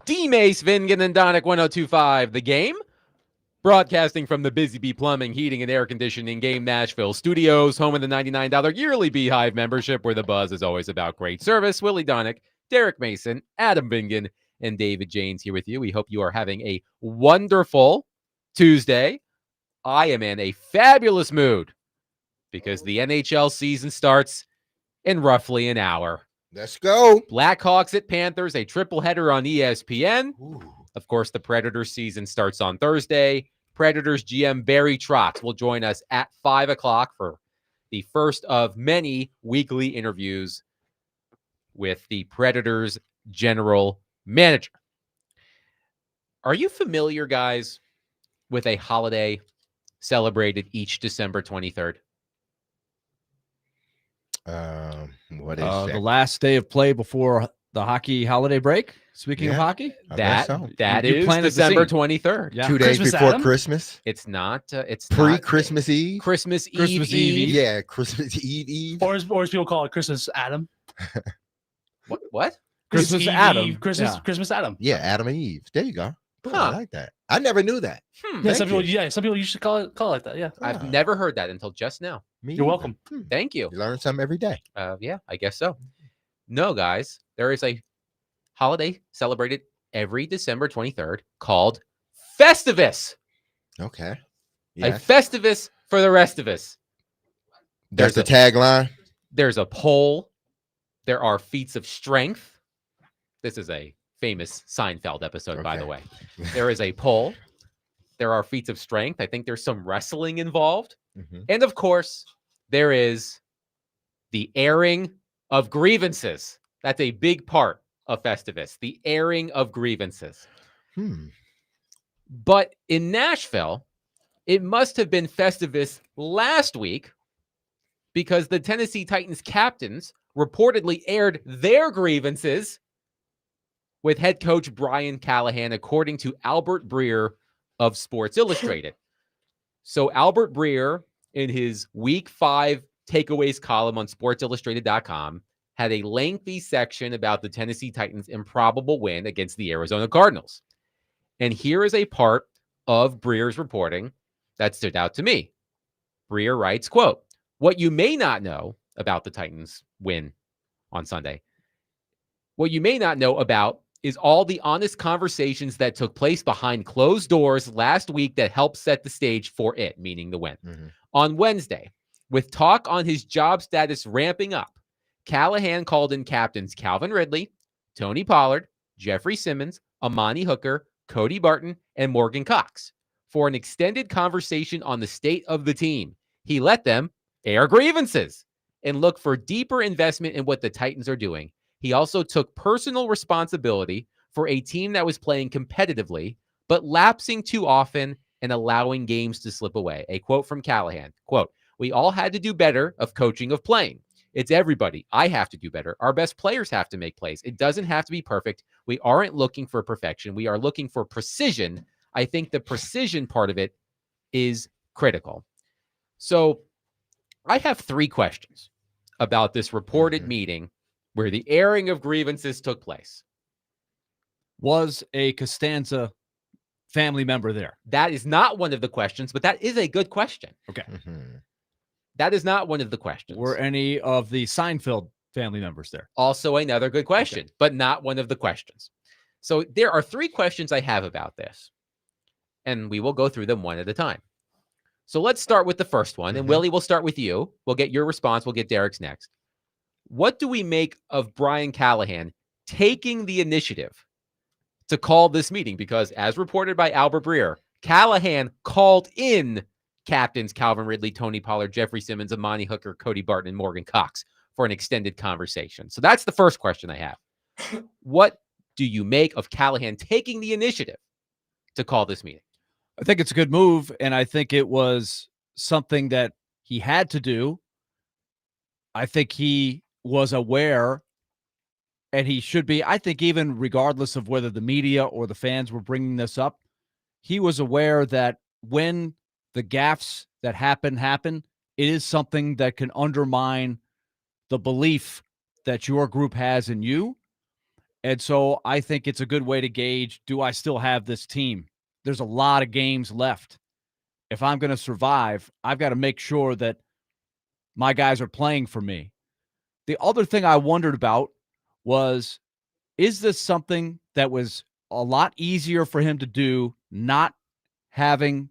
D. Mace, Vingan, and Donick 1025, The Game. Broadcasting from the Busy Bee Plumbing, Heating, and Air Conditioning Game Nashville Studios, home of the $99 yearly Beehive membership, where the buzz is always about great service. Willie Donick, Derek Mason, Adam Vingan, and David Janes here with you. We hope you are having a wonderful Tuesday. I am in a fabulous mood because the NHL season starts in roughly an hour. Let's go. Blackhawks at Panthers, a triple header on ESPN. Ooh. Of course, the Predators season starts on Thursday. Predators GM Barry Trotz will join us at 5 o'clock for the first of many weekly interviews with the Predators general manager. Are you familiar, guys, with a holiday celebrated each December 23rd? What is that? The last day of play before the hockey holiday break. Speaking of hockey, that You is planted the December seed. 23rd. Yeah. 2 days Christmas, before Adam? Christmas. It's not. It's Pre-Christmas Eve. Christmas Eve. Christmas Eve. Yeah, Christmas Eve. Or as people call it, Christmas Adam. What? Christmas Eve, Adam. Eve, Christmas, Yeah. Christmas Adam. Yeah, Adam and Eve. There you go. Cool, Huh. I like that. I never knew that. Yeah, Thank some people. you. Yeah, some people used to call it like that. Yeah. I've Ah. never heard that until just now. Me You're either. welcome. Thank you. You learn something every day. Yeah, I guess so. No, guys, there is a holiday celebrated every December 23rd called Festivus. Okay. A Yes. Festivus for the rest of us. That's the there's tagline. There's a poll. There are feats of strength. This is a famous Seinfeld episode, by the Okay. way. There is a poll. There are feats of strength. I think there's some wrestling involved. Mhm. And of course, there is the airing of grievances. That's a big part of Festivus, the airing of grievances. But in Nashville, it must have been Festivus last week because the Tennessee Titans captains reportedly aired their grievances with head coach Brian Callahan, according to Albert Breer of Sports Illustrated. So Albert Breer, in his Week 5 takeaways column on sportsillustrated.com, had a lengthy section about the Tennessee Titans' improbable win against the Arizona Cardinals. And here is a part of Breer's reporting that stood out to me. Breer writes, quote, "What you may not know about the Titans' win on Sunday, what you may not know about is all the honest conversations that took place behind closed doors last week that helped set the stage for it," meaning the win. Mhm. On Wednesday, with talk on his job status ramping up, Callahan called in captains Calvin Ridley, Tony Pollard, Jeffrey Simmons, Amani Hooker, Cody Barton, and Morgan Cox for an extended conversation on the state of the team. He let them air grievances and look for deeper investment in what the Titans are doing. He also took personal responsibility for a team that was playing competitively, but lapsing too often and allowing games to slip away. A quote from Callahan, quote, "We all had to do better of coaching, of playing. It's everybody. I have to do better. Our best players have to make plays. It doesn't have to be perfect. We aren't looking for perfection. We are looking for precision. I think the precision part of it is critical." So I have 3 questions about this reported meeting where the airing of grievances took place. Was a Costanza family member there? That is not one of the questions, but that is a good question. Okay. Mhm. That is not one of the questions. Were any of the Seinfeld family members there? Also another good question, but not one of the questions. So there are 3 questions I have about this, and we will go through them one at a time. So let's start with the first one, and Willie, we'll start with you. We'll get your response. We'll get Derek's next. What do we make of Brian Callahan taking the initiative to call this meeting? Because as reported by Albert Breer, Callahan called in captains Calvin Ridley, Tony Pollard, Jeffrey Simmons, Amani Hooker, Cody Barton, and Morgan Cox for an extended conversation. So that's the first question I have. What do you make of Callahan taking the initiative to call this meeting? I think it's a good move, and I think it was something that he had to do. I think he was aware, and he should be. I think even regardless of whether the media or the fans were bringing this up, he was aware that when the gaffes that happen, it is something that can undermine the belief that your group has in you. And so I think it's a good way to gauge, do I still have this team? There's a lot of games left. If I'm going to survive, I've got to make sure that my guys are playing for me. The other thing I wondered about was, is this something that was a lot easier for him to do, not having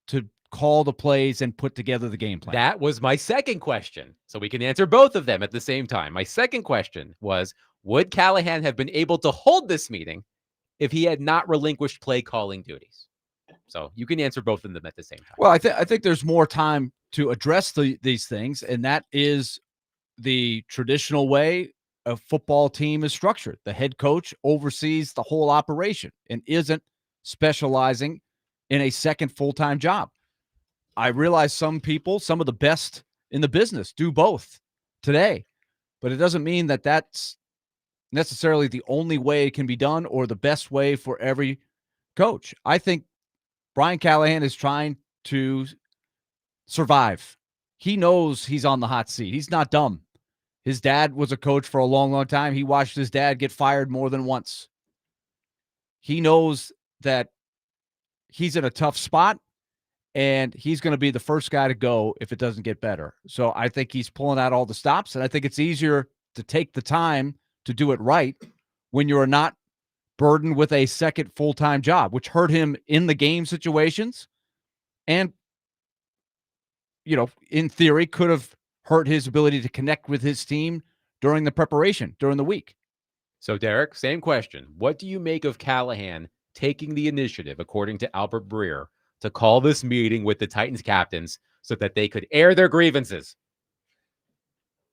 to call the plays and put together the game plan? That was my second question. So we can answer both of them at the same time. My second question was, would Callahan have been able to hold this meeting if he had not relinquished play calling duties? So you can answer both of them at the same time. Well, I think there's more time to address these things, and that is the traditional way a football team is structured. The head coach oversees the whole operation and isn't specializing in a second full-time job. I realize some people, some of the best in the business, do both today, but it doesn't mean that that's necessarily the only way it can be done or the best way for every coach. I think Brian Callahan is trying to survive. He knows he's on the hot seat. He's not dumb. His dad was a coach for a long, long time. He watched his dad get fired more than once. He knows that he's in a tough spot, and he's going to be the first guy to go if it doesn't get better. So I think he's pulling out all the stops, and I think it's easier to take the time to do it right when you're not burdened with a second full-time job, which hurt him in the game situations and, in theory, could have hurt his ability to connect with his team during the preparation, during the week. So, Derek, same question. What do you make of Callahan taking the initiative, according to Albert Breer, to call this meeting with the Titans captains so that they could air their grievances?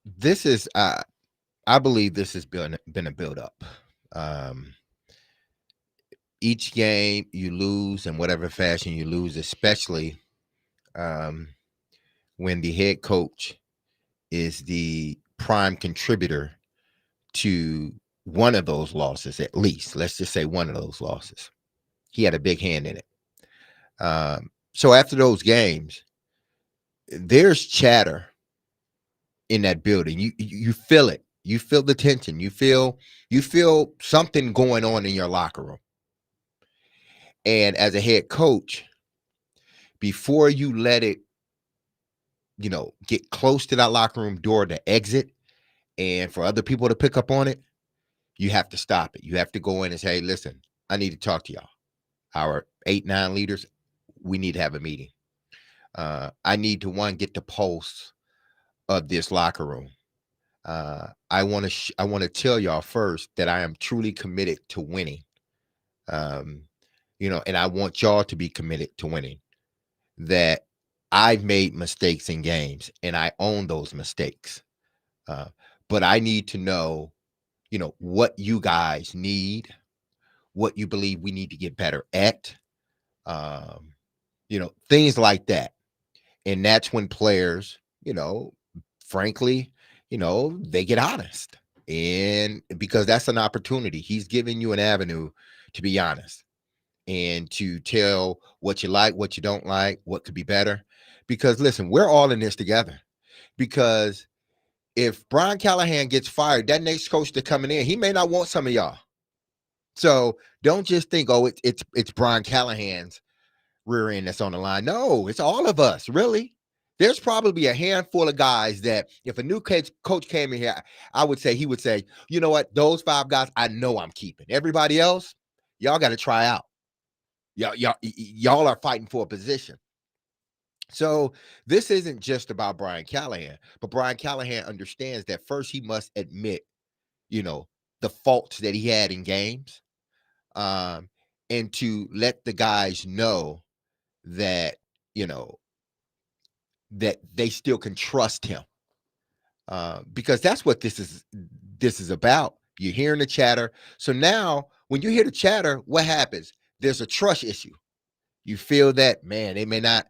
This is, I believe this has been a build-up. Each game you lose in whatever fashion you lose, especially when the head coach is the prime contributor to one of those losses, at least. Let's just say one of those losses. He had a big hand in it. So after those games, there's chatter in that building. You feel it. You feel the tension. You feel something going on in your locker room. And as a head coach, before you let it, get close to that locker room door to exit and for other people to pick up on it, you have to stop it. You have to go in and say, hey, listen, I need to talk to y'all. Our 8-9 leaders, we need to have a meeting. I need to, get the pulse of this locker room. I want to tell y'all first that I am truly committed to winning. And I want y'all to be committed to winning. That I've made mistakes in games and I own those mistakes. But I need to know, what you guys need, what you believe we need to get better at, things like that. And that's when players, frankly, they get honest. And because that's an opportunity, he's giving you an avenue to be honest and to tell what you like, what you don't like, what could be better. Because listen, we're all in this together. Because if Brian Callahan gets fired, that next coach that's coming in, he may not want some of y'all. So don't just think, oh, it's Brian Callahan's rear end that's on the line. No, it's all of us, really. There's probably a handful of guys that if a new coach came in here, he would say, you know what, those 5 guys, I know I'm keeping. Everybody else, y'all got to try out. Y'all are fighting for a position. So this isn't just about Brian Callahan, but Brian Callahan understands that first he must admit, the faults that he had in games, and to let the guys know that, that they still can trust him, because that's what this is about. You're hearing the chatter. So now when you hear the chatter, what happens? There's a trust issue. You feel that, man, they may not,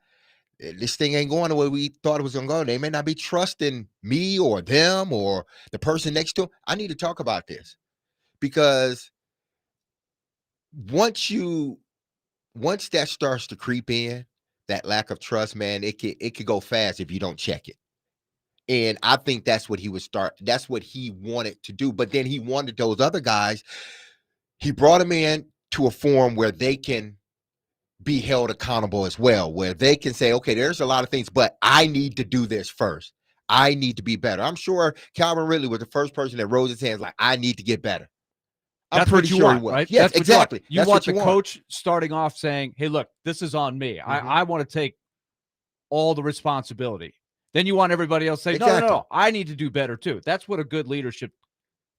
this thing ain't going the way we thought it was going to go. They may not be trusting me or them or the person next to them. I need to talk about this, because once that starts to creep in, that lack of trust, man, it could go fast if you don't check it. And I think that's what he wanted to do. But then he wanted those other guys. He brought them in to a forum where they can be held accountable as well, where they can say, okay, there's a lot of things, but I need to do this first. I need to be better. I'm sure Calvin Ridley was the first person that rose his hands like, I need to get better. That's what you want, right? Yes, That's exactly. You want the coach starting off saying, hey, look, this is on me. I want to take all the responsibility. Then you want everybody else to say, no, I need to do better too. That's what a good leadership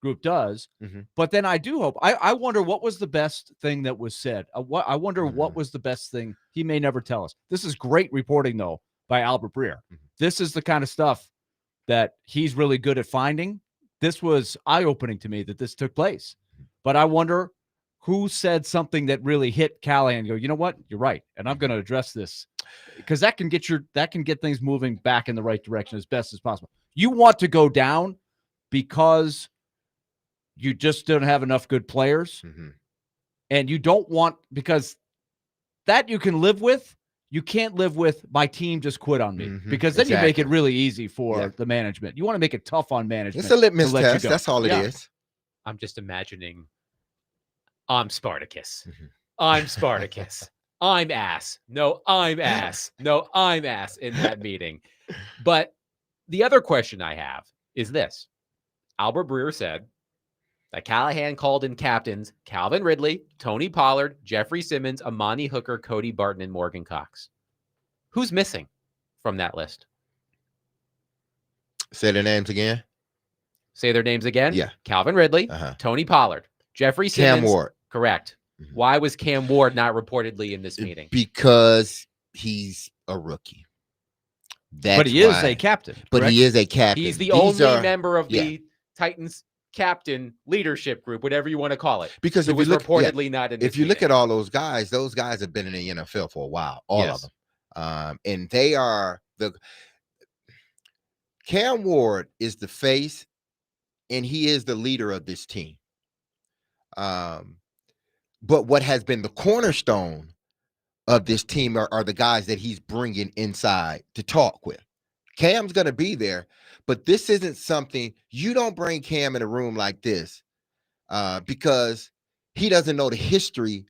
group does. But then I do hope, I wonder what was the best thing that was said. I wonder what was the best thing. He may never tell us. This is great reporting, though, by Albert Breer. This is the kind of stuff that he's really good at finding. This was eye-opening to me that this took place. But I wonder who said something that really hit Callahan and go, you know what? You're right. And I'm going to address this. Because that can get things moving back in the right direction as best as possible. You want to go down because you just don't have enough good players. And you don't want, because that you can live with. You can't live with my team just quit on me, because then you make it really easy for the management. You want to make it tough on management. It's a litmus test. That's all it is. I'm just imagining I'm Spartacus. I'm Spartacus. I'm ass. No, I'm ass. No, I'm ass in that meeting. But the other question I have is this. Albert Breer said that Callahan called in captains Calvin Ridley, Tony Pollard, Jeffrey Simmons, Amani Hooker, Cody Barton, and Morgan Cox. Who's missing from that list? Say their names again. Say their names again? Yeah. Calvin Ridley, Tony Pollard, Jeffrey Simmons. Cam Ward. Correct. Why was Cam Ward not reportedly in this meeting? Because he's a rookie. But he is a captain. But he is a captain. He's the only member of the Titans captain leadership group, whatever you want to call it. Because it was reportedly not in this If you look at all those guys have been in the NFL for a while. All of them. And they are Cam Ward is the face, and he is the leader of this team. But what has been the cornerstone of this team are the guys that he's bringing inside to talk with. Cam's going to be there, but this isn't something you don't bring Cam in a room like this because he doesn't know the history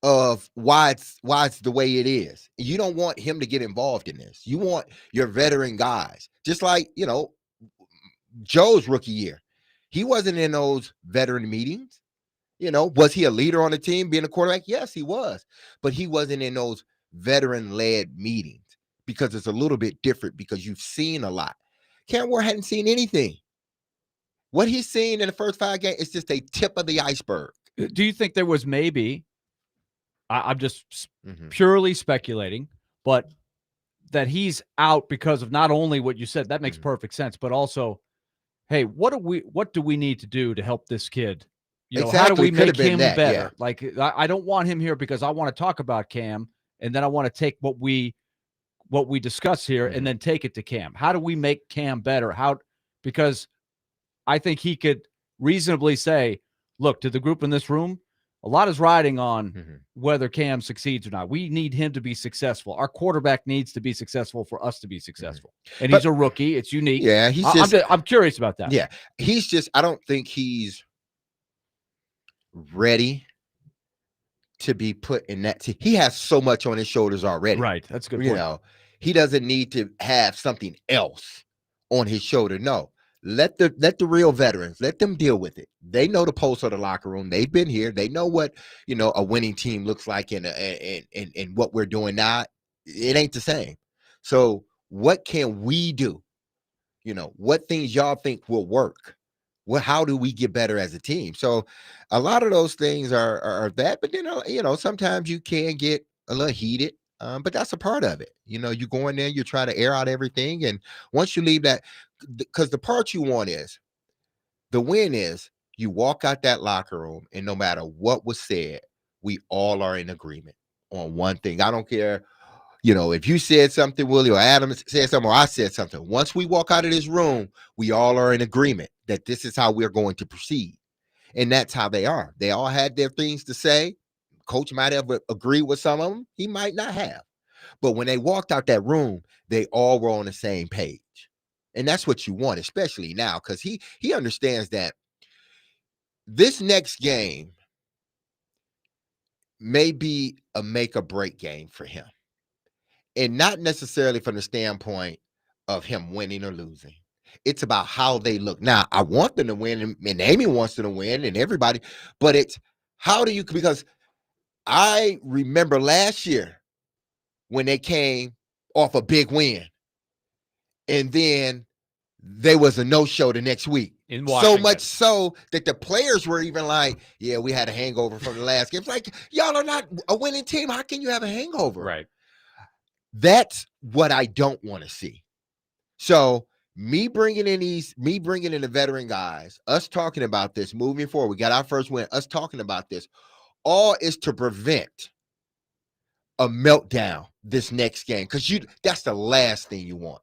of why it's the way it is. You don't want him to get involved in this. You want your veteran guys, just like, Joe's rookie year. He wasn't in those veteran meetings. Was he a leader on the team being a quarterback? Yes, he was. But he wasn't in those veteran-led meetings because it's a little bit different because you've seen a lot. Cam Ward hadn't seen anything. What he's seen in the first 5 games is just a tip of the iceberg. Do you think there was maybe, I'm just purely speculating, but that he's out because of not only what you said, that makes perfect sense, but also, hey, what do we need to do to help this kid? How do we make him better? Yeah. Like, I don't want him here because I want to talk about Cam, and then I want to take what we discuss here and then take it to Cam. How do we make Cam better? Because I think he could reasonably say, look, to the group in this room, a lot is riding on whether Cam succeeds or not. We need him to be successful. Our quarterback needs to be successful for us to be successful. And he's a rookie. It's unique. Yeah, I'm curious about that. Yeah, I don't think he's ready to be put in that. He has so much on his shoulders already. Right. That's a good point. He doesn't need to have something else on his shoulder. No, let the real veterans, let them deal with it. They know the pulse of the locker room. They've been here. They know what, a winning team looks like and what we're doing now. It ain't the same. So what can we do? What things y'all think will work? How do we get better as a team? So a lot of those things are that, but then, sometimes you can get a little heated, but that's a part of it. You go in there, you try to air out everything. And once you leave that, because the part you want is the win is you walk out that locker room and no matter what was said, we all are in agreement on one thing. I don't care. If you said something, Willie, or Adam said something, or I said something, once we walk out of this room, we all are in agreement that this is how we're going to proceed. And that's how they are. They all had their things to say. Coach might have agreed with some of them. He might not have. But when they walked out that room, they all were on the same page. And that's what you want, especially now, because he understands that this next game may be a make or break game for him. And not necessarily from the standpoint of him winning or losing. It's about how they look. Now, I want them to win, and Amy wants them to win, and everybody, but it's how do you, because I remember last year when they came off a big win, and then there was a no-show the next week. In So Washington. much so that the players were even like, yeah, we had a hangover from the last game. It's like, y'all are not a winning team. How can you have a hangover? Right. That's what I don't want to see. So me bringing in the veteran guys, us talking about this moving forward, we got our first win, us talking about this, all is to prevent a meltdown this next game, because that's the last thing you want.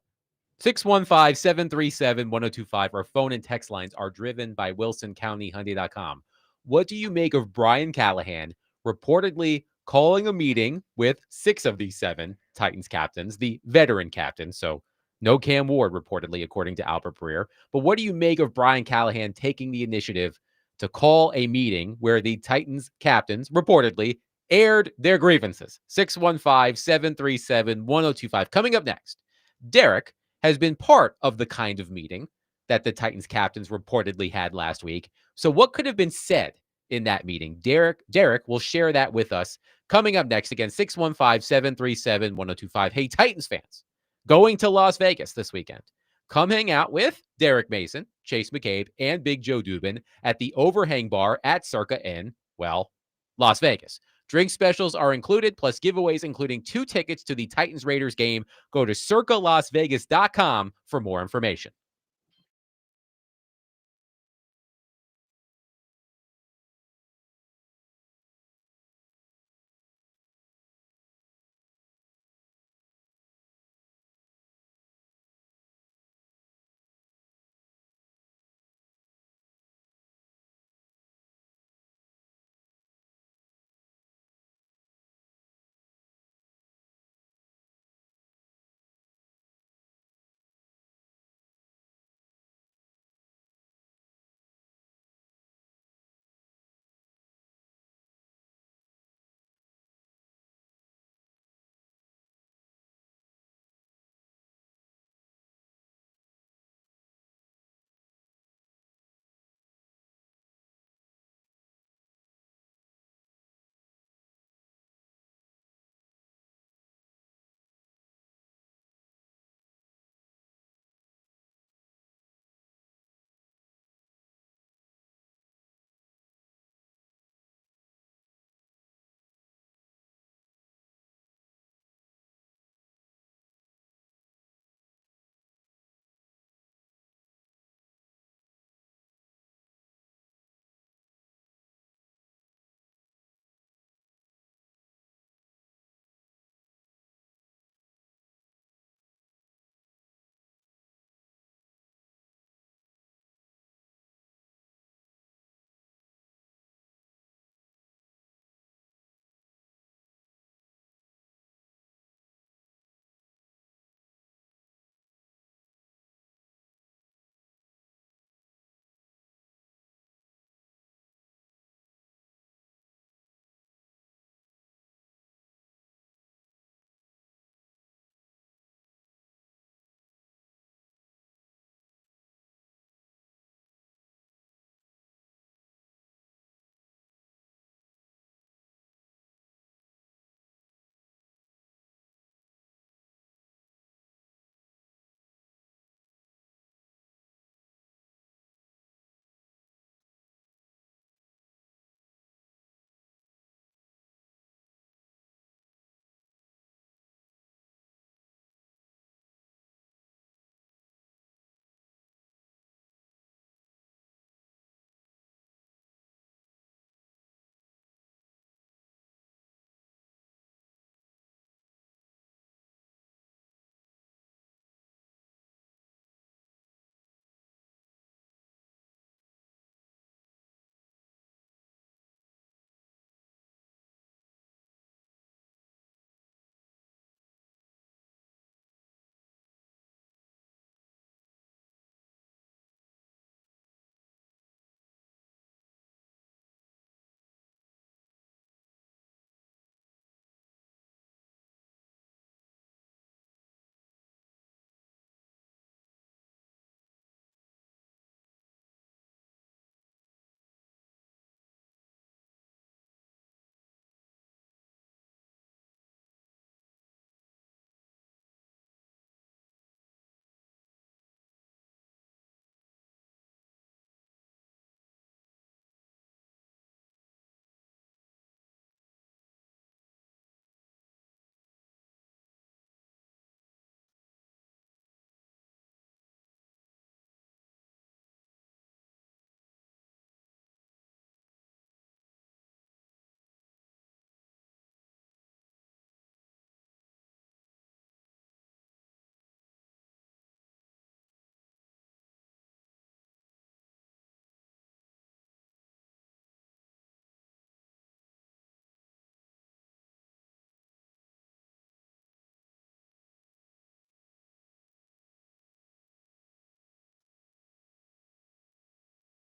615-737-1025. Our phone and text lines are driven by WilsonCountyHyundai.com. What do you make of Brian Callahan reportedly calling a meeting with 6 of these 7 Titans captains, the veteran captains? So no Cam Ward, reportedly, according to Albert Breer. But what do you make of Brian Callahan taking the initiative to call a meeting where the Titans captains reportedly aired their grievances? 615-737-1025. Coming up next, Derek has been part of the kind of meeting that the Titans captains reportedly had last week. So what could have been said in that meeting? Derek will share that with us coming up next. Again, 615-737-1025. Hey, Titans fans, going to Las Vegas this weekend. Come hang out with Derek Mason, Chase McCabe, and Big Joe Dubin at the Overhang Bar at Circa in, well, Las Vegas. Drink specials are included, plus giveaways, including 2 tickets to the Titans-Raiders game. Go to circalasvegas.com for more information.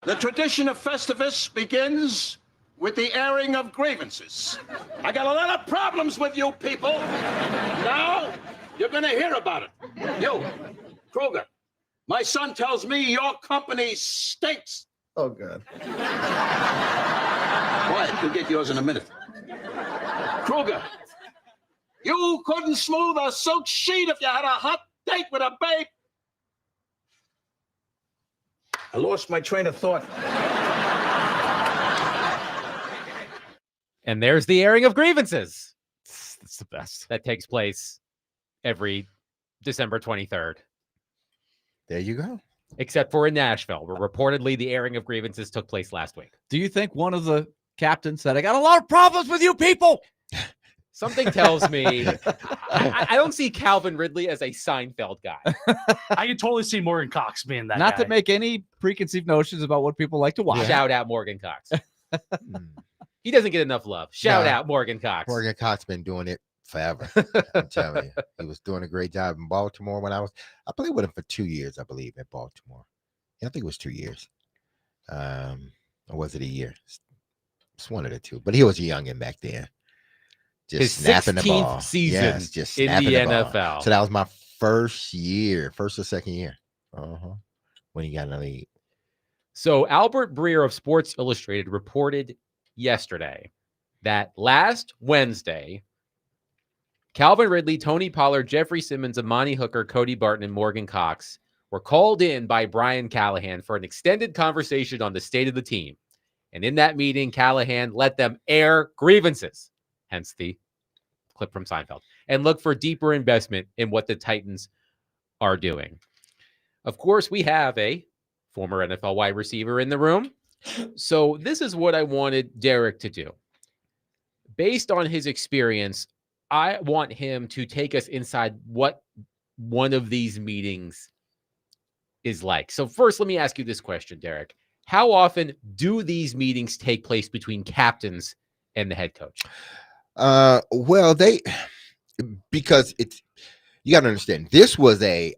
The tradition of Festivus begins with the airing of grievances. I got a lot of problems with you people. Now, you're gonna hear about it. You, Kruger, my son tells me your company stinks. Oh, God. Wyatt, you'll get yours in a minute. Kruger, you couldn't smooth a silk sheet if you had a hot date with a babe. I lost my train of thought. And there's the airing of grievances. It's the best. That takes place every December 23rd. There you go. Except for in Nashville, where reportedly the airing of grievances took place last week. Do you think one of the captains said, I got a lot of problems with you people? Something tells me I don't see Calvin Ridley as a Seinfeld guy. I can totally see Morgan Cox being that Not guy. to make any preconceived notions about what people like to watch. Shout out Morgan Cox. Mm. He doesn't get enough love. Shout No. out Morgan Cox. Morgan Cox been doing it forever. I'm telling you, he was doing a great job in Baltimore when I played with him for 2 years, I believe, in Baltimore. Yeah, I think it was 2 years. Or was it a year? It's one of the two. But he was a youngin back then. Just His snapping the 16th ball. season Yes, just in snapping the ball. NFL. So that was my first or second year. When he got in the league. So Albert Breer of Sports Illustrated reported yesterday that last Wednesday, Calvin Ridley, Tony Pollard, Jeffrey Simmons, Amani Hooker, Cody Barton, and Morgan Cox were called in by Brian Callahan for an extended conversation on the state of the team. And in that meeting, Callahan let them air grievances, hence the clip from Seinfeld, and look for deeper investment in what the Titans are doing. Of course, we have a former NFL wide receiver in the room. So this is what I wanted Derek to do. Based on his experience, I want him to take us inside what one of these meetings is like. So first, let me ask you this question, Derek. How often do these meetings take place between captains and the head coach? Well, because you got to understand,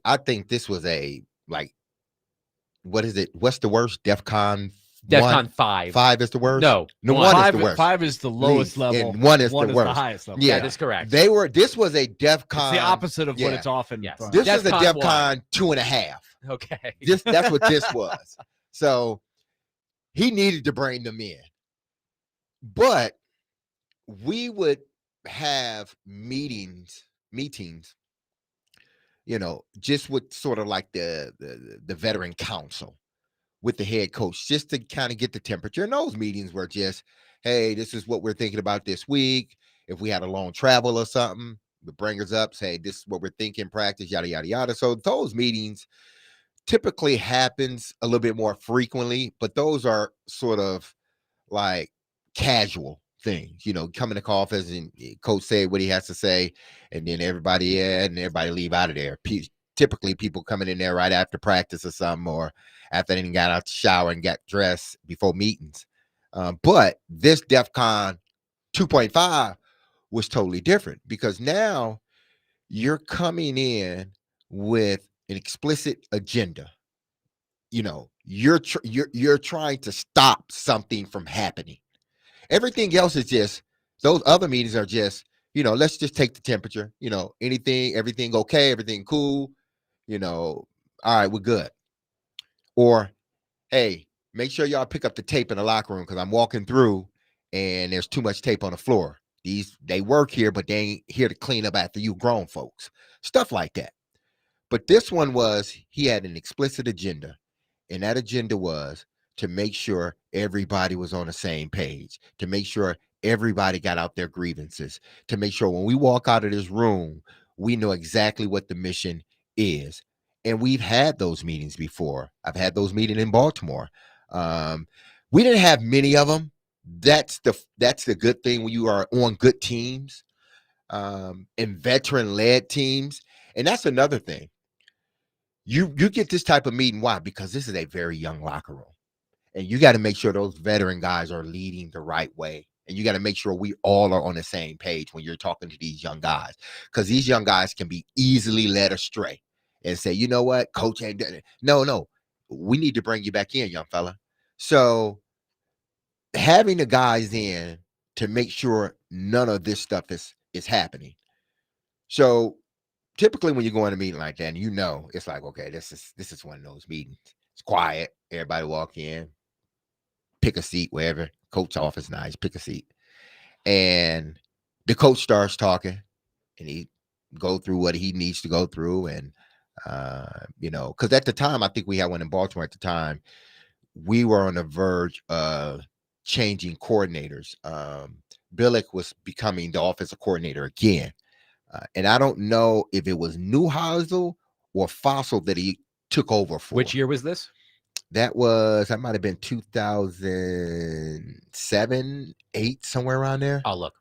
I think this was a, like, what is it? What's the worst? DEFCON 5. 5 is the worst? No, one is Five, the worst. 5 is the lowest League, level. and one is the the worst. highest level. Yeah. That is correct. This was a DEFCON. It's the opposite of what yeah. it's often. Yes. from. This is a DEFCON DEFCON 2.5. Okay. That's what this was. So he needed to bring them in. But we would have meetings, just with sort of like the veteran council with the head coach, just to kind of get the temperature. And those meetings were just, hey, this is what we're thinking about this week. If we had a long travel or something, the bringers up, say, this is what we're thinking, practice, yada, yada, yada. So those meetings typically happens a little bit more frequently, but those are sort of like casual things, come in the office and coach say what he has to say, and then everybody leave out of there. Typically people coming in there right after practice or something, or after they got out the shower and got dressed before meetings. But this DEFCON 2.5 was totally different, because now you're coming in with an explicit agenda. You're trying to stop something from happening. Everything else is just, those other meetings are just, let's just take the temperature, everything okay, everything cool, all right, we're good. Or, hey, make sure y'all pick up the tape in the locker room, because I'm walking through and there's too much tape on the floor. They work here, but they ain't here to clean up after you grown folks. Stuff like that. But this one he had an explicit agenda, and that agenda was to make sure everybody was on the same page, to make sure everybody got out their grievances, to make sure when we walk out of this room, we know exactly what the mission is. And we've had those meetings before. I've had those meetings in Baltimore. We didn't have many of them. That's the good thing when you are on good teams, and veteran-led teams. And that's another thing. You get this type of meeting. Why? Because this is a very young locker room. And you got to make sure those veteran guys are leading the right way. And you got to make sure we all are on the same page when you're talking to these young guys. Because these young guys can be easily led astray and say, you know what, coach ain't done it. No. We need to bring you back in, young fella. So having the guys in to make sure none of this stuff is happening. So typically when you go in a meeting like that, and it's like, okay, this is one of those meetings. It's quiet. Everybody walk in, pick a seat wherever. Coach's office, nice, pick a seat. And the coach starts talking, and he go through what he needs to go through. And because at the time, I think we had one in Baltimore at the time, we were on the verge of changing coordinators. Billick was becoming the offensive coordinator again. And I don't know if it was Neuheisel or Fossil that he took over for. Which year was this? That might have been 2007, 8, somewhere around there. I'll look.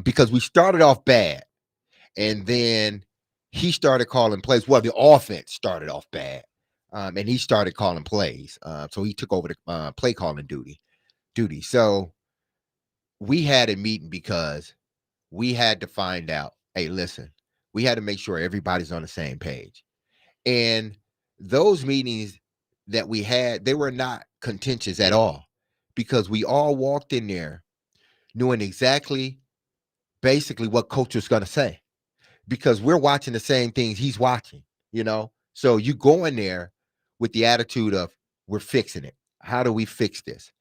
Because we started off bad, and then he started calling plays. Well, the offense started off bad, and he started calling plays. So he took over the play calling duty. So we had a meeting because we had to find out, hey, listen, we had to make sure everybody's on the same page. And those meetings that we had, they were not contentious at all, because we all walked in there knowing exactly basically what coach was going to say, because we're watching the same things he's watching, So you go in there with the attitude of, we're fixing it. How do we fix this?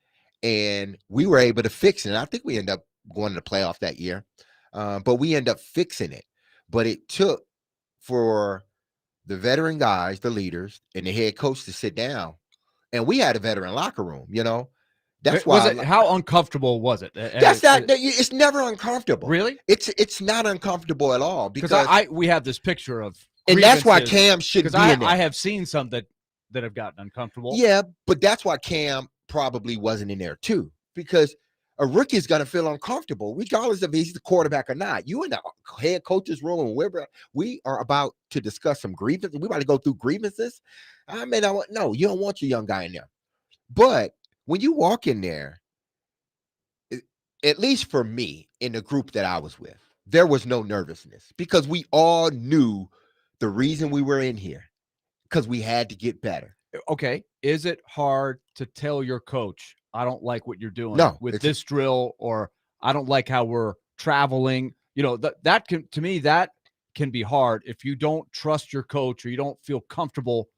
And we were able to fix it. And I think we ended up going to the playoff that year, but we ended up fixing it. But it took for the veteran guys, the leaders, and the head coach to sit down. And we had a veteran locker room, That's why. How uncomfortable was it? It's never uncomfortable. Really? It's not uncomfortable at all, because we have this picture of, and that's why Cam should be in there. I have seen some that have gotten uncomfortable. Yeah, but that's why Cam probably wasn't in there too, because a rookie is going to feel uncomfortable regardless of if he's the quarterback or not. You in the head coach's room, and we are about to discuss some grievances. We about to go through grievances. No, you don't want your young guy in there. But when you walk in there, at least for me, in the group that I was with, there was no nervousness, because we all knew the reason we were in here, because we had to get better. Okay. Is it hard to tell your coach, I don't like what you're doing with this drill, or I don't like how we're traveling? That can be hard if you don't trust your coach or you don't feel comfortable.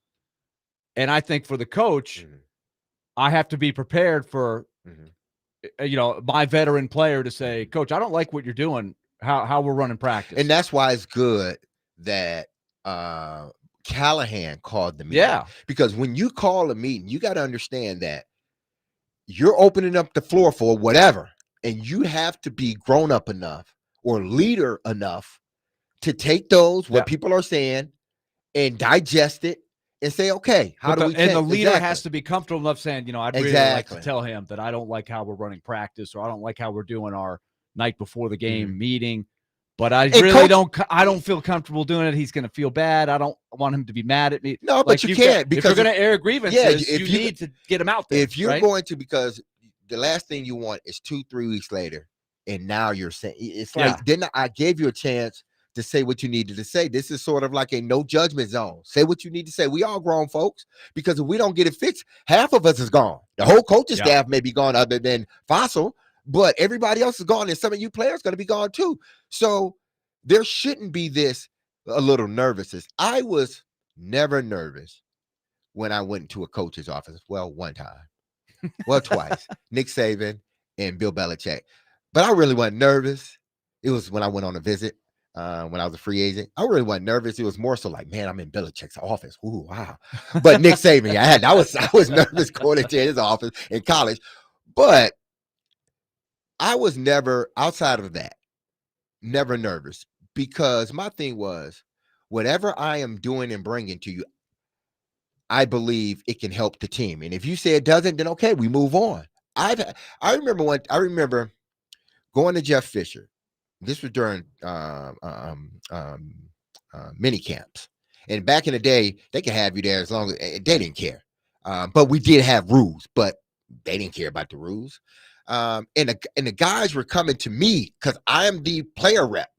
And I think for the coach, I have to be prepared for, my veteran player to say, Coach, I don't like what you're doing, how we're running practice. And that's why it's good that Callahan called the meeting. Yeah. Because when you call a meeting, you got to understand that you're opening up the floor for whatever, and you have to be grown up enough or leader enough to take what people are saying and digest it and say, okay, how do we change? And the leader has to be comfortable enough saying, I'd really like to tell him that I don't like how we're running practice, or I don't like how we're doing our night before the game meeting. But I don't feel comfortable doing it. He's going to feel bad. I don't want him to be mad at me. No, but you can't, because if you're going to air grievances, you need to get him out there. If you're going to, because the last thing you want is 2-3 weeks later, and now you're saying, it's like, then I gave you a chance to say what you needed to say. This is sort of like a no judgment zone. Say what you need to say. We all grown folks, because if we don't get it fixed, half of us is gone. The whole coaching staff may be gone, other than Fossil, but everybody else is gone, and some of you players going to be gone too. So there shouldn't be a little nervousness. I was never nervous when I went into a coach's office. Well, one time. Well, twice. Nick Saban and Bill Belichick. But I really wasn't nervous. It was when I went on a visit, when I was a free agent. I really wasn't nervous. It was more so like, man, I'm in Belichick's office. Ooh, wow. But Nick Saban, I was nervous going into his office in college. But I was never, outside of that, never nervous, because my thing was, whatever I am doing and bringing to you, I believe it can help the team. And if you say it doesn't, then okay, we move on. I remember going to Jeff Fisher. This was during mini camps. And back in the day, they could have you there as long as they didn't care. But we did have rules, but they didn't care about the rules. And the guys were coming to me because I am the player rep.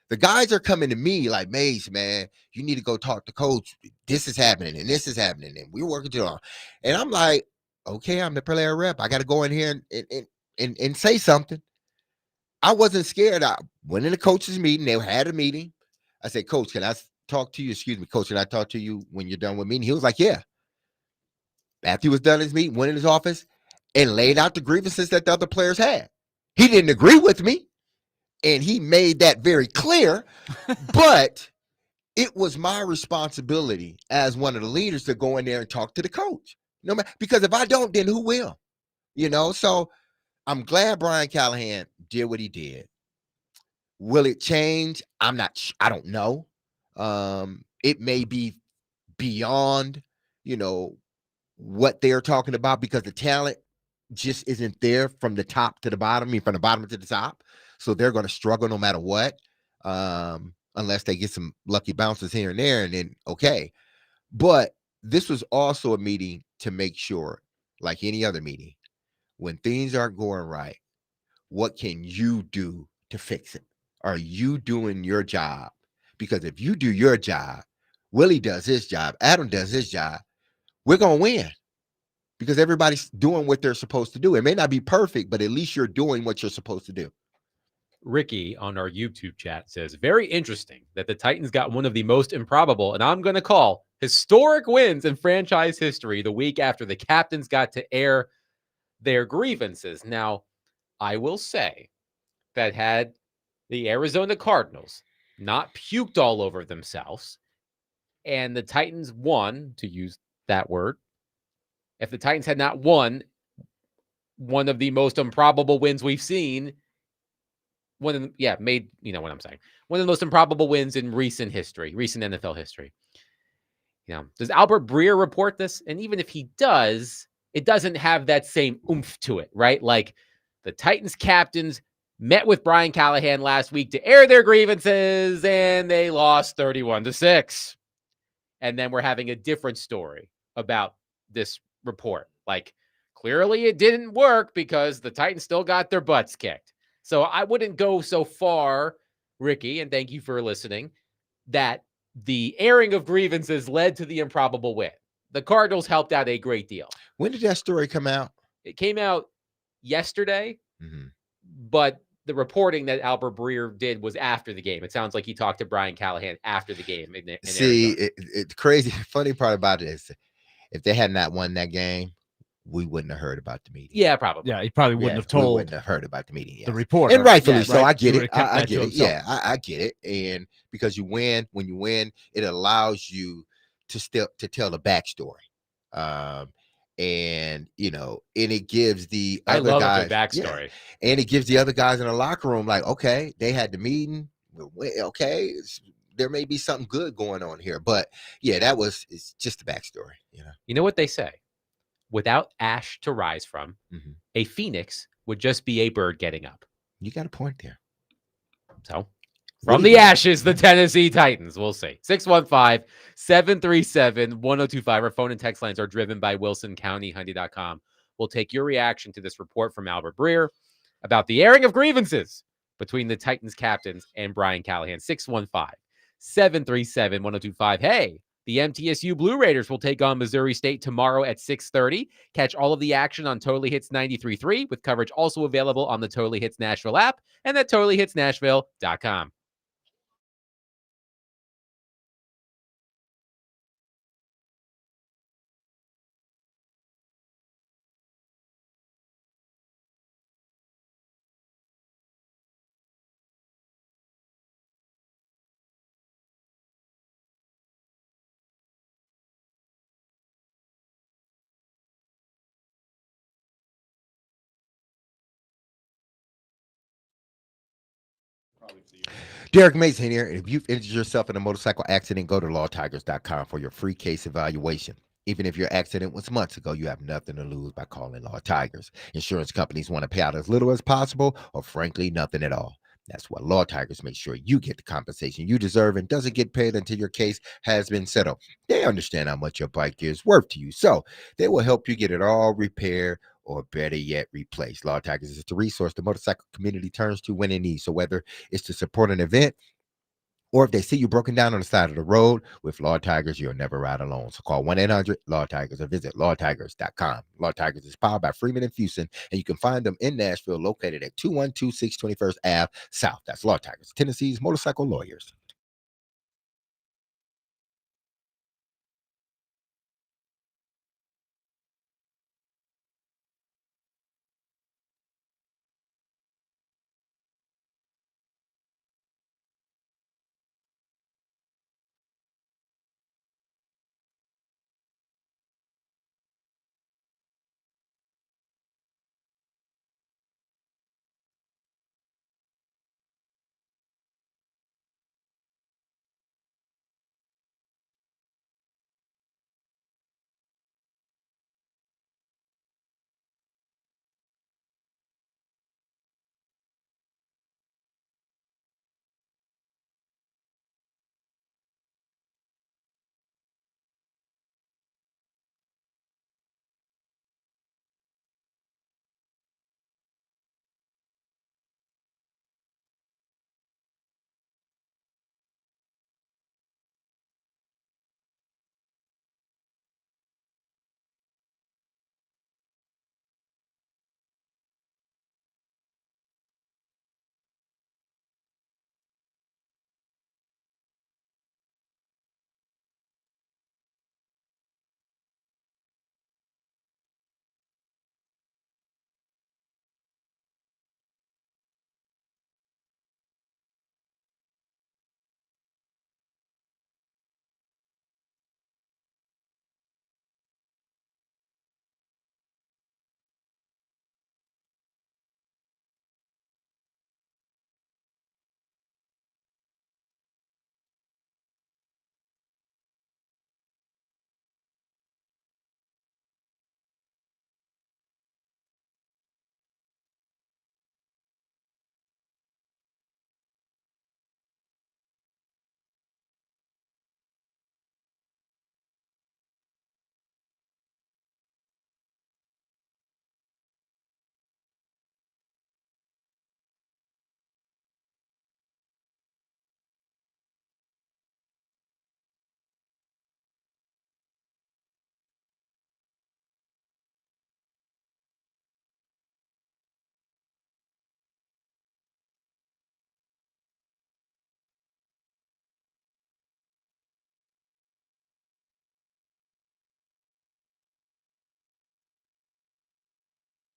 The guys are coming to me like, Mace, man, you need to go talk to coach. This is happening and this is happening. And we're working together. And I'm like, okay, I'm the player rep. I got to go in here and say something. I wasn't scared. I went in the coach's meeting. They had a meeting. I said, Coach, can I talk to you? Excuse me, Coach, can I talk to you when you're done with me? And he was like, yeah. After he was done his meeting, went in his office and laid out the grievances that the other players had. He didn't agree with me, and he made that very clear, but it was my responsibility as one of the leaders to go in there and talk to the coach. No matter, because if I don't, then who will? So I'm glad Brian Callahan did what he did. Will it change? I don't know. It may be beyond, what they're talking about, because the talent just isn't there from the top to the bottom, from the bottom to the top. So they're going to struggle no matter what, unless they get some lucky bounces here and there, and then okay. But this was also a meeting to make sure, like any other meeting, when things aren't going right, what can you do to fix it? Are you doing your job? Because if you do your job, Willie does his job, Adam does his job, we're going to win, because everybody's doing what they're supposed to do. It may not be perfect, but at least you're doing what you're supposed to do. Ricky on our YouTube chat says, very interesting that the Titans got one of the most improbable, and I'm going to call historic wins in franchise history the week after the captains got to air their grievances. Now, I will say that had the Arizona Cardinals not puked all over themselves and the Titans won, to use that word, if the Titans had not won one of the most improbable wins we've seen, one of the most improbable wins in recent NFL history. Does Albert Breer report this? And even if he does, it doesn't have that same oomph to it, right? Like the Titans captains met with Brian Callahan last week to air their grievances, and they lost 31-6. And then we're having a different story about this report. Like, clearly it didn't work because the Titans still got their butts kicked. So I wouldn't go so far, Ricky, and thank you for listening, that the airing of grievances led to the improbable win. The Cardinals helped out a great deal. When did that story come out? It came out yesterday, but the reporting that Albert Breer did was after the game. It sounds like he talked to Brian Callahan after the game. See, it's crazy. Funny part about it is, if they had not won that game, we wouldn't have heard about the meeting. Yeah, probably. Yeah, he probably wouldn't have told. We wouldn't have heard about the meeting. Yes. The reporter. And rightfully so. Right. I get it. I get it. Yeah, I get it. And because you win, when you win, it allows you to tell the backstory. And it gives the other guys backstory. Yeah, and it gives the other guys in the locker room, like, okay, they had the meeting. Okay, there may be something good going on here. But yeah, it's just the backstory. You know what they say? Without ash to rise from, a phoenix would just be a bird getting up. You got a point there. So, from the ashes, the Tennessee Titans. We'll see. 615-737-1025. Our phone and text lines are driven by WilsonCountyHundy.com. We'll take your reaction to this report from Albert Breer about the airing of grievances between the Titans captains and Brian Callahan. 615-737-1025. Hey, the MTSU Blue Raiders will take on Missouri State tomorrow at 6:30. Catch all of the action on Totally Hits 93.3, with coverage also available on the Totally Hits Nashville app and at TotallyHitsNashville.com. Derek Mason here. If you've injured yourself in a motorcycle accident, go to lawtigers.com for your free case evaluation. Even if your accident was months ago, you have nothing to lose by calling Law Tigers. Insurance companies want to pay out as little as possible, or frankly, nothing at all. That's why Law Tigers make sure you get the compensation you deserve and doesn't get paid until your case has been settled. They understand how much your bike is worth to you, so they will help you get it all repaired, or better yet, replaced. Law Tigers is the resource the motorcycle community turns to when in need. So whether it's to support an event or if they see you broken down on the side of the road. With Law Tigers, you'll never ride alone. So call 1-800-LAW-TIGERS or visit lawtigers.com. Law Tigers is powered by Freeman and Fuson, and you can find them in Nashville, located at 2126 21st Ave South. That's Law Tigers, Tennessee's motorcycle lawyers.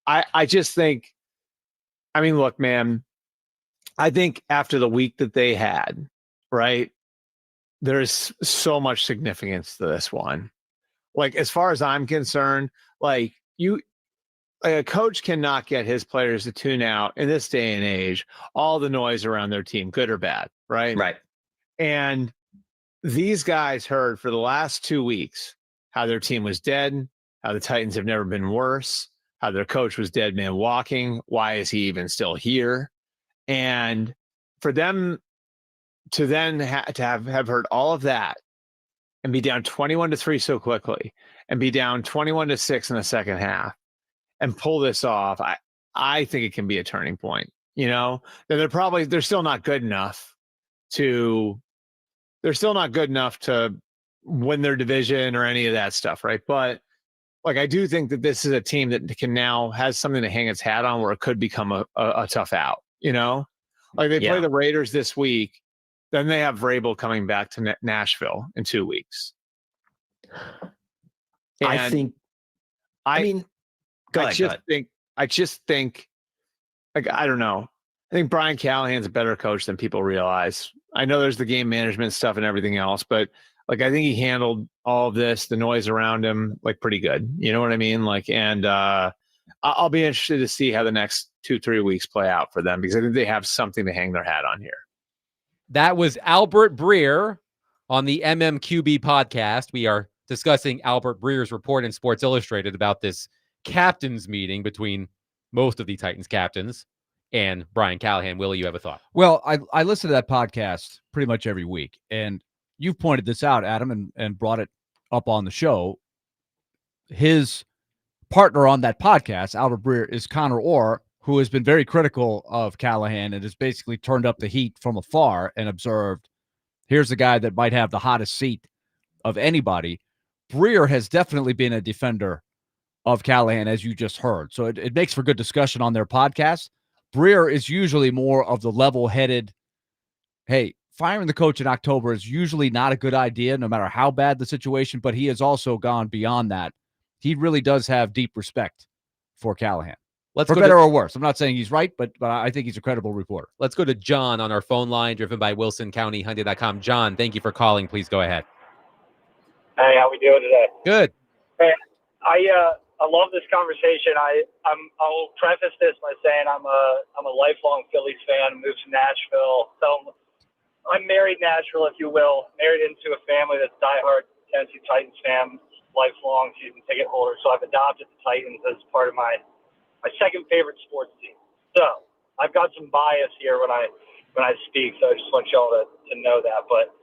I just think, I mean, look, man, I think after the week that they had, right, there's so much significance to this one. Like, as far as I'm concerned, like a coach cannot get his players to tune out in this day and age, all the noise around their team, good or bad, right? Right. And these guys heard for the last 2 weeks how their team was dead, how the Titans have never been worse, how their coach was dead man walking. Why is he even still here? And for them to then have heard all of that and be down 21-3 so quickly and be down 21-6 in the second half and pull this off, I think it can be a turning point. You know, they're still not good enough to win their division or any of that stuff, right? But like, I do think that this is a team that can now has something to hang its hat on where it could become a tough out, you know? Like, they play the Raiders this week, then they have Vrabel coming back to Nashville in 2 weeks. And I just think, like, I don't know. I think Brian Callahan's a better coach than people realize. I know there's the game management stuff and everything else, but like, I think he handled all of this, the noise around him, like, pretty good. You know what I mean? Like, and I'll be interested to see how the next 2-3 weeks play out for them, because I think they have something to hang their hat on here. That was Albert Breer on the MMQB podcast. We are discussing Albert Breer's report in Sports Illustrated about this captains meeting between most of the Titans captains and Brian Callahan. Willie, you have a thought? Well, I listen to that podcast pretty much every week, and you've pointed this out, Adam, and brought it up on the show. His partner on that podcast, Albert Breer, is Connor Orr, who has been very critical of Callahan and has basically turned up the heat from afar and observed here's a guy that might have the hottest seat of anybody. Breer has definitely been a defender of Callahan, as you just heard. So it makes for good discussion on their podcast. Breer is usually more of the level-headed, hey, firing the coach in October is usually not a good idea, no matter how bad the situation, but he has also gone beyond that. He really does have deep respect for Callahan. Let's for go better or worse. I'm not saying he's right, but I think he's a credible reporter. Let's go to John on our phone line, driven by WilsonCountyHyundai.com. John, thank you for calling. Please go ahead. Hey, how we doing today? Good. Hey, I love this conversation. I'll preface this by saying I'm a lifelong Phillies fan. Moved to Nashville, so I'm married Nashville, if you will. Married into a family that's diehard Tennessee Titans fan, lifelong season ticket holder. So I've adopted the Titans as part of my second favorite sports team. So I've got some bias here when I speak. So I just want y'all to know that. But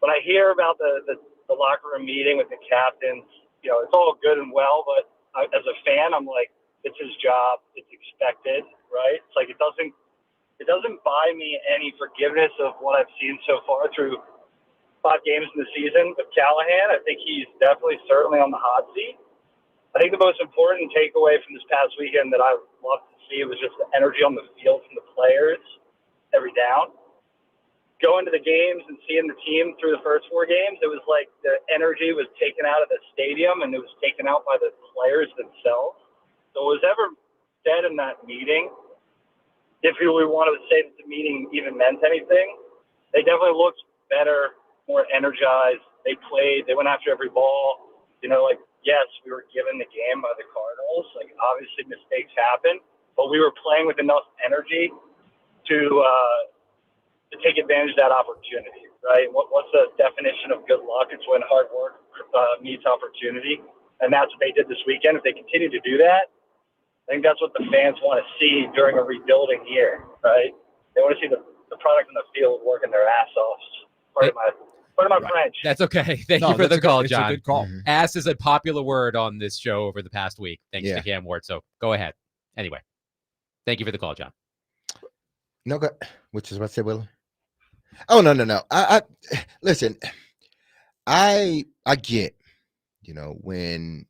when I hear about the locker room meeting with the captains, it's all good and well. But as a fan, I'm like, it's his job. It's expected, right? It's like it doesn't buy me any forgiveness of what I've seen so far through 5 games in the season with Callahan. I think he's certainly on the hot seat. I think the most important takeaway from this past weekend that I loved to see was just the energy on the field from the players every down. Going to the games and seeing the team through the first 4 games, it was like the energy was taken out of the stadium and it was taken out by the players themselves. So what was ever said in that meeting, if we wanted to say that the meeting even meant anything, they definitely looked better, more energized. They played. They went after every ball. Yes, we were given the game by the Cardinals. Obviously mistakes happen, but we were playing with enough energy to take advantage of that opportunity, right? What's the definition of good luck? It's when hard work meets opportunity, and that's what they did this weekend. If they continue to do that, I think that's what the fans want to see during a rebuilding year, right? They want to see the product in the field working their ass off. Part of my French. That's okay. Thank you for the call, John. It's a good call. Mhm. Ass is a popular word on this show over the past week, thanks Yeah. to Cam Ward. So go ahead. Anyway, thank you for the call, John. No, good. Which is what I said, Willie. Oh, no. I listen. I get, when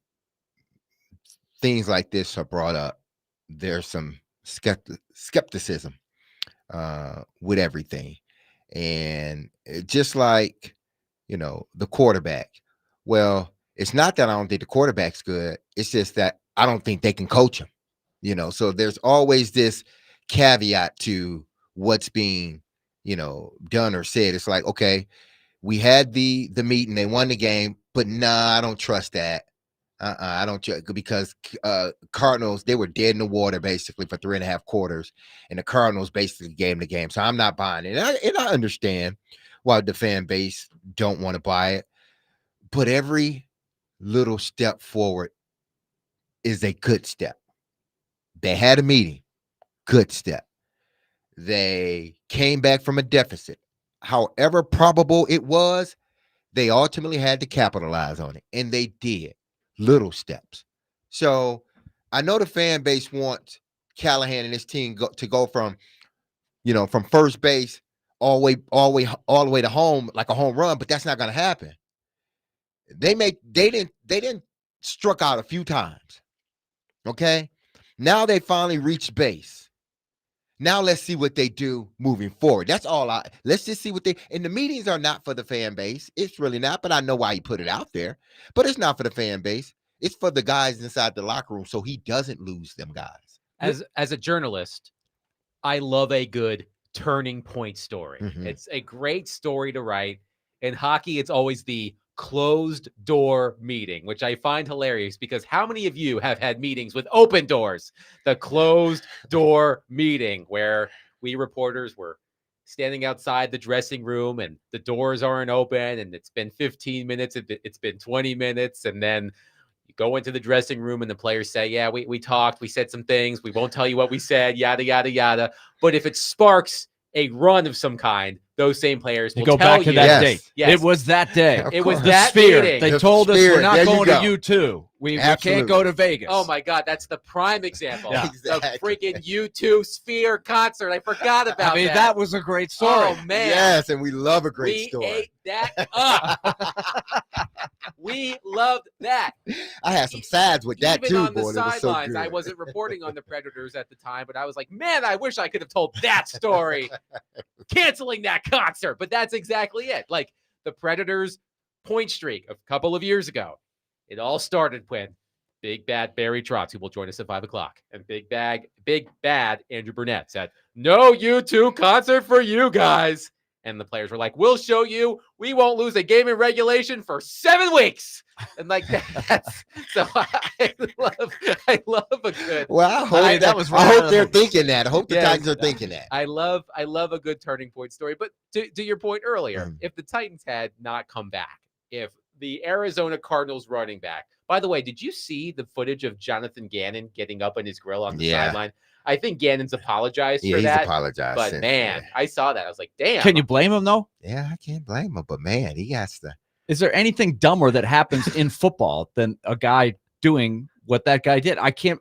things like this are brought up, there's some skepticism with everything, and just like the quarterback. Well, it's not that I don't think the quarterback's good. It's just that I don't think they can coach him. So there's always this caveat to what's being done or said. It's like, okay, we had the meeting, they won the game, but I don't trust that. I don't because Cardinals, they were dead in the water basically for 3.5 quarters, and the Cardinals basically gave them the game. So I'm not buying it. And I understand why the fan base don't want to buy it, but every little step forward is a good step. They had a meeting, good step. They came back from a deficit. However probable it was, they ultimately had to capitalize on it, and they did. Little steps. So I know the fan base wants Callahan and his team to go from first base all the way to home like a home run, but that's not going to happen. They didn't struck out a few times. Okay, now they finally reached base. Now let's see what they do moving forward. That's all. Let's just see what and the meetings are not for the fan base. It's really not, but I know why he put it out there. But it's not for the fan base. It's for the guys inside the locker room, so he doesn't lose them guys. As a journalist, I love a good turning point story. Mhm. It's a great story to write. In hockey, it's always the closed door meeting, which I find hilarious because how many of you have had meetings with open doors? The closed door meeting where we reporters were standing outside the dressing room and the doors aren't open and it's been 15 minutes, it's been 20 minutes, and then you go into the dressing room and the players say, yeah, we talked, we said some things, we won't tell you what we said, yada, yada, yada. But if it sparks a run of some kind, those same players will go tell back to you. that Yes. date. Yes. It was that day. Of It was course. The that sphere. meeting. They The told us sphere. we're not There you going go. to U2. We can't go to Vegas. Oh my God, that's the prime example. Yeah. Exactly. The freaking U2 Sphere concert. I forgot about that. that was a great story. Oh man. Yes, and we love a great We story. ate that up. We loved that. I had some sides with that Even too, on the boy. It was so sidelines, I good. wasn't reporting on the Predators at the time, but I was like, man, I wish I could have told that story. Canceling that concert. But that's exactly it. Like the Predators' point streak a couple of years ago. It all started when Big Bad Barry Trotz, who will join us at 5:00, and Big Bad Andrew Burnett said, "No U2 concert for you guys." And the players were like, "We'll show you. We won't lose a game in regulation for 7 weeks." And like that's so I love a good. Well, I hope that was I right out hope of they're the- thinking that. I hope the Yes. Titans are thinking that. I love a good turning point story. But to your point earlier, if the Titans had not come back, if the Arizona Cardinals running back, by the way, did you see the footage of Jonathan Gannon getting up on his grill on the sideline? I think Gannon's apologized Yeah, for he's that. apologized. But since, man, I saw that. I was like, damn. Can you blame him though? yeah, I can't blame him. But man, he has to. Is there anything dumber that happens in football than a guy doing what that guy did? I can't.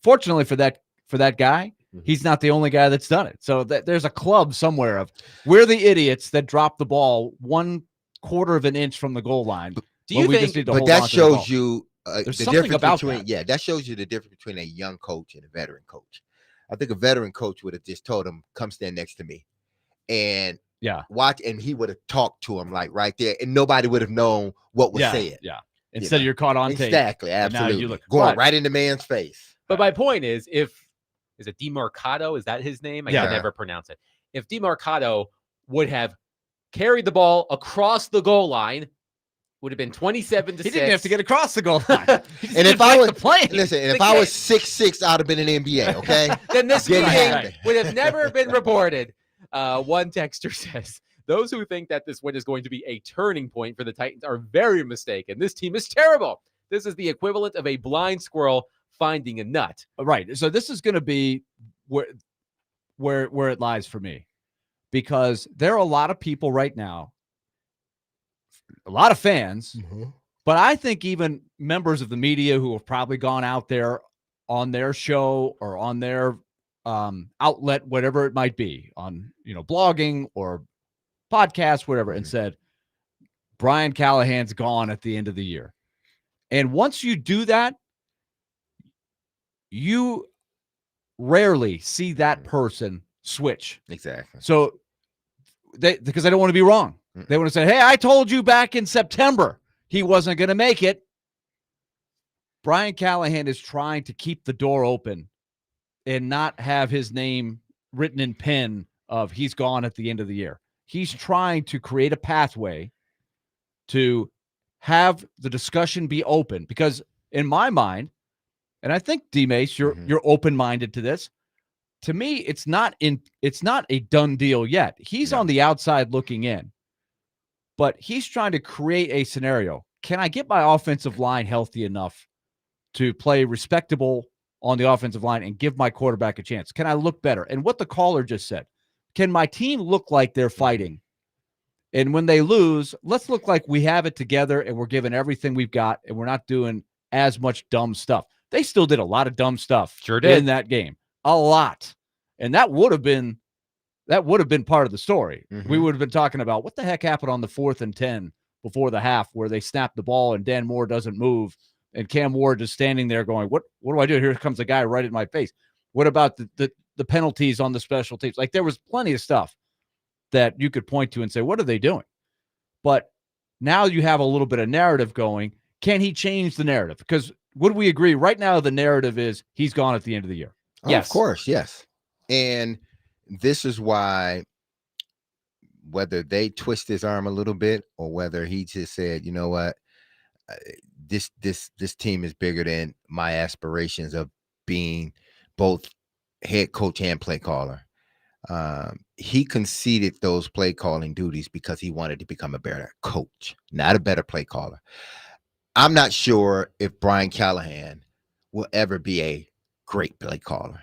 Fortunately for that guy, he's not the only guy that's done it. So there's a club somewhere of we're the idiots that dropped the ball 1/4 of an inch from the goal line. Do you think? But that shows you There's the something difference about between that. that shows you the difference between a young coach and a veteran coach. I think a veteran coach would have just told him, "Come stand next to me," and watch, and he would have talked to him like right there, and nobody would have known what was said. Yeah. Instead, you're caught on tape. Exactly, And now absolutely. you look- Going But- right in the man's face. But my point is it DeMarcado? Is that his name? I Yeah. can never pronounce it. If DeMarcado would have carried the ball across the goal line, would have been 27-6. He didn't have to get across the goal line. And if I was playing, listen, and The if I was game. 6'6", I'd have been in the NBA. Okay. Then this Didn't game happen. would have never been reported. One texter says, those who think that this win is going to be a turning point for the Titans are very mistaken. This team is terrible. This is the equivalent of a blind squirrel finding a nut. right. So this is going to be where it lies for me, because there are a lot of people right now, a lot of fans, but I think even members of the media who have probably gone out there on their show or on their outlet, whatever it might be, on blogging or podcast, whatever, and said Brian Callahan's gone at the end of the year. And once you do that, you rarely see that person switch. Exactly. So because they don't want to be wrong. They want to say, hey, I told you back in September he wasn't going to make it. Brian Callahan is trying to keep the door open and not have his name written in pen of he's gone at the end of the year. He's trying to create a pathway to have the discussion be open, because in my mind, and I think D-Mace, you're open-minded to this. To me, it's not a done deal yet. He's on the outside looking in, but he's trying to create a scenario. Can I get my offensive line healthy enough to play respectable on the offensive line and give my quarterback a chance? Can I look better? And what the caller just said, can my team look like they're fighting? And when they lose, let's look like we have it together and we're giving everything we've got and we're not doing as much dumb stuff. They still did a lot of dumb stuff in that game. A lot. And that would have been part of the story. We would have been talking about what the heck happened on the 4th and 10 before the half, where they snapped the ball and Dan Moore doesn't move and Cam Ward just standing there going, what do I do? Here comes a guy right in my face. What about the penalties on the special teams? Like, there was plenty of stuff that you could point to and say, what are they doing? But now you have a little bit of narrative going. Can he change the narrative? Because would we agree right now the narrative is he's gone at the end of the year? Yes. Of course, yes. And this is why, whether they twist his arm a little bit or whether he just said, you know what, this team is bigger than my aspirations of being both head coach and play caller. He conceded those play calling duties because he wanted to become a better coach, not a better play caller. I'm not sure if Brian Callahan will ever be a great play caller,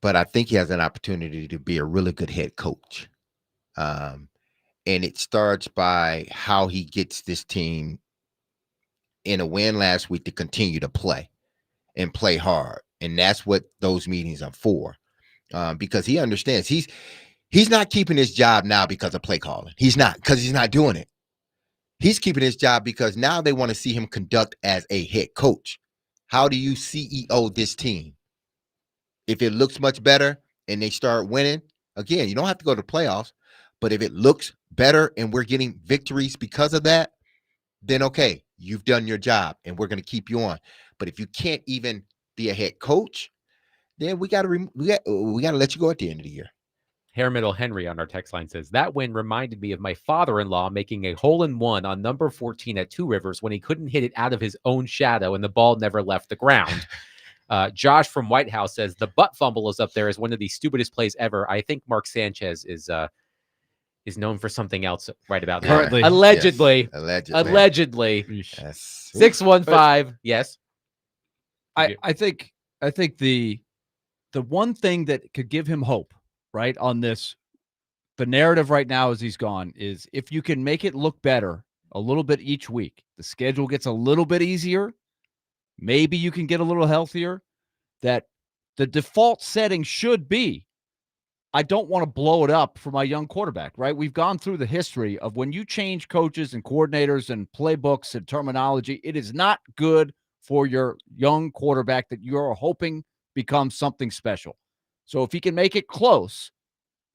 but I think he has an opportunity to be a really good head coach. And it starts by how he gets this team in a win last week to continue to play and play hard. And that's what those meetings are for. Because he understands he's not keeping his job now because of play calling. He's not, because he's not doing it. He's keeping his job because now they want to see him conduct as a head coach. How do you CEO this team? If it looks much better and they start winning, again, you don't have to go to playoffs, but if it looks better and we're getting victories because of that, then okay, you've done your job and we're going to keep you on. But if you can't even be a head coach, then we got to let you go at the end of the year. Hair Middle Henry on our text line says, that win reminded me of my father-in-law making a hole-in-one on number 14 at Two Rivers when he couldn't hit it out of his own shadow and the ball never left the ground. Josh from White House says, the butt fumble is up there as one of the stupidest plays ever. I think Mark Sanchez is known for something else right about now. Currently. Allegedly. Yes. Allegedly. Yes. 615. Yes. I think the one thing that could give him hope, right, on this, the narrative right now as he's gone, is if you can make it look better a little bit each week, the schedule gets a little bit easier, maybe you can get a little healthier, that the default setting should be, I don't want to blow it up for my young quarterback, right? We've gone through the history of when you change coaches and coordinators and playbooks and terminology, it is not good for your young quarterback that you're hoping becomes something special. So if he can make it close,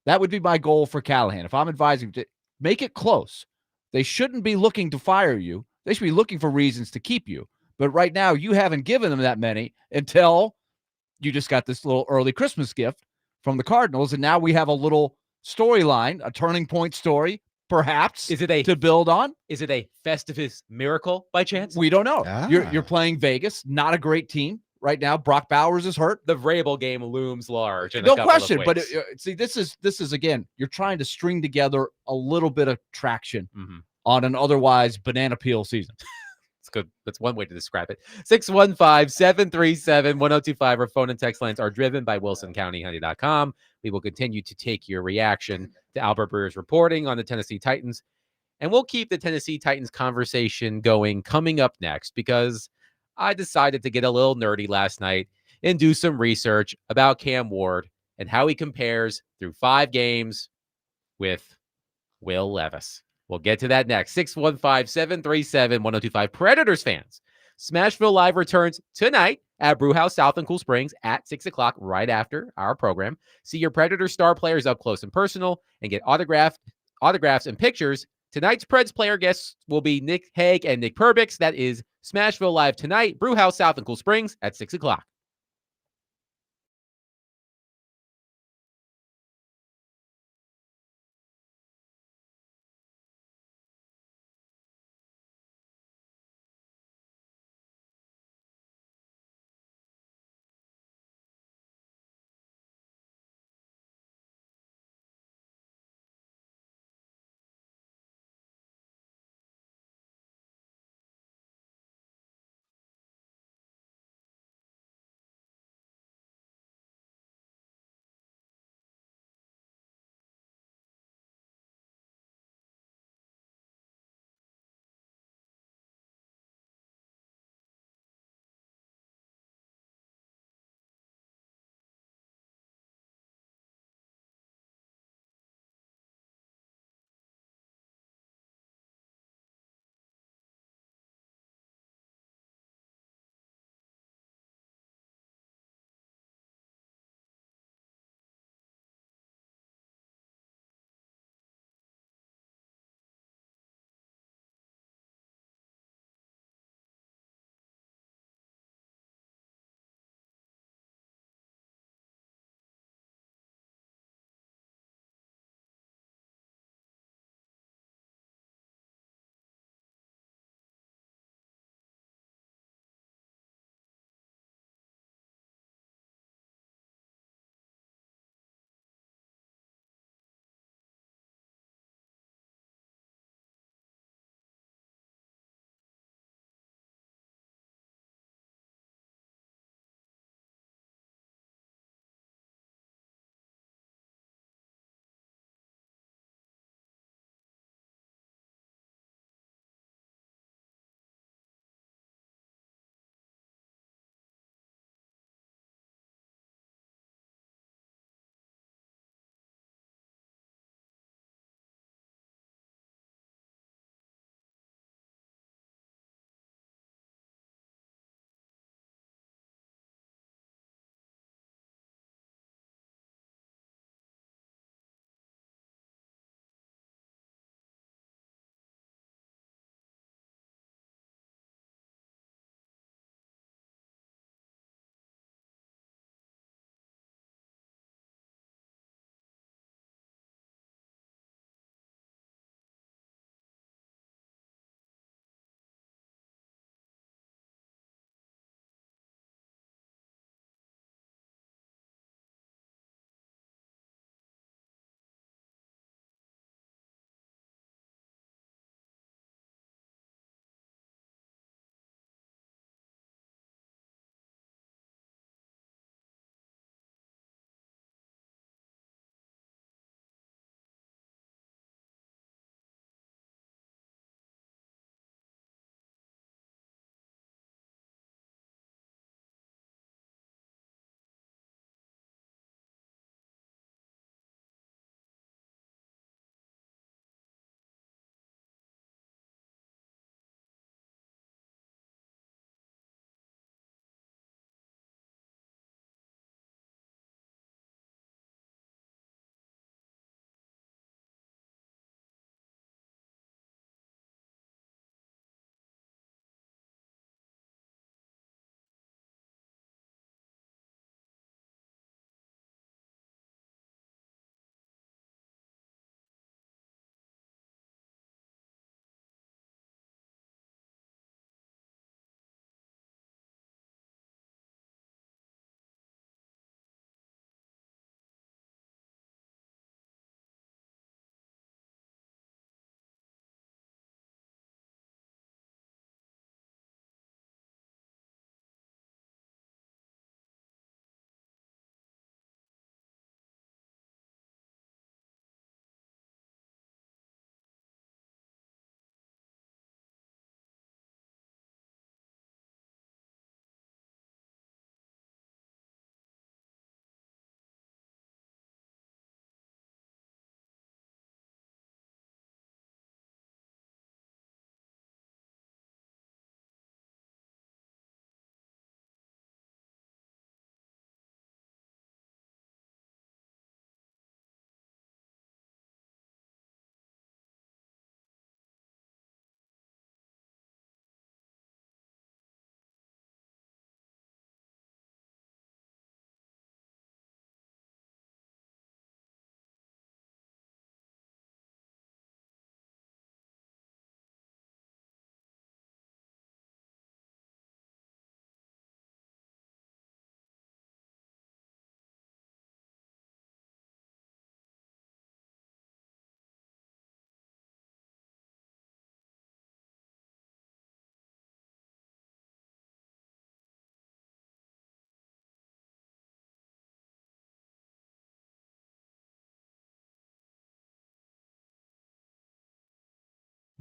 that would be my goal for Callahan. If I'm advising, to make it close. They shouldn't be looking to fire you. They should be looking for reasons to keep you. But right now, you haven't given them that many until you just got this little early Christmas gift from the Cardinals, and now we have a little storyline, a turning point story, perhaps, to build on. Is it a Festivus miracle by chance? We don't know. You're playing Vegas, not a great team right now. Brock Bowers is hurt. The Vrabel game looms large. No question. But see, this is again, you're trying to string together a little bit of traction on an otherwise banana peel season. It's good. That's one way to describe it. 615-737-1025. Our phone and text lines are driven by WilsonCountyHoney.com. We will continue to take your reaction to Albert Breer's reporting on the Tennessee Titans. And we'll keep the Tennessee Titans conversation going coming up next, because I decided to get a little nerdy last night and do some research about Cam Ward and how he compares through 5 games with Will Levis. We'll get to that next. 615-737-1025. Predators fans, Smashville Live returns tonight at Brewhouse South in Cool Springs at 6 o'clock, right after our program. See your Predator star players up close and personal and get autographs and pictures. Tonight's Preds player guests will be Nick Hague and Nick Perbix. That is Smashville Live tonight, Brewhouse South in Cool Springs at 6 o'clock.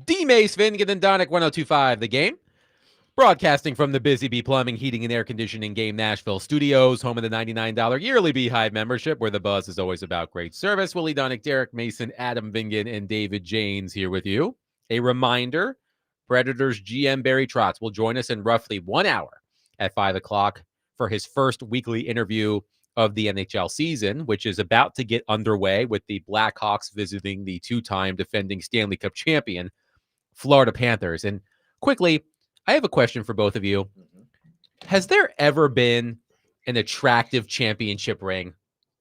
D. Mace, Finnegan, and Donick, 102.5 The Game. Broadcasting from the Busy Bee Plumbing, Heating, and Air Conditioning Game Nashville Studios, home of the $99 yearly Beehive membership, where the buzz is always about great service. Willie Donick, Derek Mason, Adam Vingan, and David Janes here with you. A reminder, Predators GM Barry Trotz will join us in roughly 1 hour at 5 o'clock for his first weekly interview of the NHL season, which is about to get underway with the Blackhawks visiting the two-time defending Stanley Cup champion, Florida Panthers. And quickly, I have a question for both of you. Has there ever been an attractive championship ring?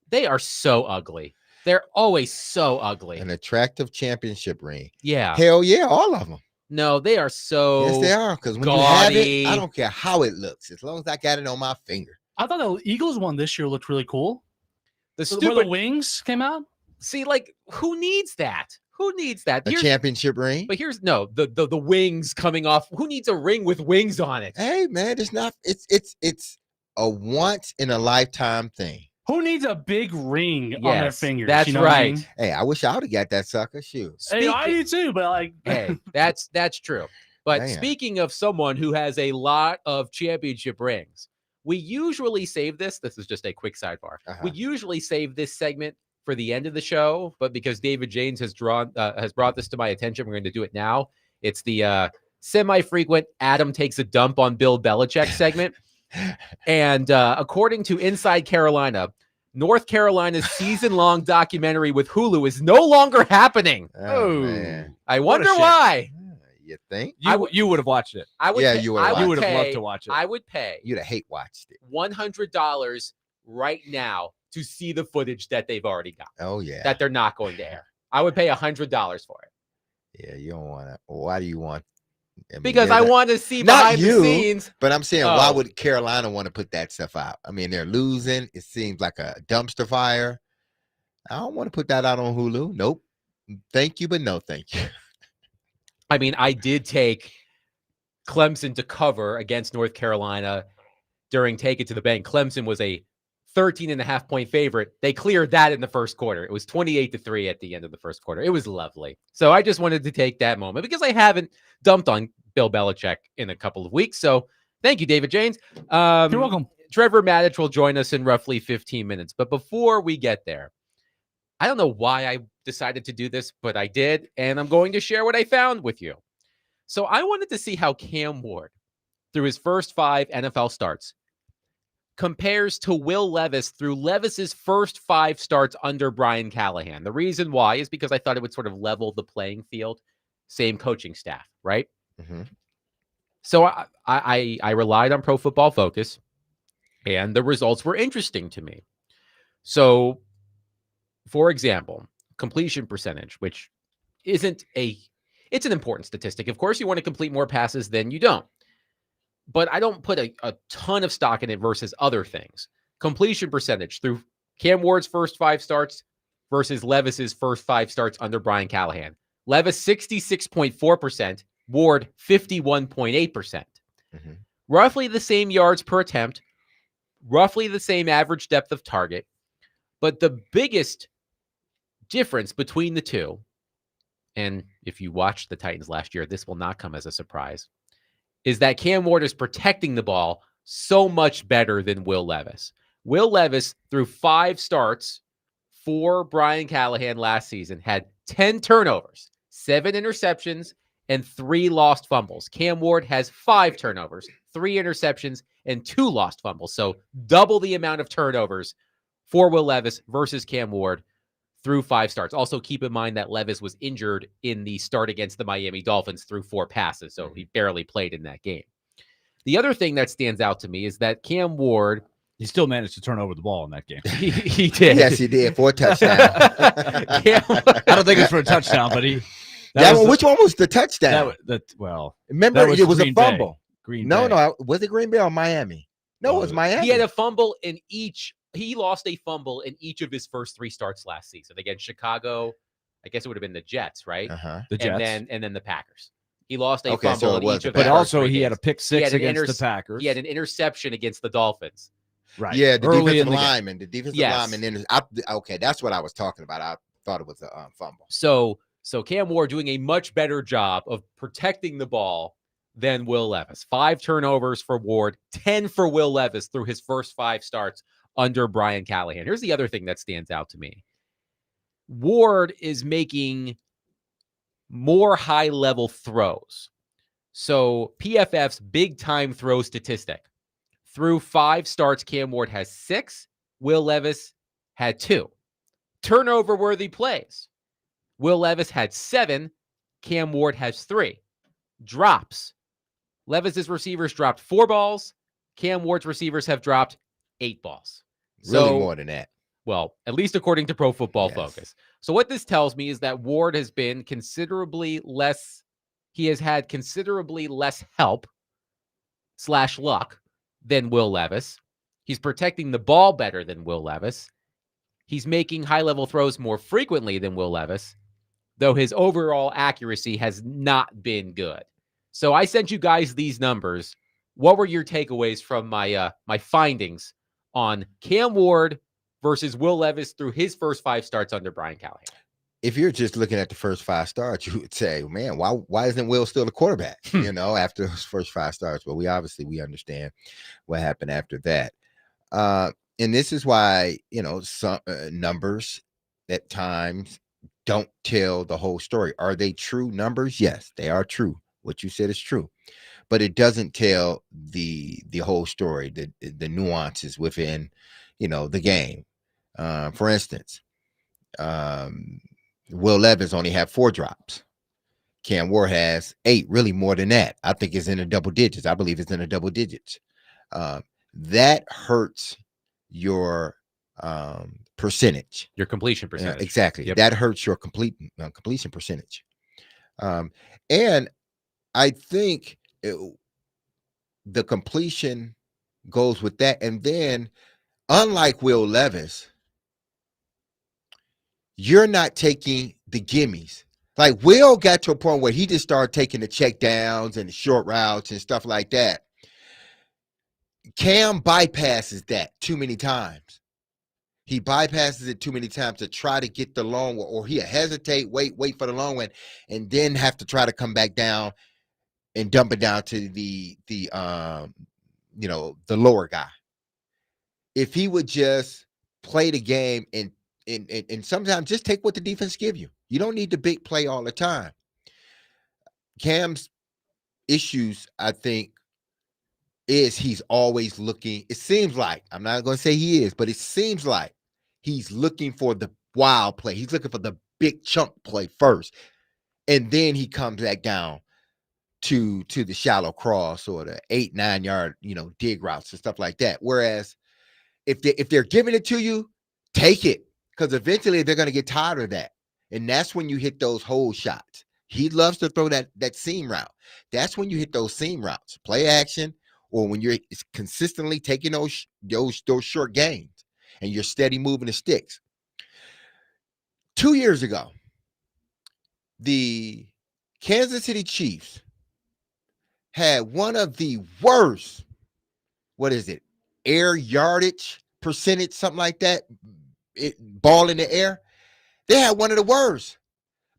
They are so ugly. They're always so ugly. An attractive championship ring. Yeah. Hell yeah, all of them. No, they are so Yes, they are. Because when gaudy. you have it, I don't care how it looks, as long as I got it on my finger. I thought the Eagles one this year looked really cool. The Where stupid the wings came out. See, like, who needs that? Who needs that? A championship ring. But here's the wings coming off. Who needs a ring with wings on it? Hey man, it's not. It's a once in a lifetime thing. Who needs a big ring on their fingers? That's you know what I right. mean? Hey, I wish I would have got that sucker. Shoot. Hey, I do too, but like, Hey, that's true. But Damn. speaking of someone who has a lot of championship rings, we usually save this. This is just a quick sidebar. We usually save this segment for the end of the show, but because David Janes has brought this to my attention, we're going to do it now. It's the semi-frequent Adam takes a dump on Bill Belichick segment. And according to Inside Carolina, North Carolina's season-long documentary with Hulu is no longer happening. Oh, man. I wonder shame. why. You think? You would have watched it. I would. Yeah, pay- you I would've You would have pay- loved to watch it. I would pay You'd have hate watched it. $100 right now to see the footage that they've already got Oh yeah. that they're not going to air. I would pay $100 for it Yeah, you don't want to. Why do you want? because I there's want to see Not behind the you. scenes. But I'm saying, why Oh. would Carolina want to put that stuff out? I mean, they're losing. It seems like a dumpster fire. I don't want to put that out on Hulu. Nope. Thank you, but no thank you. I mean, I did take Clemson to cover against North Carolina during Take It to the Bank. Clemson was a 13.5-point favorite. They cleared that in the first quarter. It was 28-3 at the end of the first quarter. It was lovely. So I just wanted to take that moment because I haven't dumped on Bill Belichick in a couple of weeks. So thank you, David Janes. you're welcome. Trevor Maddich will join us in roughly 15 minutes. But before we get there, I don't know why I decided to do this, but I did. And I'm going to share what I found with you. So I wanted to see how Cam Ward, through his first 5 NFL starts, compares to Will Levis through Levis's first 5 starts under Brian Callahan. The reason why is because I thought it would sort of level the playing field. Same coaching staff, right? Mm-hmm. So I relied on Pro Football Focus, and the results were interesting to me. So, for example, completion percentage, which it's an important statistic. Of course, you want to complete more passes than you don't. But I don't put a ton of stock in it versus other things. Completion percentage through Cam Ward's first 5 starts versus Levis's first 5 starts under Brian Callahan. Levis 66.4%, Ward 51.8%. Mm-hmm. Roughly the same yards per attempt, roughly the same average depth of target. But the biggest difference between the two, and if you watched the Titans last year, this will not come as a surprise, is that Cam Ward is protecting the ball so much better than Will Levis. Will Levis, through 5 starts for Brian Callahan last season, had 10 turnovers, 7 interceptions, and 3 lost fumbles. Cam Ward has 5 turnovers, 3 interceptions, and 2 lost fumbles. So double the amount of turnovers for Will Levis versus Cam Ward through 5 starts. Also, keep in mind that Levis was injured in the start against the Miami Dolphins through 4 passes, so he barely played in that game. The other thing that stands out to me is that Cam Ward... He still managed to turn over the ball in that game. He did. Yes, he did for a touchdown. I don't think it's for a touchdown, but he... Which one was the touchdown? Remember, that it was Green a fumble. Green No, Bay. no. Was it Green Bay or Miami? No, it was Miami. He had a fumble in each... He lost a fumble in each of his first 3 starts last season. Against Chicago, I guess it would have been the Jets, right? The Jets. And then the Packers. He lost a Okay, so fumble it in was each the of his But first also 3 he had a games. pick He 6 had an against the Packers. He had an interception against the Dolphins. Right. Yeah, the Early defensive in the game. lineman. The defensive Yes. lineman. Okay, that's what I was talking about. I thought it was a fumble. So So Cam Ward doing a much better job of protecting the ball than Will Levis. 5 turnovers for Ward, 10 for Will Levis through his first 5 starts under Brian Callahan. Here's the other thing that stands out to me. Ward is making more high-level throws. So PFF's big-time throw statistic. Through 5 starts, Cam Ward has 6. Will Levis had 2. Turnover-worthy plays. Will Levis had 7. Cam Ward has 3. Drops. Levis's receivers dropped 4 balls. Cam Ward's receivers have dropped 8 balls. Really more than that. Well, at least according to Pro Football Focus. So what this tells me is that Ward has been considerably less, he has had considerably less help / luck than Will Levis. He's protecting the ball better than Will Levis. He's making high-level throws more frequently than Will Levis, though his overall accuracy has not been good. So I sent you guys these numbers. What were your takeaways from my my findings on Cam Ward versus Will Levis through his first 5 starts under Brian Callahan? If you're just looking at the first 5 starts, you would say, man, why isn't Will still the quarterback, after those first 5 starts? But we understand what happened after that. And this is why, some numbers at times don't tell the whole story. Are they true numbers? Yes, they are true. What you said is true. But it doesn't tell the whole story, the nuances within, the game. For instance, Will Levis only had 4 drops. Cam Ward has 8, really more than that. I think it's in the double digits. I believe it's in the double digits. That hurts your percentage. Your completion percentage. Exactly. Yep. That hurts your completion percentage. And I think the completion goes with that. And then, unlike Will Levis, you're not taking the gimmies. Like Will got to a point where he just started taking the check downs and the short routes and stuff like that. Cam bypasses that too many times. He bypasses it too many times to try to get the long one, or he'll hesitate, wait for the long one, and then have to try to come back down and dump it down to the lower guy. If he would just play the game and sometimes just take what the defense give you. You don't need the big play all the time. Cam's issues, I think, is he's always looking. It seems like, I'm not going to say he is, but it seems like he's looking for the wild play. He's looking for the big chunk play first. And then he comes back down to the shallow cross or the 8-9 yard, dig routes and stuff like that. Whereas if they're giving it to you, take it, because eventually they're going to get tired of that. And that's when you hit those hole shots. He loves to throw that seam route. That's when you hit those seam routes, play action, or when you're consistently taking those short gains and you're steady moving the sticks. 2 years ago, the Kansas City Chiefs had one of the worst, air yardage percentage, something like that, ball in the air. They had one of the worst,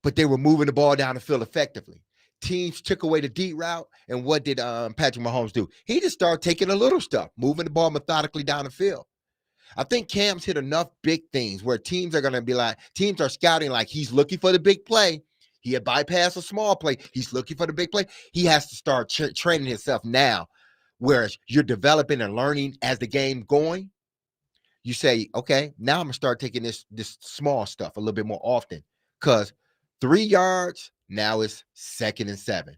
but they were moving the ball down the field effectively. Teams took away the deep route, and what did Patrick Mahomes do? He just started taking the little stuff, moving the ball methodically down the field. I think Cam's hit enough big things where teams are scouting like he's looking for the big play. He had bypassed a small play. He's looking for the big play. He has to start training himself now, whereas you're developing and learning as the game going. You say, okay, now I'm going to start taking this small stuff a little bit more often, because 3 yards, now it's 2nd and 7.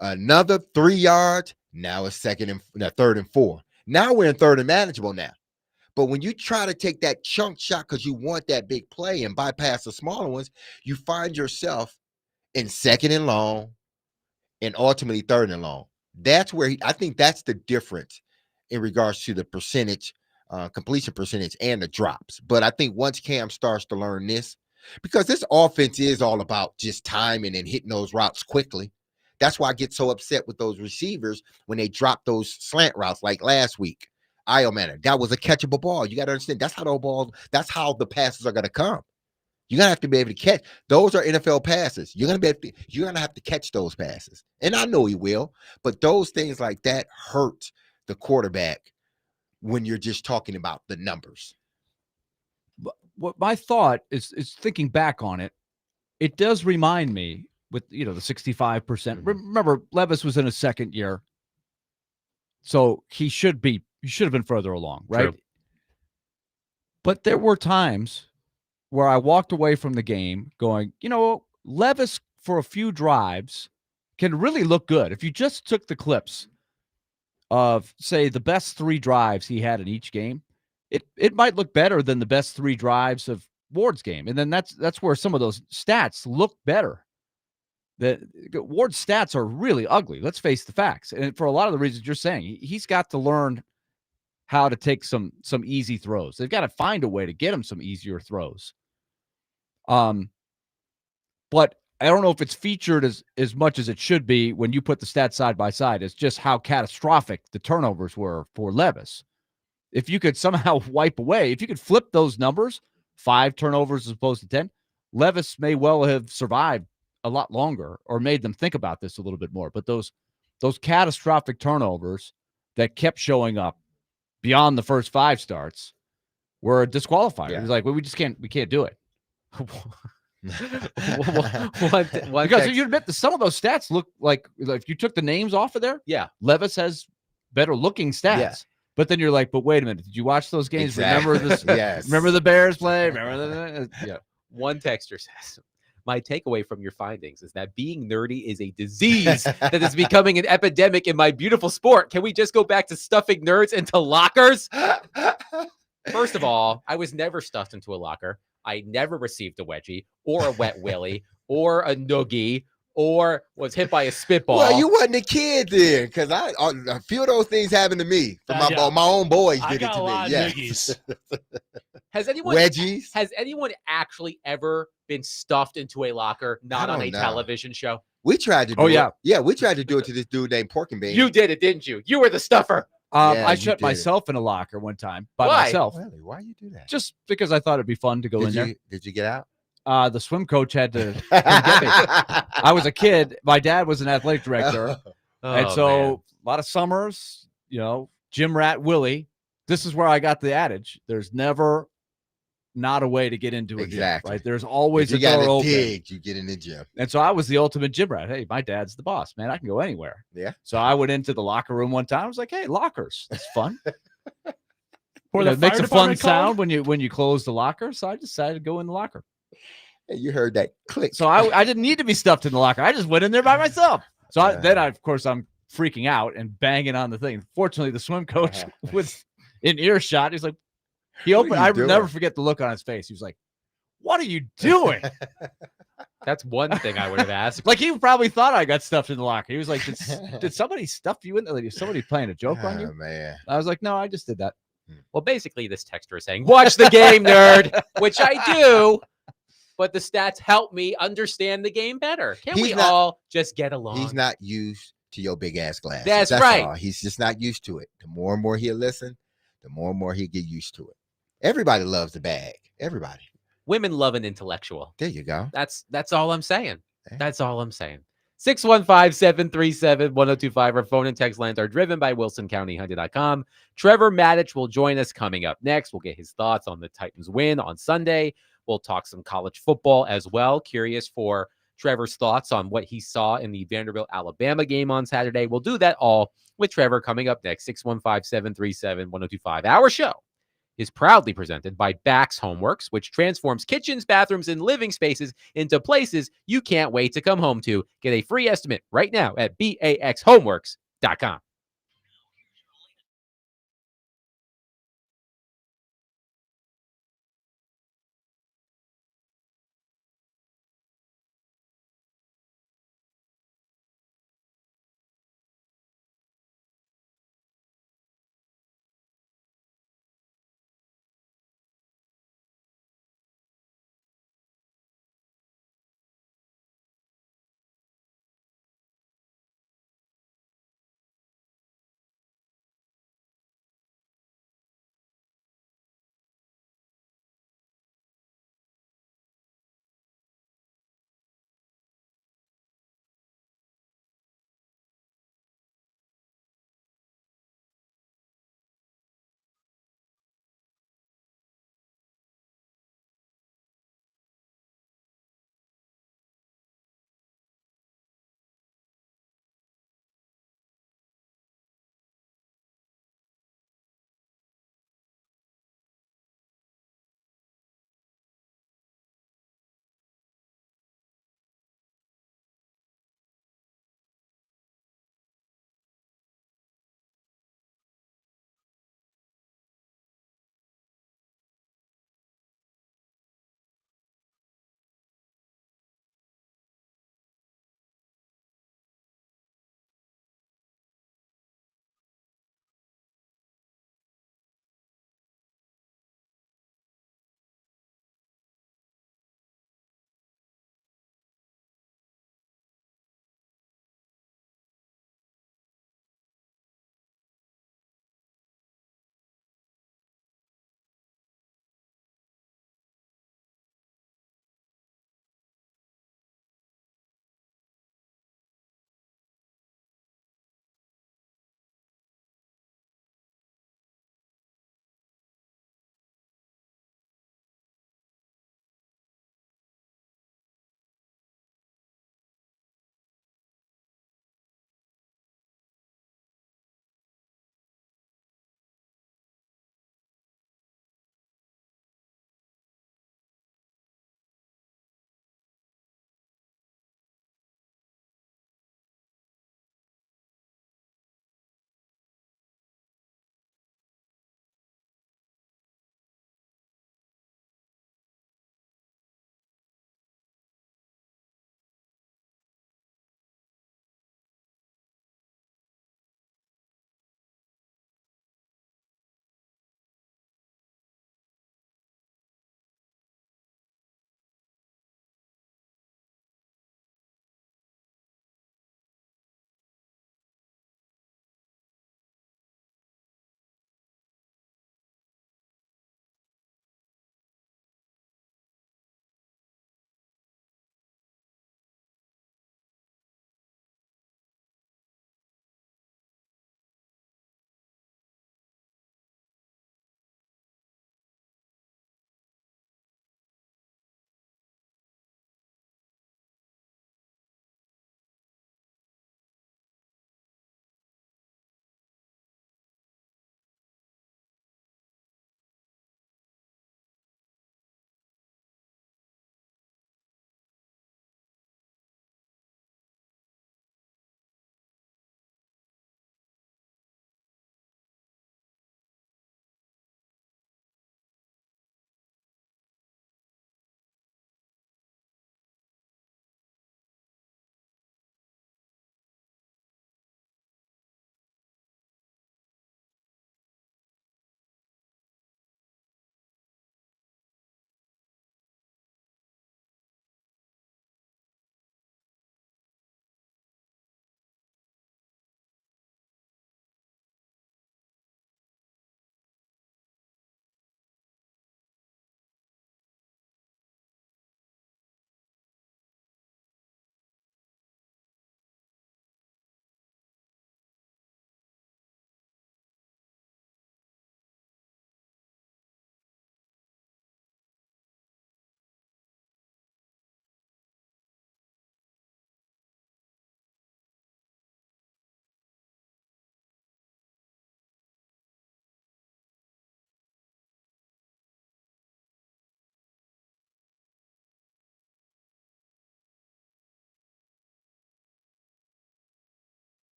Another 3 yards, now it's 3rd and 4. Now we're in 3rd and manageable now. But when you try to take that chunk shot because you want that big play and bypass the smaller ones, you find yourself in 2nd and long and ultimately 3rd and long. That's where I think that's the difference in regards to the percentage, completion percentage and the drops. But I think once Cam starts to learn this, because this offense is all about just timing and hitting those routes quickly. That's why I get so upset with those receivers when they drop those slant routes like last week. Manor, that was a catchable ball. You got to understand, that's how the passes are going to come. You're gonna have to be able to catch. Those are NFL passes. You're gonna have to catch those passes. And I know he will, but those things like that hurt the quarterback when you're just talking about the numbers. What my thought is thinking back on it, it does remind me with the 65%. Remember, Levis was in his second year, so he should have been further along, right? True. But there were times where I walked away from the game going, Levis for a few drives can really look good. If you just took the clips of, say, the best 3 drives he had in each game, it might look better than the best 3 drives of Ward's game. And then that's where some of those stats look better. Ward's stats are really ugly. Let's face the facts. And for a lot of the reasons you're saying, he's got to learn how to take some easy throws. They've got to find a way to get him some easier throws. But I don't know if it's featured as much as it should be when you put the stats side by side. It's just how catastrophic the turnovers were for Levis. If you could somehow wipe away, if you could flip those numbers, 5 turnovers as opposed to 10, Levis may well have survived a lot longer or made them think about this a little bit more. But those catastrophic turnovers that kept showing up beyond the first 5 starts were disqualified. Yeah. It was like, well, we can't do it. Because you admit that some of those stats look like if you took the names off of there, yeah, Levis has better looking stats. Yeah. But then you're like, but wait a minute, did you watch those games? Exactly. Remember this? Yes. Remember the Bears play? Remember yeah. One texter says, my takeaway from your findings is that being nerdy is a disease that is becoming an epidemic in my beautiful sport. Can we just go back to stuffing nerds into lockers? First of all, I was never stuffed into a locker. I never received a wedgie or a wet willy or a noogie or was hit by a spitball. Well, you wasn't a kid then, because a few of those things happened to me. My own boys did it to me. Yes. Has anyone wedgies? Has anyone actually ever been stuffed into a locker, not on a television show? We tried to do it. Yeah, we tried to do it to this dude named Pork and Bean. You did it, didn't you? You were the stuffer. I shut myself in a locker one time by myself. Really? Why you do that? Just because I thought it'd be fun to go in there. Did you get out? The swim coach had to get me. I was a kid. My dad was an athletic director. And so a lot of summers, gym rat Willie. This is where I got the adage. There's never not a way to get into a gym, right? There's always a door open. You get in the gym. And so I was the ultimate gym rat. Hey, my dad's the boss, man. I can go anywhere. Yeah. So I went into the locker room one time. I was like, hey, lockers. That's fun. It makes a fun sound when you close the locker. So I decided to go in the locker. Hey, you heard that click. So I didn't need to be stuffed in the locker. I just went in there by myself. So then of course, I'm freaking out and banging on the thing. Fortunately, the swim coach was in earshot. He's like, he opened. I never forget the look on his face. He was like, "What are you doing?" That's one thing I would have asked. Like he probably thought I got stuffed in the locker. He was like, "Did somebody stuff you in there? Like, is somebody playing a joke on you?" Man. I was like, "No, I just did that." Well, basically, this texter is saying, "Watch the game, nerd," which I do. But the stats help me understand the game better. Can we all just get along? He's not used to your big ass glasses. That's right. All. He's just not used to it. The more and more he'll listen, the more and more he'll get used to it. Everybody loves the bag. Everybody. Women love an intellectual. There you go. That's all I'm saying. That's all I'm saying. 615-737-1025. Our phone and text lines are driven by WilsonCountyHunter.com. Trevor Maddich will join us coming up next. We'll get his thoughts on the Titans win on Sunday. We'll talk some college football as well. Curious for Trevor's thoughts on what he saw in the Vanderbilt-Alabama game on Saturday. We'll do that all with Trevor coming up next. 615-737-1025. Our show is proudly presented by Bax Homeworks, which transforms kitchens, bathrooms, and living spaces into places you can't wait to come home to. Get a free estimate right now at baxhomeworks.com.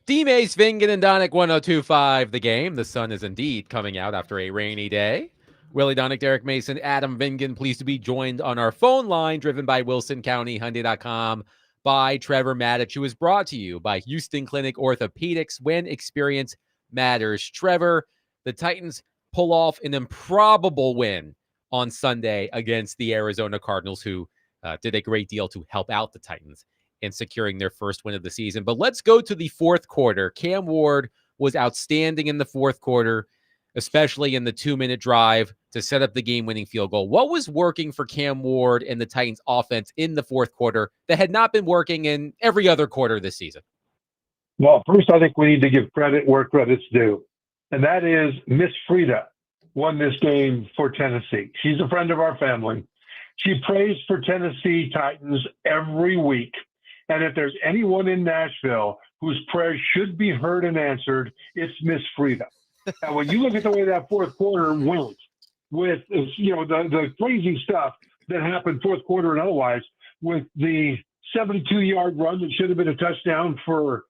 D-Mace, Vingen, and Donick 102.5 The Game. The sun is indeed coming out after a rainy day. Willie Donick, Derek Mason, Adam Vingen, pleased to be joined on our phone line, driven by WilsonCountyHyundai.com, by Trevor Maddich, who is brought to you by Houston Clinic Orthopedics, when experience matters. Trevor, the Titans pull off an improbable win on Sunday against the Arizona Cardinals, who did a great deal to help out the Titans in securing their first win of the season. But let's go to the fourth quarter. Cam Ward was outstanding in the fourth quarter, especially in the 2-minute drive to set up the game-winning field goal. What was working for Cam Ward and the Titans offense in the fourth quarter that had not been working in every other quarter this season? Well, first, I think we need to give credit where credit's due. And that is Miss Frida won this game for Tennessee. She's a friend of our family. She prays for Tennessee Titans every week. And if there's anyone in Nashville whose prayers should be heard and answered, it's Miss Frida. And when you look at the way that fourth quarter went, with the crazy stuff that happened fourth quarter and otherwise, with the 72-yard run that should have been a touchdown for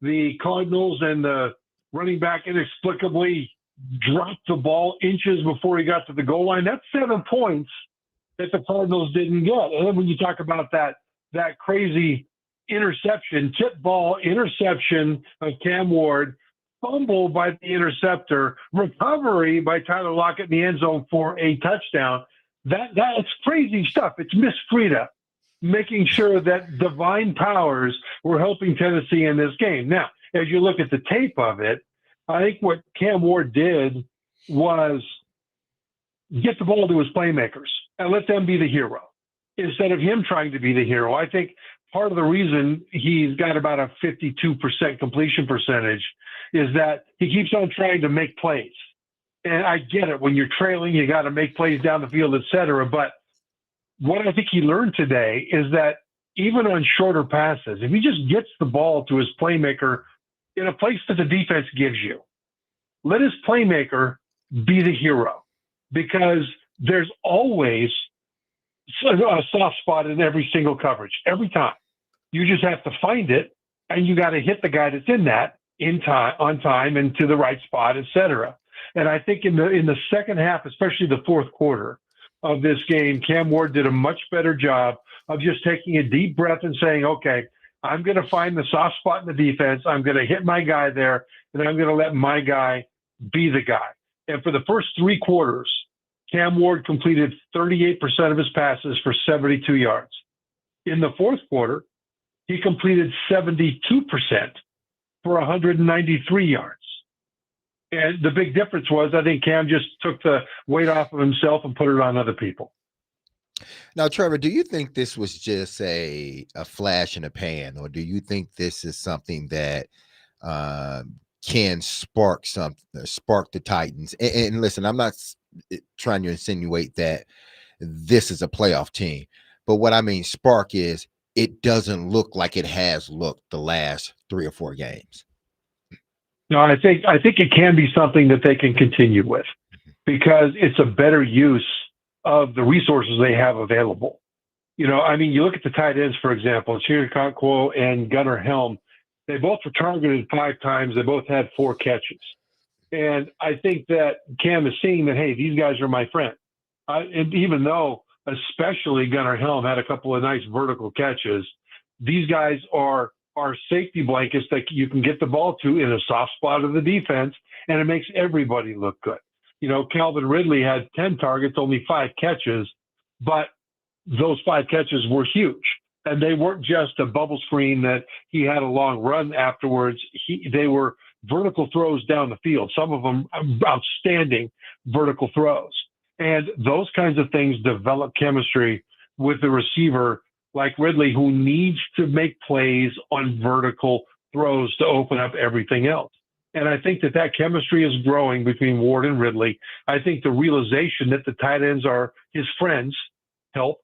the Cardinals, and the running back inexplicably dropped the ball inches before he got to the goal line. That's 7 points that the Cardinals didn't get. And then when you talk about that crazy interception, tip ball interception of Cam Ward, fumble by the interceptor, recovery by Tyler Lockett in the end zone for a touchdown. That's crazy stuff. It's Miss Frida making sure that divine powers were helping Tennessee in this game. Now, as you look at the tape of it, I think what Cam Ward did was get the ball to his playmakers and let them be the hero instead of him trying to be the hero. I think part of the reason he's got about a 52% completion percentage is that he keeps on trying to make plays. And I get it. When you're trailing, you got to make plays down the field, et cetera. But what I think he learned today is that even on shorter passes, if he just gets the ball to his playmaker in a place that the defense gives you, let his playmaker be the hero, because there's always a soft spot in every single coverage, every time. You just have to find it, and you got to hit the guy that's in that on time and to the right spot, et cetera. And I think in the second half, especially the fourth quarter of this game, Cam Ward did a much better job of just taking a deep breath and saying, okay, I'm going to find the soft spot in the defense. I'm going to hit my guy there, and I'm going to let my guy be the guy. And for the first three quarters, Cam Ward completed 38% of his passes for 72 yards. In the fourth quarter, he completed 72% for 193 yards. And the big difference was, I think Cam just took the weight off of himself and put it on other people. Now, Trevor, do you think this was just a flash in the pan, or do you think this is something that can spark the Titans? And listen, I'm not trying to insinuate that this is a playoff team, but what I mean spark is it doesn't look like it has looked the last 3 or 4 games. No, I think it can be something that they can continue with, because it's a better use of the resources they have available. You know, I mean, you look at the tight ends, for example, Chiricahua and Gunnar Helm. They both were targeted 5 times. They both had 4 catches. And I think that Cam is seeing that, hey, these guys are my friend. And even though, especially Gunnar Helm had a couple of nice vertical catches, these guys are safety blankets that you can get the ball to in a soft spot of the defense, and it makes everybody look good. You know, Calvin Ridley had 10 targets, only 5 catches, but those 5 catches were huge. And they weren't just a bubble screen that he had a long run afterwards. They were vertical throws down the field, some of them outstanding vertical throws. And those kinds of things develop chemistry with the receiver like Ridley, who needs to make plays on vertical throws to open up everything else. And I think that chemistry is growing between Ward and Ridley. I think the realization that the tight ends are his friends help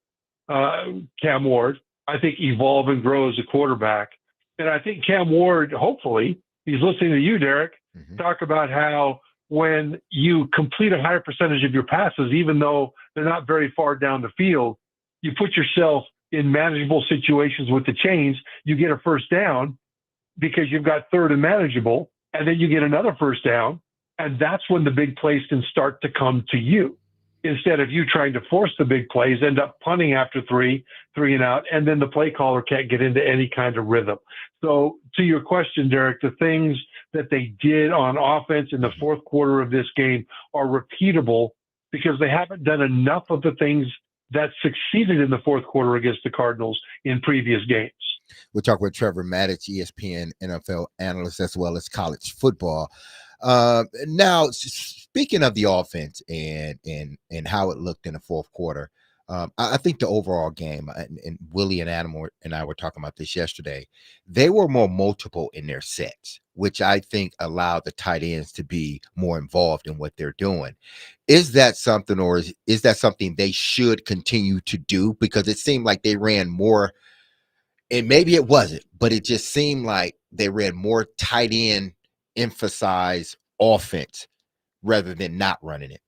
Cam Ward, I think, evolve and grow as a quarterback. And I think Cam Ward, hopefully, he's listening to you, Derek, talk about how when you complete a higher percentage of your passes, even though they're not very far down the field, you put yourself in manageable situations with the chains, you get a first down, because you've got third and manageable, and then you get another first down, and that's when the big plays can start to come to you. Instead of you trying to force the big plays, end up punting after three and out, and then the play caller can't get into any kind of rhythm. So to your question, Derek, the things that they did on offense in the fourth quarter of this game are repeatable because they haven't done enough of the things that succeeded in the fourth quarter against the Cardinals in previous games. We'll talk with Trevor Maddich, ESPN NFL analyst, as well as college football. Now, speaking of the offense and how it looked in the fourth quarter, I think the overall game, and Willie and Adam and I were talking about this yesterday, they were more multiple in their sets, which I think allowed the tight ends to be more involved in what they're doing. Is that something, or is that something they should continue to do? Because it seemed like they ran more, and maybe it wasn't, but it just seemed like they ran more tight end emphasize offense rather than not running it.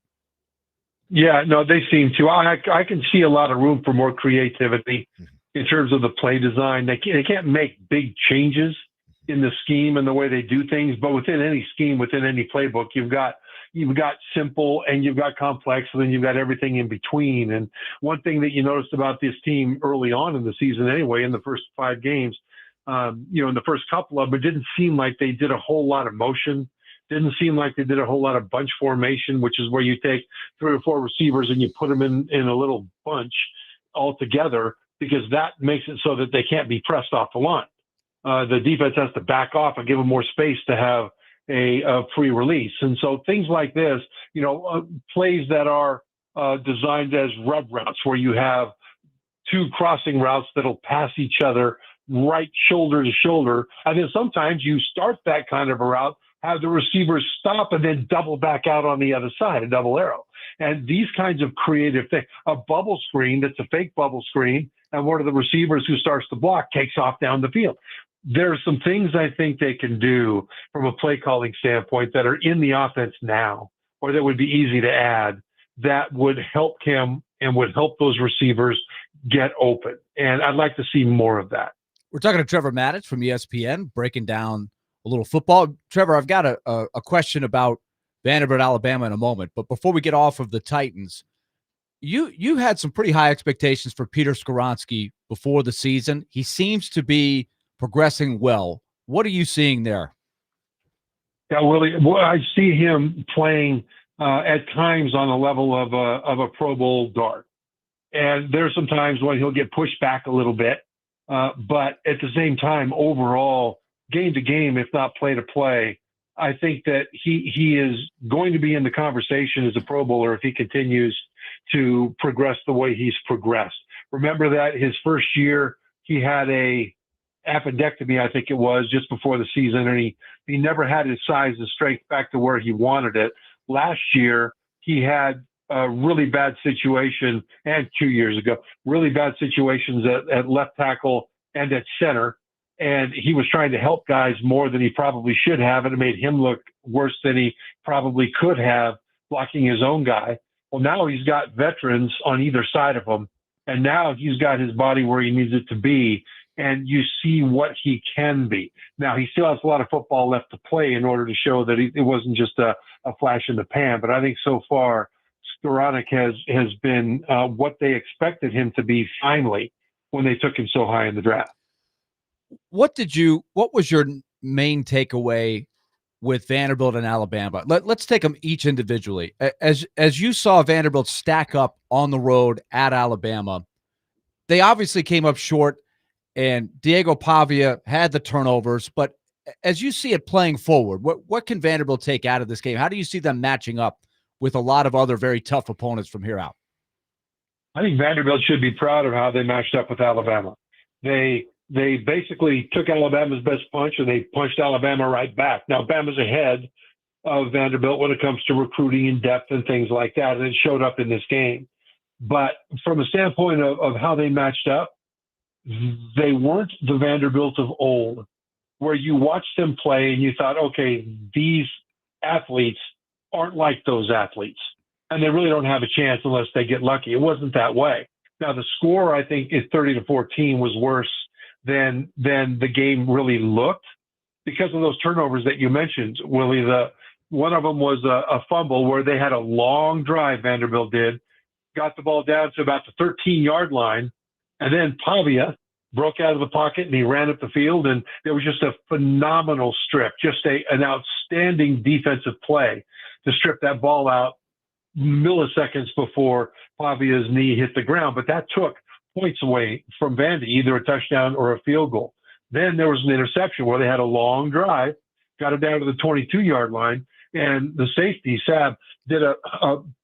Yeah, no, they seem to. I can see a lot of room for more creativity in terms of the play design. They can't make big changes in the scheme and the way they do things, but within any scheme, within any playbook, you've got simple and you've got complex, and then you've got everything in between. And one thing that you noticed about this team early on in the season anyway, in the first 5 games, in the first couple of them, it didn't seem like they did a whole lot of motion. Didn't seem like they did a whole lot of bunch formation, which is where you take 3 or 4 receivers and you put them in a little bunch all together, because that makes it so that they can't be pressed off the line. The defense has to back off and give them more space to have a free release. And so things like this, plays that are designed as rub routes, where you have 2 crossing routes that'll pass each other right shoulder to shoulder. And then sometimes you start that kind of a route, have the receivers stop and then double back out on the other side, a double arrow. And these kinds of creative things, a bubble screen that's a fake bubble screen, and one of the receivers who starts to block takes off down the field. There are some things I think they can do from a play calling standpoint that are in the offense now, or that would be easy to add, that would help him and would help those receivers get open. And I'd like to see more of that. We're talking to Trevor Maddich from ESPN, breaking down a little football. Trevor, I've got a question about Vanderbilt, Alabama in a moment. But before we get off of the Titans, you had some pretty high expectations for Peter Skoronski before the season. He seems to be progressing well. What are you seeing there? Yeah, Willie, I see him playing at times on the level of a Pro Bowl dart. And there's some times when he'll get pushed back a little bit. But at the same time, overall, game to game, if not play to play, I think that he is going to be in the conversation as a Pro Bowler if he continues to progress the way he's progressed. Remember that his first year, he had a appendectomy, I think it was, just before the season, and he never had his size and strength back to where he wanted it. Last year, he had a really bad situation, and 2 years ago, really bad situations at left tackle and at center. And he was trying to help guys more than he probably should have, and it made him look worse than he probably could have, blocking his own guy. Well, now he's got veterans on either side of him, and now he's got his body where he needs it to be, and you see what he can be. Now, he still has a lot of football left to play in order to show that it wasn't just a flash in the pan, but I think so far Skoranek has been what they expected him to be finally when they took him so high in the draft. What was your main takeaway with Vanderbilt and Alabama? Let's take them each individually. As you saw Vanderbilt stack up on the road at Alabama, they obviously came up short, and Diego Pavia had the turnovers. But as you see it playing forward, what can Vanderbilt take out of this game? How do you see them matching up with a lot of other very tough opponents from here out? I think Vanderbilt should be proud of how they matched up with Alabama. They basically took Alabama's best punch and they punched Alabama right back. Now, Bama's ahead of Vanderbilt when it comes to recruiting and depth and things like that, and it showed up in this game. But from a standpoint of how they matched up, they weren't the Vanderbilt of old, where you watched them play and you thought, okay, these athletes aren't like those athletes, and they really don't have a chance unless they get lucky. It wasn't that way. Now, the score, I think, is 30-14 was worse than the game really looked. because of those turnovers that you mentioned, Willie. One of them was a fumble where they had a long drive, Vanderbilt did, got the ball down to about the 13-yard line, and then Pavia broke out of the pocket and he ran up the field, and there was just a phenomenal strip, just an outstanding defensive play to strip that ball out milliseconds before Pavia's knee hit the ground. But that took points away from Vandy, either a touchdown or a field goal. Then there was an interception where they had a long drive, got it down to the 22-yard line, and the safety, Sab, did a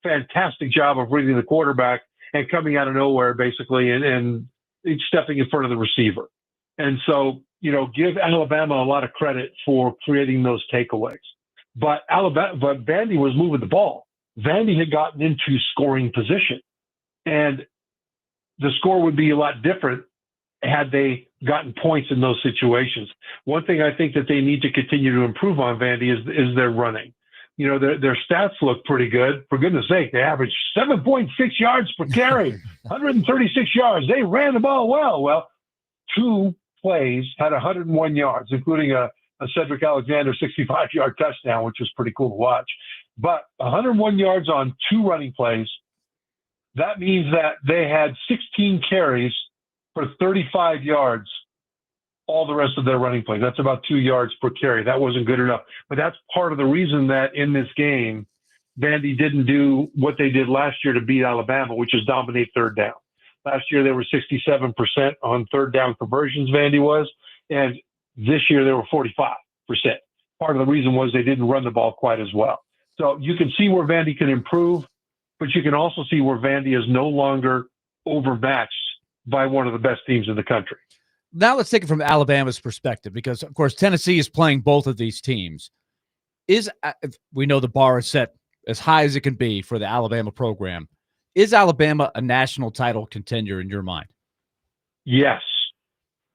fantastic job of reading the quarterback and coming out of nowhere, basically, and stepping in front of the receiver. And so, give Alabama a lot of credit for creating those takeaways. But Vandy was moving the ball. Vandy had gotten into scoring position, and the score would be a lot different had they gotten points in those situations. One thing I think that they need to continue to improve on, Vandy, is their running. Their stats look pretty good. For goodness sake, they averaged 7.6 yards per carry, 136 yards. They ran the ball well. Well, 2 plays had 101 yards, including a Cedric Alexander 65-yard touchdown, which was pretty cool to watch. But 101 yards on 2 running plays, that means that they had 16 carries for 35 yards all the rest of their running plays. That's about 2 yards per carry. That wasn't good enough. But that's part of the reason that in this game, Vandy didn't do what they did last year to beat Alabama, which is dominate third down. Last year, they were 67% on third down conversions, Vandy was. And this year, they were 45%. Part of the reason was they didn't run the ball quite as well. So you can see where Vandy can improve, but you can also see where Vandy is no longer overmatched by one of the best teams in the country. Now let's take it from Alabama's perspective, because, of course, Tennessee is playing both of these teams. We know the bar is set as high as it can be for the Alabama program. Is Alabama a national title contender in your mind? Yes.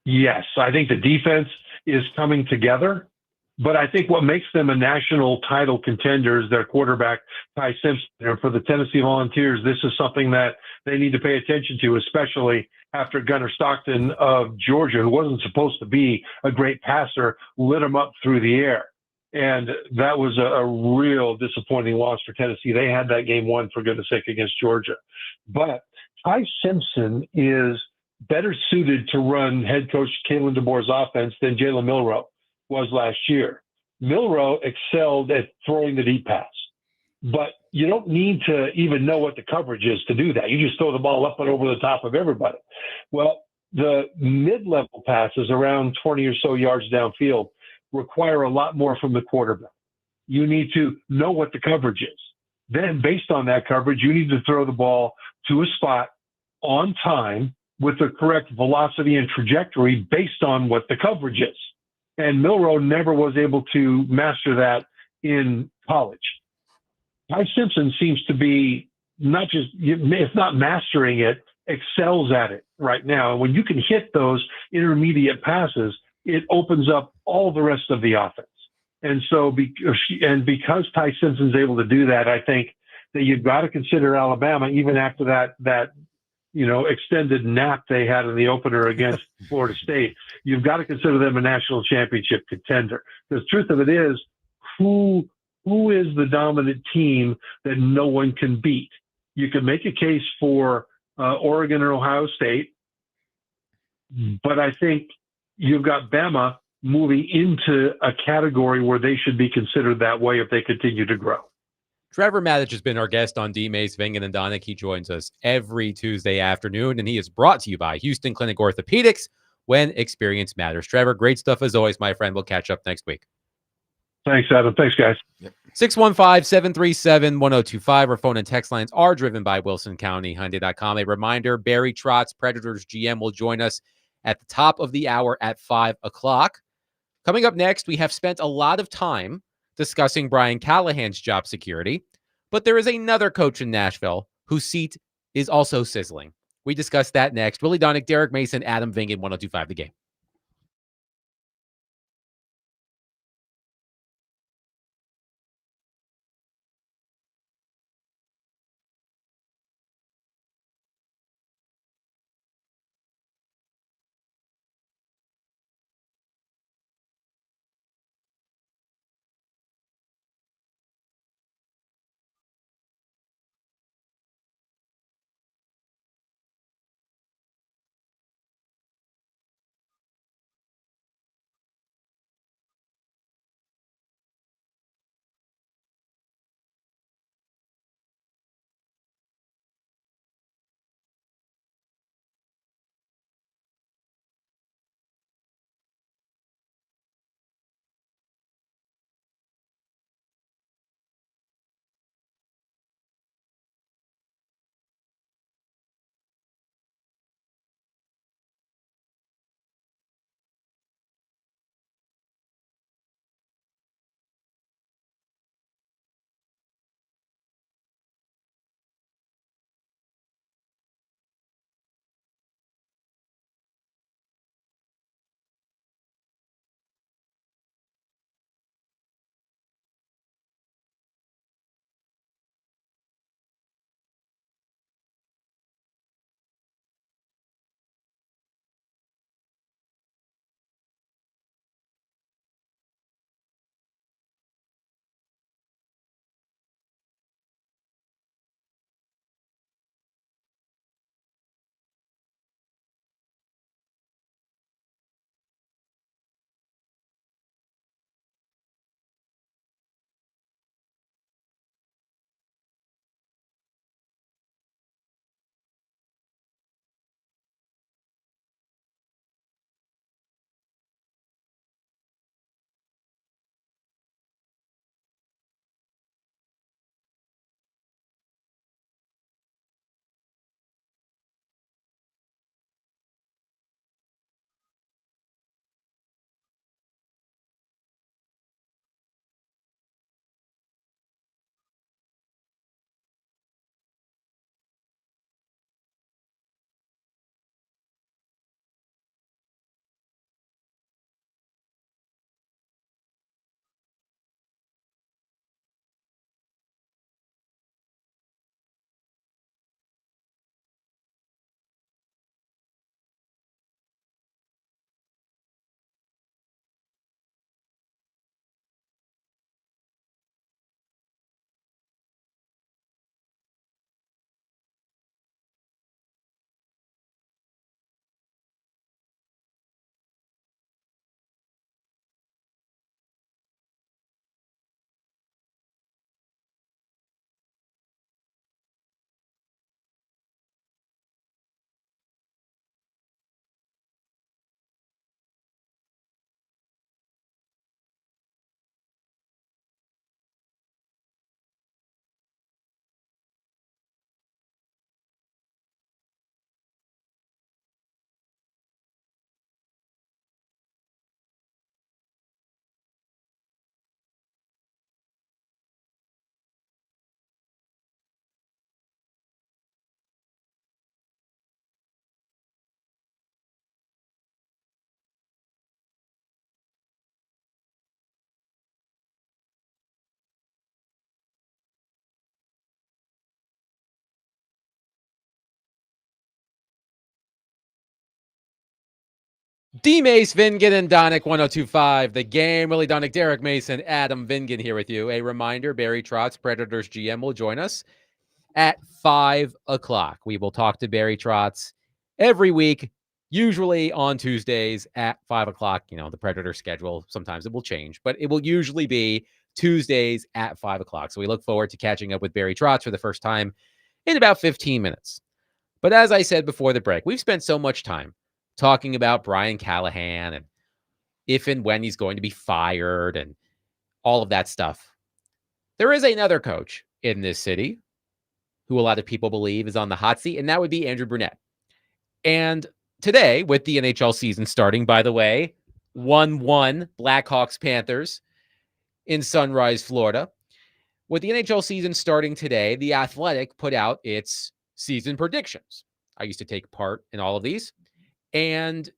I think the defense is coming together, but I think what makes them a national title contender is their quarterback, Ty Simpson. And for the Tennessee Volunteers, this is something that they need to pay attention to, especially after Gunnar Stockton of Georgia, who wasn't supposed to be a great passer, lit him up through the air. And that was a real disappointing loss for Tennessee. They had that game won, for goodness sake, against Georgia. But Ty Simpson is better suited to run head coach Kalen DeBoer's offense than Jalen Milroe was last year. Milroe excelled at throwing the deep pass, but you don't need to even know what the coverage is to do that. You just throw the ball up and over the top of everybody. Well, the mid-level passes around 20 or so yards downfield require a lot more from the quarterback. You need to know what the coverage is. Then, based on that coverage, you need to throw the ball to a spot on time with the correct velocity and trajectory based on what the coverage is. And Milroe never was able to master that in college. Ty Simpson seems to be not just, if not mastering it, excels at it right now. And when you can hit those intermediate passes, it opens up all the rest of the offense. And so, because Ty Simpson's able to do that, I think that you've got to consider Alabama, even after that extended nap they had in the opener against Florida State. You've got to consider them a national championship contender. The truth of it is, who is the dominant team that no one can beat? You can make a case for Oregon and Ohio State, but I think you've got Bama moving into a category where they should be considered that way if they continue to grow. Trevor Matich has been our guest on D-Mace, Vingen, and Donick. He joins us every Tuesday afternoon, and he is brought to you by Houston Clinic Orthopedics, when experience matters. Trevor, great stuff as always, my friend. We'll catch up next week. Thanks, Adam. Thanks, guys. 615-737-1025. Our phone and text lines are driven by WilsonCountyHyundai.com. A reminder, Barry Trotz, Predators GM, will join us at the top of the hour at 5 o'clock. Coming up next, we have spent a lot of time discussing Brian Callahan's job security, but there is another coach in Nashville whose seat is also sizzling. We discuss that next. Willie Donick, Derek Mason, Adam Vingen, 102.5 The Game. D. Mace, Vingan, and Donick, 1025. The Game, Willie Donick, Derek Mason, Adam Vingan here with you. A reminder, Barry Trotz, Predators GM, will join us at 5 o'clock. We will talk to Barry Trotz every week, usually on Tuesdays at 5 o'clock. You know, the Predator schedule, sometimes it will change, but it will usually be Tuesdays at 5 o'clock. So we look forward to catching up with Barry Trotz for the first time in about 15 minutes. But as I said before the break, we've spent so much time talking about Brian Callahan and if and when he's going to be fired and all of that stuff. There is another coach in this city who a lot of people believe is on the hot seat, and that would be Andrew Brunette. And today, with the NHL season starting, by the way, 1-1 Blackhawks Panthers in Sunrise, Florida. With the NHL season starting today, The Athletic put out its season predictions. I used to take part in all of these. And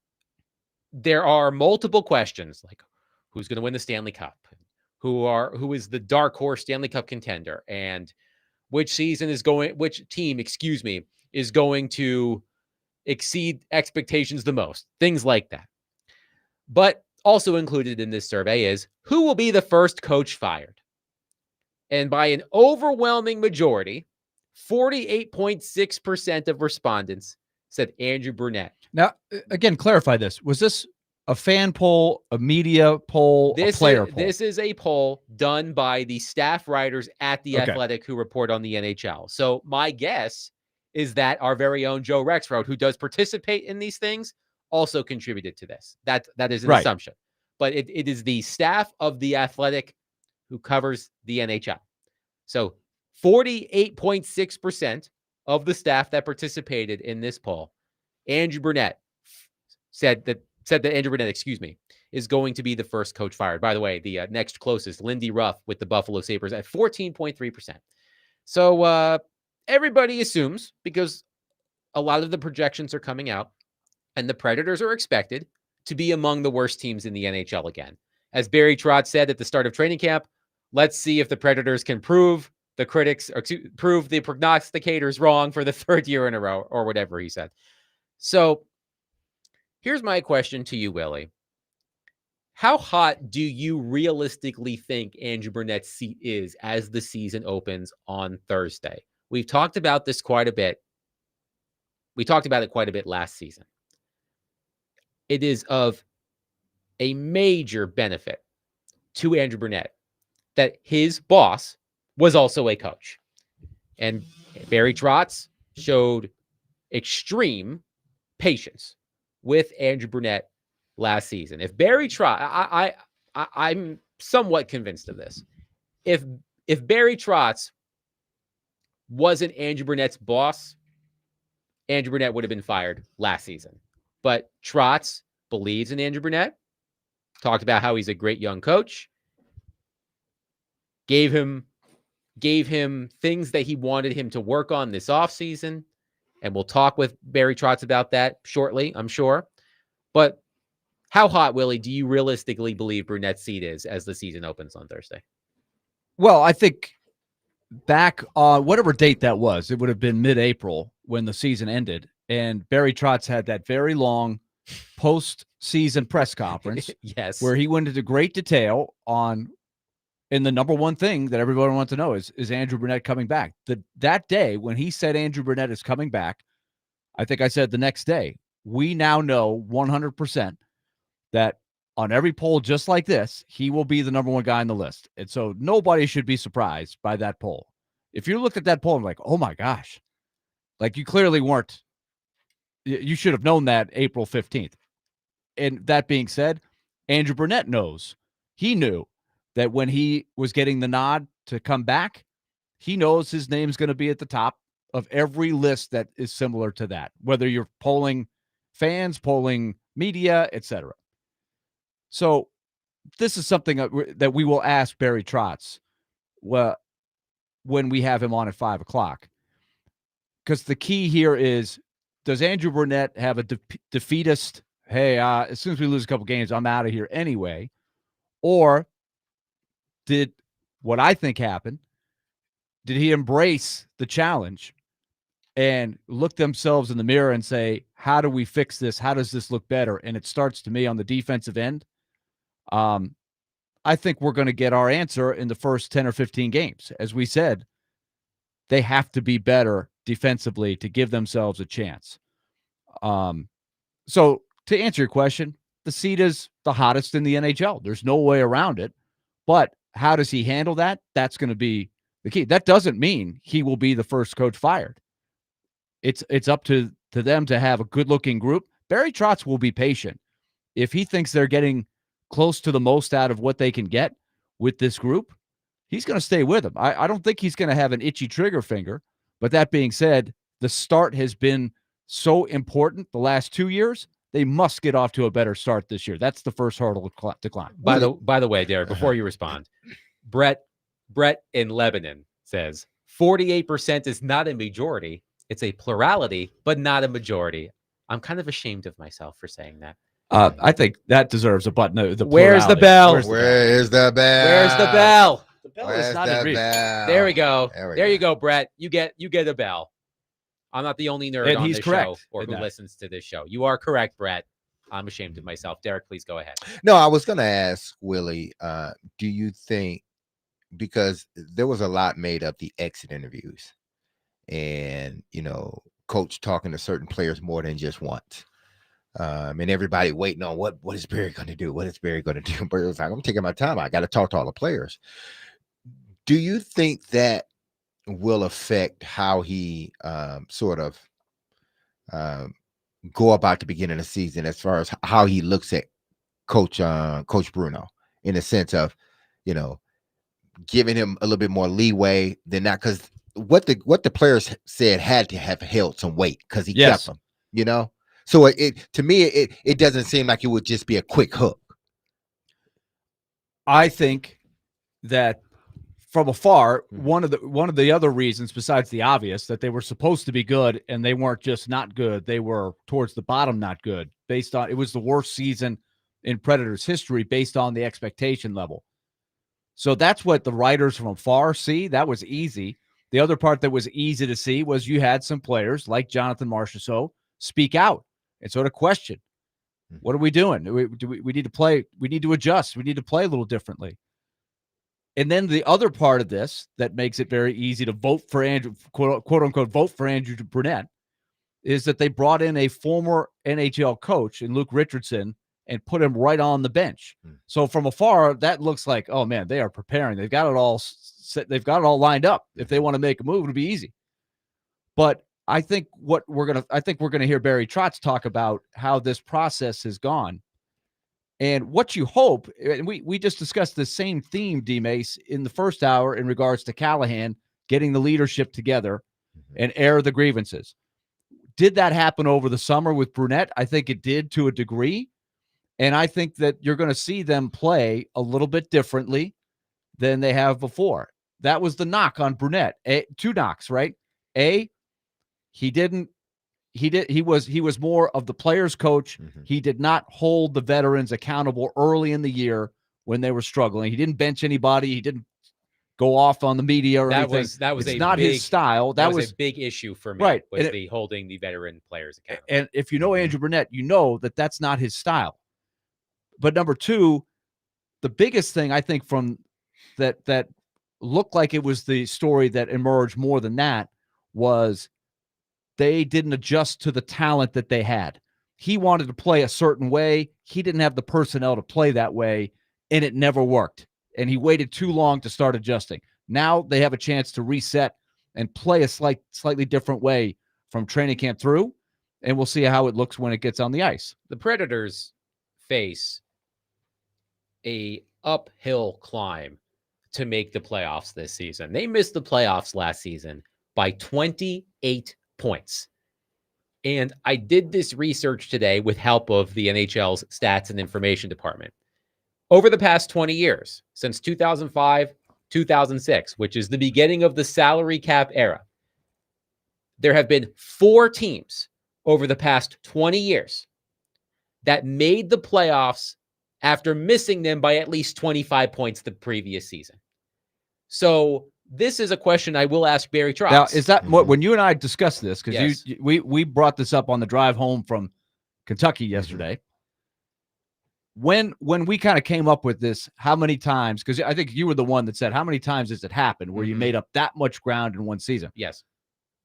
there are multiple questions like who's going to win the Stanley Cup, who is the dark horse Stanley Cup contender, and which team, is going to exceed expectations the most, things like that. But also included in this survey is who will be the first coach fired. And by an overwhelming majority, 48.6% of respondents said Andrew Brunette. Now, again, clarify this. Was this a fan poll, a media poll, a player poll? This is a poll done by the staff writers at The Athletic who report on the NHL. So my guess is that our very own Joe Rexroad, who does participate in these things, also contributed to this. That is an assumption. But it is the staff of The Athletic who covers the NHL. So 48.6% of the staff that participated in this poll, Andrew Brunette said that Andrew Brunette, is going to be the first coach fired. By the way, the next closest, Lindy Ruff with the Buffalo Sabres at 14.3%. So everybody assumes, because a lot of the projections are coming out, and the Predators are expected to be among the worst teams in the NHL again. As Barry Trotz said at the start of training camp, let's see if the Predators can prove the prognosticators wrong for the third year in a row, or whatever he said. So here's my question to you, Willie. How hot do you realistically think Andrew Brunette's seat is as the season opens on Thursday? We've talked about this quite a bit. We talked about it quite a bit last season. It is of a major benefit to Andrew Brunette that his boss was also a coach. And Barry Trotz showed extreme patience with Andrew Brunette last season. If Barry Trotz, I'm somewhat convinced of this. If Barry Trotz wasn't Andrew Brunette's boss, Andrew Brunette would have been fired last season. But Trotz believes in Andrew Brunette, talked about how he's a great young coach, gave him things that he wanted him to work on this offseason. And we'll talk with Barry Trotz about that shortly, I'm sure. But how hot, Willie, do you realistically believe Brunette's seat is as the season opens on Thursday? Well, I think back on whatever date that was, it would have been mid-April when the season ended. And Barry Trotz had that very long post-season press conference yes, where he went into great detail on, and the number one thing that everybody wants to know is Andrew Brunette coming back? That day when he said Andrew Brunette is coming back, I think I said the next day, we now know 100% that on every poll just like this, he will be the number one guy on the list. And so nobody should be surprised by that poll. If you look at that poll, I'm like, oh my gosh, like you clearly weren't. You should have known that April 15th. And that being said, Andrew Brunette knows. He knew that when he was getting the nod to come back, he knows his name's going to be at the top of every list that is similar to that, whether you're polling fans, polling media, etc. So this is something that we will ask Barry Trotz when we have him on at 5 o'clock. Because the key here is, does Andrew Brunette have a defeatist, hey, as soon as we lose a couple games, I'm out of here anyway? Or did what I think happened, did he embrace the challenge and look themselves in the mirror and say, how do we fix this? How does this look better? And it starts to me on the defensive end. I think we're going to get our answer in the first 10 or 15 games. As we said, they have to be better defensively to give themselves a chance. So to answer your question, the seat is the hottest in the NHL. There's no way around it. But how does he handle that? That's going to be the key. That doesn't mean he will be the first coach fired. It's up to them to have a good-looking group. Barry Trotz will be patient. If he thinks they're getting close to the most out of what they can get with this group, he's going to stay with them. I don't think he's going to have an itchy trigger finger. But that being said, the start has been so important the last 2 years. They must get off to a better start this year. That's the first hurdle to climb. By the way, Derek, before you respond, Brett in Lebanon says 48% is not a majority. It's a plurality, but not a majority. I'm kind of ashamed of myself for saying that. I think that deserves a button. Where's the bell? Where's the bell? Where's the bell? The bell is not in reach. There we go. There you go, Brett. You get a bell. I'm not the only nerd And on he's this correct show or in who that. listens to this show. You are correct, Brett. I'm ashamed of myself. Derek, please go ahead. No, I was going to ask Willie, do you think, because there was a lot made of the exit interviews and, coach talking to certain players more than just once. And everybody waiting on what is Barry going to do? What is Barry going to do? Barry was like, I'm taking my time. I got to talk to all the players. Do you think that will affect how he sort of go about the beginning of the season as far as how he looks at Coach Bruno, in the sense of, giving him a little bit more leeway than that? Because what the players said had to have held some weight because he kept them, So to me, it doesn't seem like it would just be a quick hook. I think that from afar, one of the other reasons, besides the obvious, that they were supposed to be good and they weren't just not good, they were towards the bottom not good. It was the worst season in Predators history based on the expectation level. So that's what the writers from afar see. That was easy. The other part that was easy to see was you had some players like Jonathan Marchessault speak out and sort of question, what are we doing? We need to play. We need to adjust. We need to play a little differently. And then the other part of this that makes it very easy to vote for Andrew, quote unquote, vote for Andrew Brunette, is that they brought in a former NHL coach in Luke Richardson and put him right on the bench. So from afar, that looks like, oh man, they are preparing. They've got it all set. They've got it all lined up. If they want to make a move, it'll be easy. But I think we're gonna hear Barry Trotz talk about how this process has gone. And what you hope, and we just discussed the same theme, D-Mace, in the first hour in regards to Callahan getting the leadership together and air the grievances. Did that happen over the summer with Brunette? I think it did to a degree. And I think that you're going to see them play a little bit differently than they have before. That was the knock on Brunette. Two knocks, right? He was more of the player's coach. He did not hold the veterans accountable early in the year when they were struggling. He didn't bench anybody. He didn't go off on the media or anything. It's not his style. That was a big issue for me, right? Was the holding the veteran players accountable. And if you know Andrew Brunette, you know that that's not his style. But number two, the biggest thing I think from that looked like it was the story that emerged more than that was they didn't adjust to the talent that they had. He wanted to play a certain way. He didn't have the personnel to play that way, and it never worked. And he waited too long to start adjusting. Now they have a chance to reset and play a slightly different way from training camp through, and we'll see how it looks when it gets on the ice. The Predators face a uphill climb to make the playoffs this season. They missed the playoffs last season by 28 points. And I did this research today with help of the NHL's stats and information department. Over the past 20 years, since 2005, 2006, which is the beginning of the salary cap era, there have been 4 teams over the past 20 years that made the playoffs after missing them by at least 25 points the previous season. So this is a question I will ask Barry Trotz. Now, is that what when you and I discussed this? Because Yes. we brought this up on the drive home from Kentucky yesterday. When we kind of came up with this, how many times? Because I think you were the one that said, how many times has it happened where you made up that much ground in one season? Yes.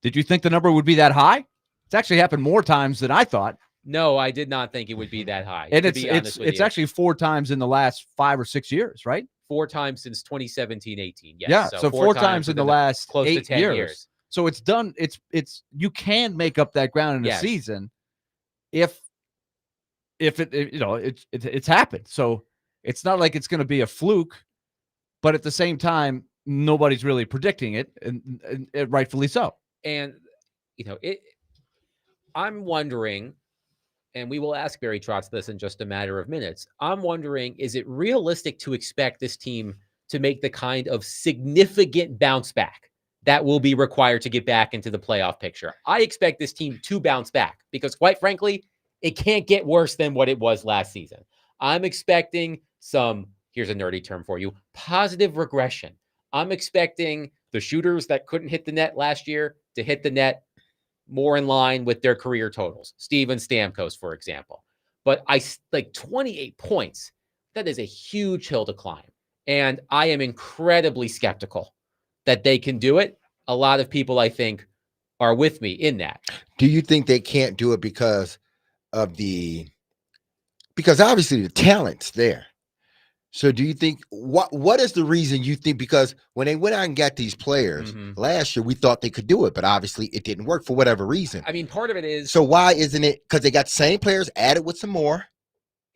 Did you think the number would be that high? It's actually happened more times than I thought. No, I did not think it would be that high. And to be honest with it's you. actually 4 times in the last 5 or 6 years, right? 4 times since 2017-18. Yes. Yeah, so 4 times in the last close 8 to 10 years. So it's done. It's you can make up that ground in a season if it's happened. So it's not like it's going to be a fluke, but at the same time, nobody's really predicting it, and rightfully so. And I'm wondering, and we will ask Barry Trotz this in just a matter of minutes. I'm wondering, is it realistic to expect this team to make the kind of significant bounce back that will be required to get back into the playoff picture? I expect this team to bounce back because, quite frankly, it can't get worse than what it was last season. I'm expecting some, here's a nerdy term for you, positive regression. I'm expecting the shooters that couldn't hit the net last year to hit the net more in line with their career totals. Steven Stamkos, for example. But 28 points. That is a huge hill to climb. And I am incredibly skeptical that they can do it. A lot of people, I think, are with me in that. Do you think they can't do it because obviously the talent's there? So do you think what is the reason you think? Because when they went out and got these players last year, we thought they could do it, but obviously it didn't work for whatever reason. I mean, part of it is. So why isn't it? Because they got the same players added with some more.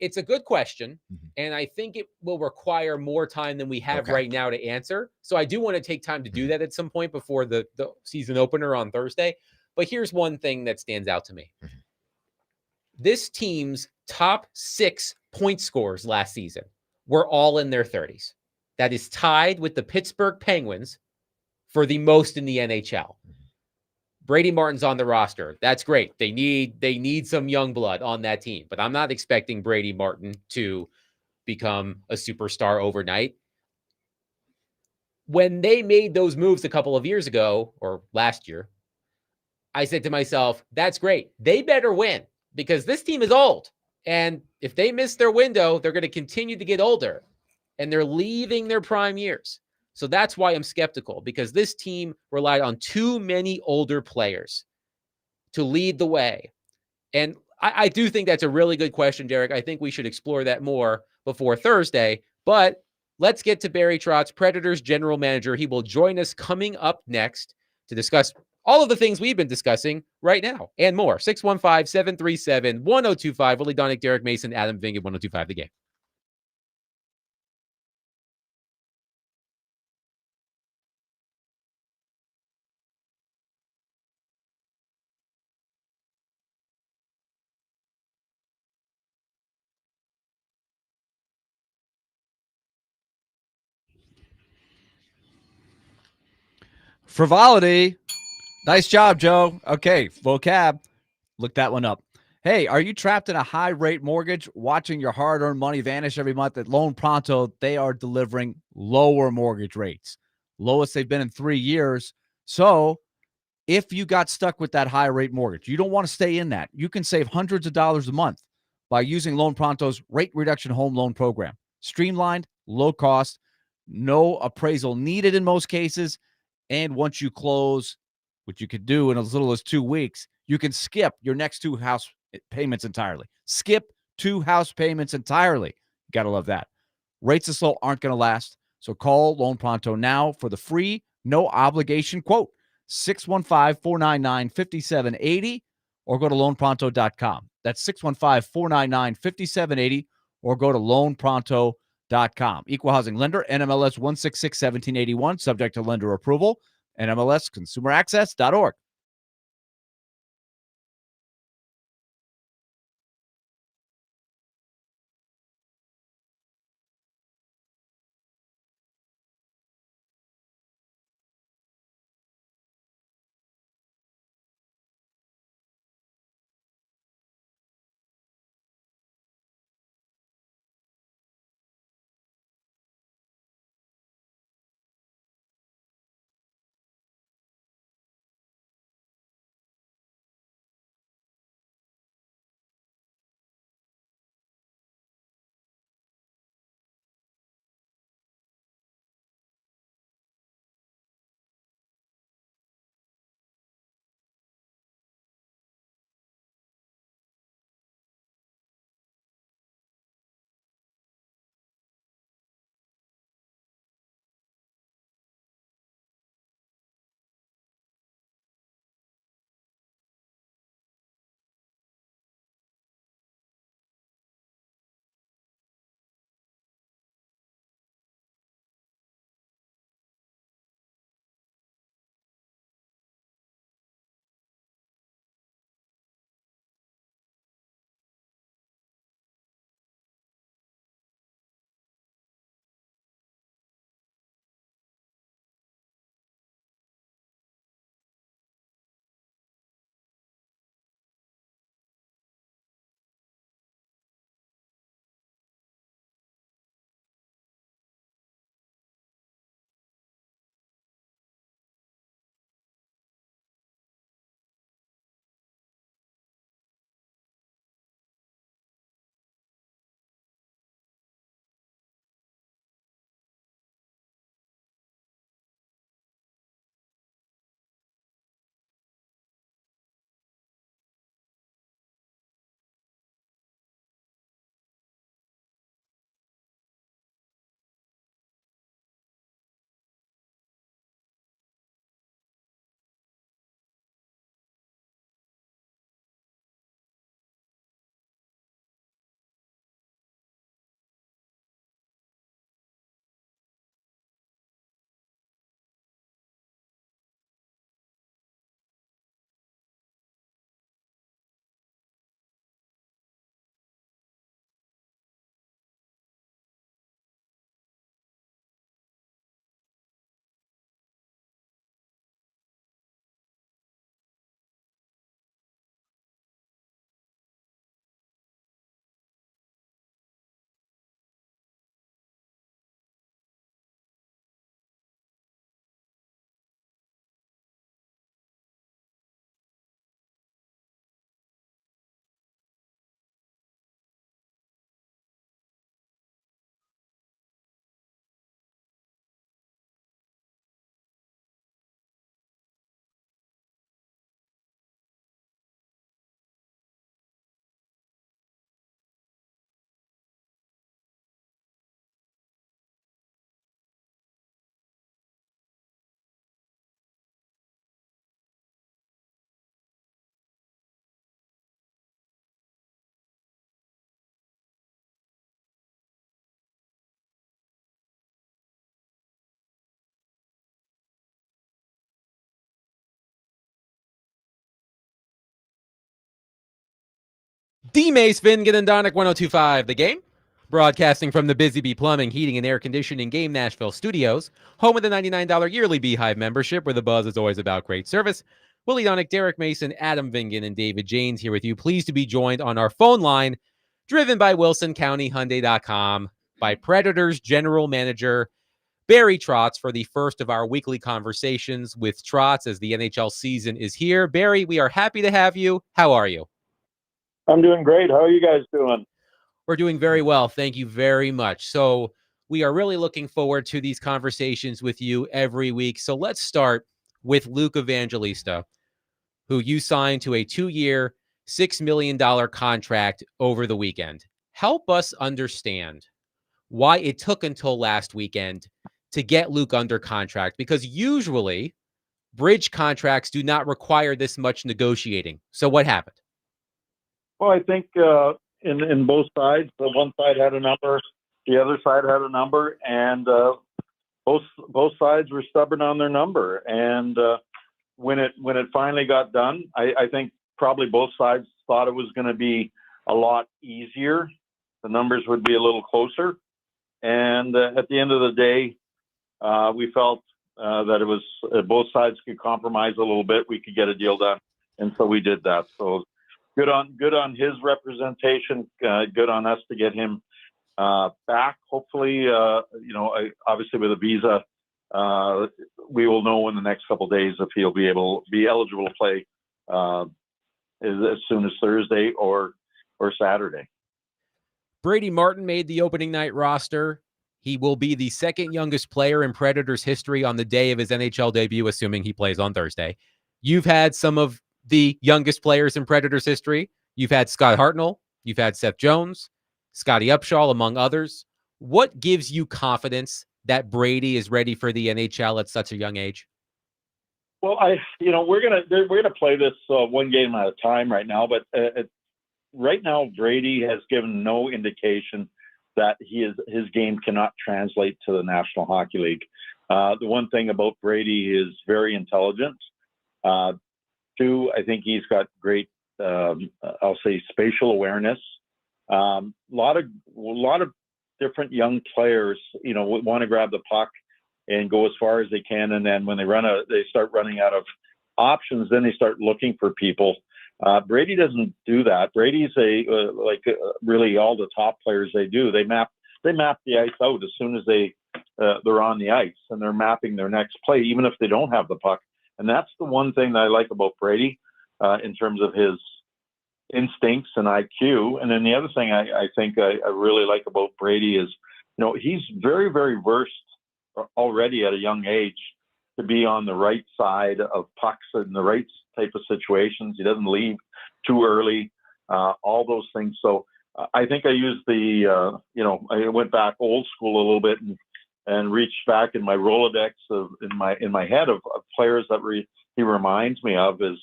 It's a good question, and I think it will require more time than we have right now to answer. So I do want to take time to do that at some point before the season opener on Thursday. But here's one thing that stands out to me. This team's top 6 point scorers last season were all in their 30s. That is tied with the Pittsburgh Penguins for the most in the NHL. Brady Martin's on the roster. That's great. They need some young blood on that team, but I'm not expecting Brady Martin to become a superstar overnight. When they made those moves a couple of years ago or last year, I said to myself, that's great. They better win because this team is old. And if they miss their window, they're going to continue to get older and they're leaving their prime years. So that's why I'm skeptical, because this team relied on too many older players to lead the way. And I do think that's a really good question, Derek. I think we should explore that more before Thursday. But let's get to Barry Trotz, Predators general manager. He will join us coming up next to discuss all of the things we've been discussing right now and more. 615-737-1025. Willie Donick, Derek Mason, Adam Ving at 1025 The Game. Frivolity. Nice job, Joe. Okay, vocab. Look that one up. Hey, are you trapped in a high-rate mortgage, watching your hard-earned money vanish every month? At Loan Pronto, they are delivering lower mortgage rates, lowest they've been in 3 years. So if you got stuck with that high-rate mortgage, you don't want to stay in that. You can save hundreds of dollars a month by using Loan Pronto's rate reduction home loan program. Streamlined, low cost, no appraisal needed in most cases. And once you close, which you could do in as little as 2 weeks, you can skip your next 2 house payments entirely. Skip 2 house payments entirely. You got to love that. Rates this low aren't going to last. So call Loan Pronto now for the free, no obligation quote. 615-499-5780 or go to loanpronto.com. That's 615-499-5780 or go to loanpronto.com. Equal housing lender, NMLS 166-1781, subject to lender approval, NMLSconsumeraccess.org. D-Mace, Vingan, and Donick 102.5 The Game. Broadcasting from the Busy Bee Plumbing, Heating, and Air Conditioning Game Nashville Studios, home of the $99 yearly Beehive membership, where the buzz is always about great service. Willie Donick, Derek Mason, Adam Vingan, and David Janes here with you. Pleased to be joined on our phone line, driven by WilsonCountyHyundai.com, by Predators General Manager Barry Trotz for the first of our weekly conversations with Trotz as the NHL season is here. Barry, we are happy to have you. How are you? I'm doing great. How are you guys doing? We're doing very well. Thank you very much. So we are really looking forward to these conversations with you every week. So let's start with Luke Evangelista, who you signed to a 2-year, $6 million contract over the weekend. Help us understand why it took until last weekend to get Luke under contract, because usually bridge contracts do not require this much negotiating. So what happened? Well, I think in both sides, the one side had a number, the other side had a number, and both sides were stubborn on their number. And when it finally got done, I think probably both sides thought it was going to be a lot easier. The numbers would be a little closer. And at the end of the day, we felt that it was both sides could compromise a little bit. We could get a deal done, and so we did that. So good on his representation. Good on us to get him back. Hopefully, obviously with a visa, we will know in the next couple of days if he'll be eligible to play as soon as Thursday or Saturday. Brady Martin made the opening night roster. He will be the second youngest player in Predators history on the day of his NHL debut, assuming he plays on Thursday. You've had some of the youngest players in Predators history. You've had Scott Hartnell. You've had Seth Jones, Scotty Upshall, among others. What gives you confidence that Brady is ready for the NHL at such a young age? Well, we're gonna play this one game at a time right now, but right now Brady has given no indication that his game cannot translate to the National Hockey League. The one thing about Brady is very intelligent. Two, I think he's got great, I'll say, spatial awareness. A lot of different young players, want to grab the puck and go as far as they can, and then when they start running out of options, then they start looking for people. Brady doesn't do that. Brady's really all the top players they do. They map the ice out as soon as they're on the ice, and they're mapping their next play, even if they don't have the puck. And that's the one thing that I like about Brady in terms of his instincts and IQ. And then the other thing I think I really like about Brady is, he's very, very versed already at a young age to be on the right side of pucks in the right type of situations. He doesn't leave too early, all those things. So I think I used I went back old school a little bit and reached back in my Rolodex in my head of players that he reminds me of is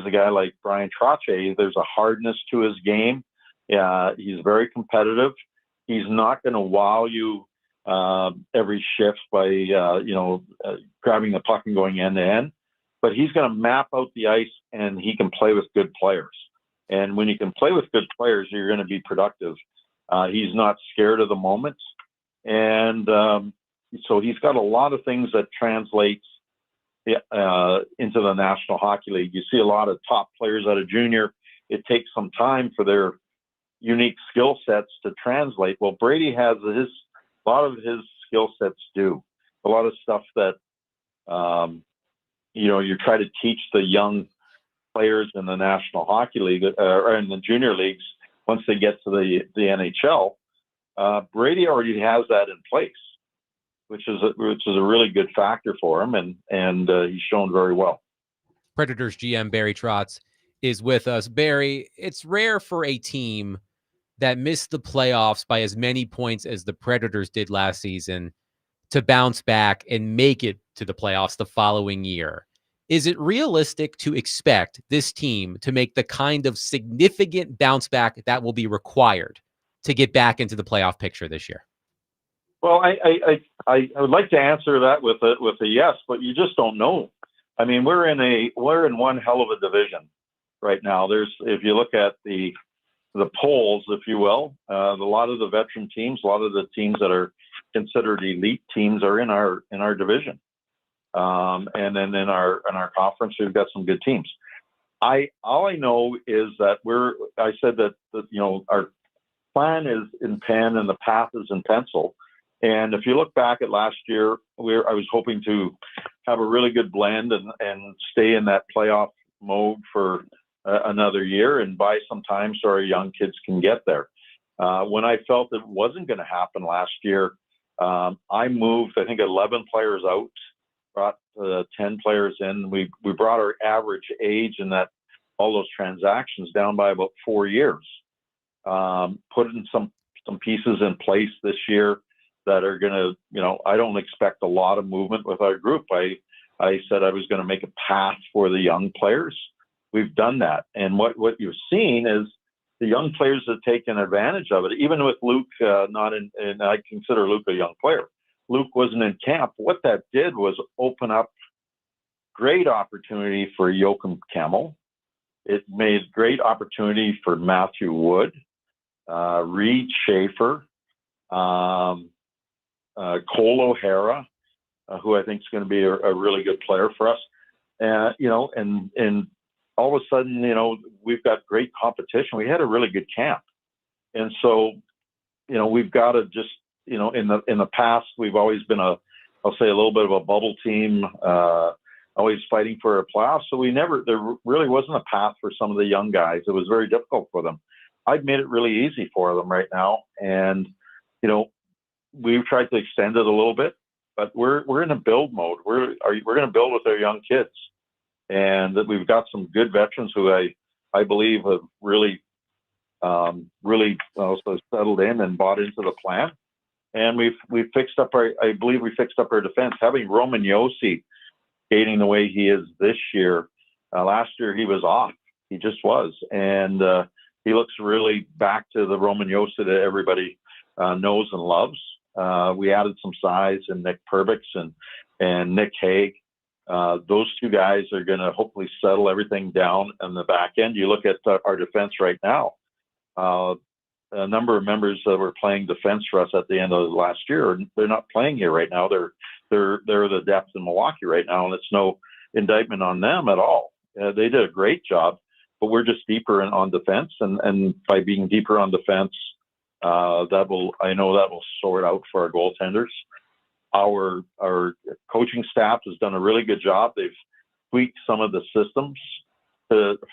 a guy like Brian Trotz. There's a hardness to his game. He's very competitive. He's not going to wow you every shift by grabbing the puck and going end to end, but he's going to map out the ice, and he can play with good players. And when you can play with good players, you're going to be productive. He's not scared of the moment. And so he's got a lot of things that translates into the National Hockey League. You see a lot of top players out of junior. It takes some time for their unique skill sets to translate. Well, Brady has a lot of his skill sets do. A lot of stuff that, you try to teach the young players in the National Hockey League or in the junior leagues once they get to the NHL. Brady already has that in place, which is a really good factor for him, and he's shown very well. Predators GM Barry Trotz is with us. Barry, it's rare for a team that missed the playoffs by as many points as the Predators did last season to bounce back and make it to the playoffs the following year. Is it realistic to expect this team to make the kind of significant bounce back that will be required to get back into the playoff picture this year? Well, I would like to answer that with a yes, but you just don't know. I mean, we're in one hell of a division right now. If you look at the polls, if you will. A lot of the veteran teams, a lot of the teams that are considered elite teams are in our division. And then in our conference, we've got some good teams. All I know is that I said that our plan is in pen and the path is in pencil. And if you look back at last year, I was hoping to have a really good blend and stay in that playoff mode for another year and buy some time so our young kids can get there. When I felt it wasn't going to happen last year, I moved, I think, 11 players out, brought 10 players in. We brought our average age in all those transactions down by about 4 years. Put in some pieces in place this year that are going to, I don't expect a lot of movement with our group. I said I was going to make a path for the young players. We've done that. And what you've seen is the young players have taken advantage of it, even with Luke and I consider Luke a young player. Luke wasn't in camp. What that did was open up great opportunity for Joachim Kemmel. It made great opportunity for Matthew Wood, Reed Schaefer, Cole O'Hara, who I think is going to be a really good player for us. And all of a sudden, we've got great competition. We had a really good camp. And so, we've got to just, in the past, we've always been I'll say a little bit of a bubble team, always fighting for a playoff. So there really wasn't a path for some of the young guys. It was very difficult for them. I've made it really easy for them right now. And, we've tried to extend it a little bit, but we're in a build mode. We're going to build with our young kids. And that we've got some good veterans who I believe have really also settled in and bought into the plan. And we've fixed up I believe we fixed up our defense. Having Roman Josi skating the way he is this year, last year he was off. He just was. And he looks really back to the Roman Josi that everybody knows and loves. We added some size in Nick Perbix and Nick Hague. Those two guys are going to hopefully settle everything down on the back end. You look at our defense right now. A number of members that were playing defense for us at the end of last year, they're not playing here right now. They're the depth in Milwaukee right now, and it's no indictment on them at all. They did a great job, but we're just deeper on defense, and by being deeper on defense, that will sort out for our goaltenders. Our coaching staff has done a really good job. They've tweaked some of the systems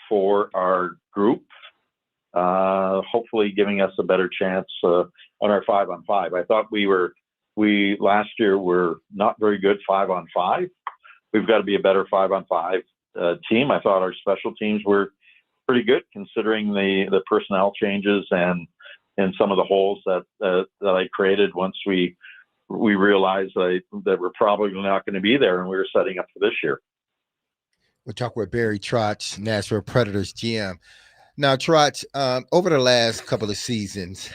for our group, hopefully giving us a better chance on our 5-on-5. I thought we last year were not very good 5-on-5. We've got to be a better 5-on-5 team. I thought our special teams were pretty good considering the personnel changes and some of the holes that I created once we realized that we're probably not going to be there, and we were setting up for this year. We'll talk with Barry Trotz, Nashville Predators GM. Now, Trotz, over the last couple of seasons,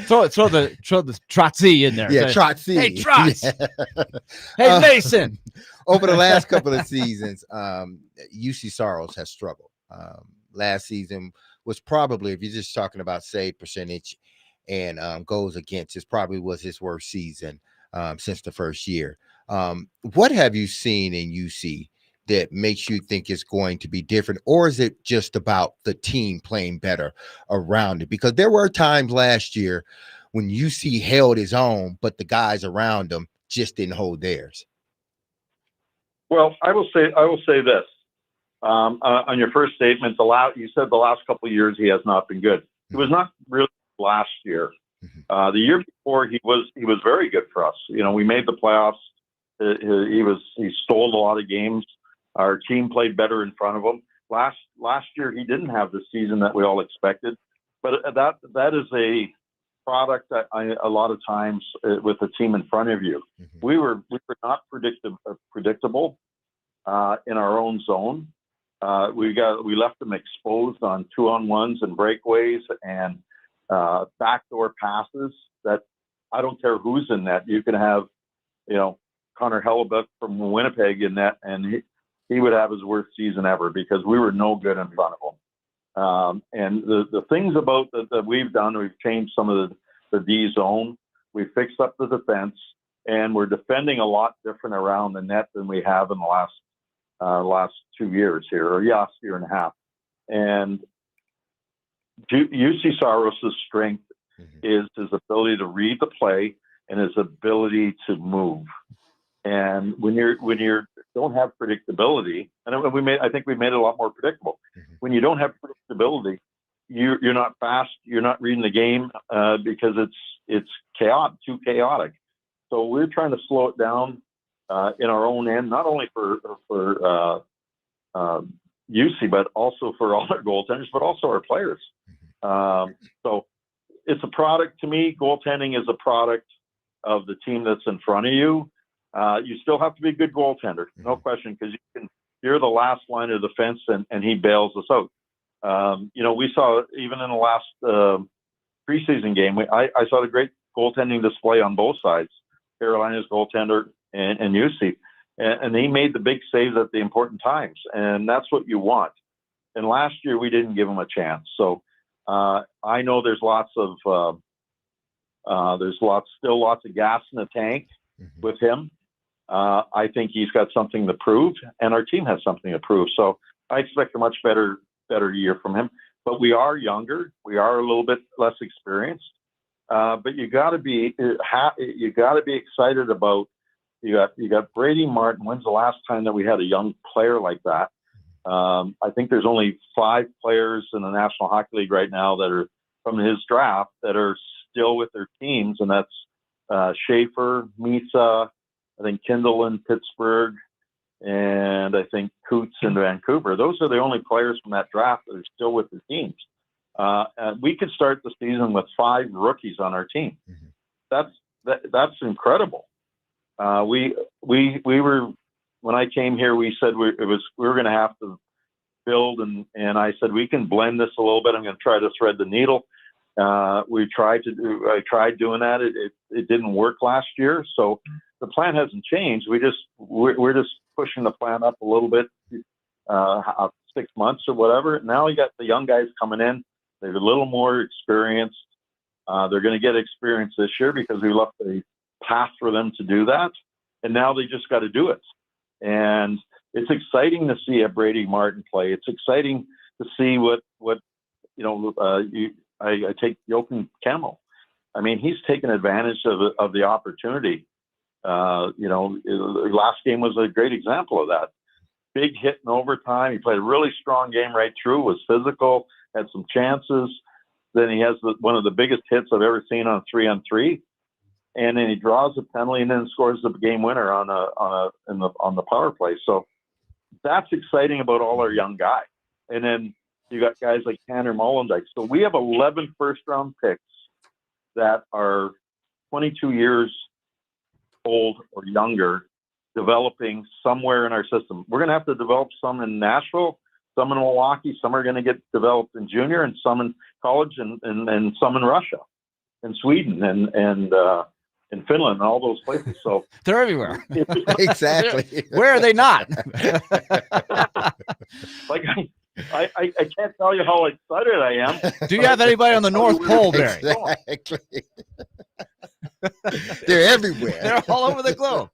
throw the Trotzy in there. Yeah, Trotzy. Hey, Trotz. Yeah. Hey, Mason. Over the last couple of seasons, UC Soros has struggled. Last season was probably, if you're just talking about save percentage and goals against, it probably was his worst season since the first year. What have you seen in UC that makes you think it's going to be different, or is it just about the team playing better around it? Because there were times last year when UC held his own, but the guys around him just didn't hold theirs. Well, I will say this on your first statement. You said the last couple of years he has not been good. He was not really last year. The year before he was very good for us. We made the playoffs. He stole a lot of games. Our team played better in front of him. Last year he didn't have the season that we all expected, but that is a product that a lot of times with the team in front of you, we were not predictable in our own zone. We left them exposed on 2-on-1s and breakaways and backdoor passes that I don't care who's in net. You can have, Connor Hasselbeck from Winnipeg in net, and he would have his worst season ever because we were no good in front of him. And the things about that we've done, we've changed some of the D zone. We fixed up the defense, and we're defending a lot different around the net than we have in the last 2 years here, or last year and a half. And UC Saros' strength is his ability to read the play and his ability to move. And when you don't have predictability, and I think we made it a lot more predictable. When you don't have predictability, you're not fast, you're not reading the game because it's too chaotic. So we're trying to slow it down in our own end, not only for UC, but also for all our goaltenders, but also our players. So it's a product to me. Goaltending is a product of the team that's in front of you. You still have to be a good goaltender, no question, because you're the last line of defense, and he bails us out. We saw even in the last preseason game, I saw the great goaltending display on both sides, Carolina's goaltender and UC, and he made the big saves at the important times, and that's what you want. And last year we didn't give him a chance. So I know there's still lots of gas in the tank with him. I think he's got something to prove, and our team has something to prove. So I expect a much better year from him. But we are younger, we are a little bit less experienced. But you got to be excited about. You got Brady Martin. When's the last time that we had a young player like that? I think there's only 5 players in the National Hockey League right now that are from his draft that are still with their teams, and that's Schaefer, Misa, I think Kindle in Pittsburgh, and I think Coots in Vancouver. Those are the only players from that draft that are still with their teams. And we could start the season with 5 rookies on our team. That's incredible. We were, when I came here, we said we were going to have to build, and I said we can blend this a little bit. I'm going to try to thread the needle. I tried doing that. It didn't work last year, so the plan hasn't changed. We're just pushing the plan up a little bit, 6 months or whatever. Now you got the young guys coming in. They're a little more experienced. They're going to get experience this year because we left a path for them to do that, and now they just got to do it. And it's exciting to see a Brady Martin play. It's exciting to see what I take Jochen Kemmel. I mean, he's taken advantage of the opportunity. The last game was a great example of that. Big hit in overtime. He played a really strong game right through, was physical, had some chances. Then he has one of the biggest hits I've ever seen on 3-on-3. And then he draws a penalty and then scores the game winner on the power play. So that's exciting about all our young guys. And then you got guys like Tanner Mollendijk. So we have 11 first-round picks that are 22 years old or younger, developing somewhere in our system. We're going to have to develop some in Nashville, some in Milwaukee, some are going to get developed in junior, and some in college, and some in Russia, and Sweden, and in Finland, and all those places. So they're everywhere. Exactly. Where are they not? Like I can't tell you how excited I am. Do you have anybody on the North Pole, Barry? Exactly. They're everywhere. They're all over the globe.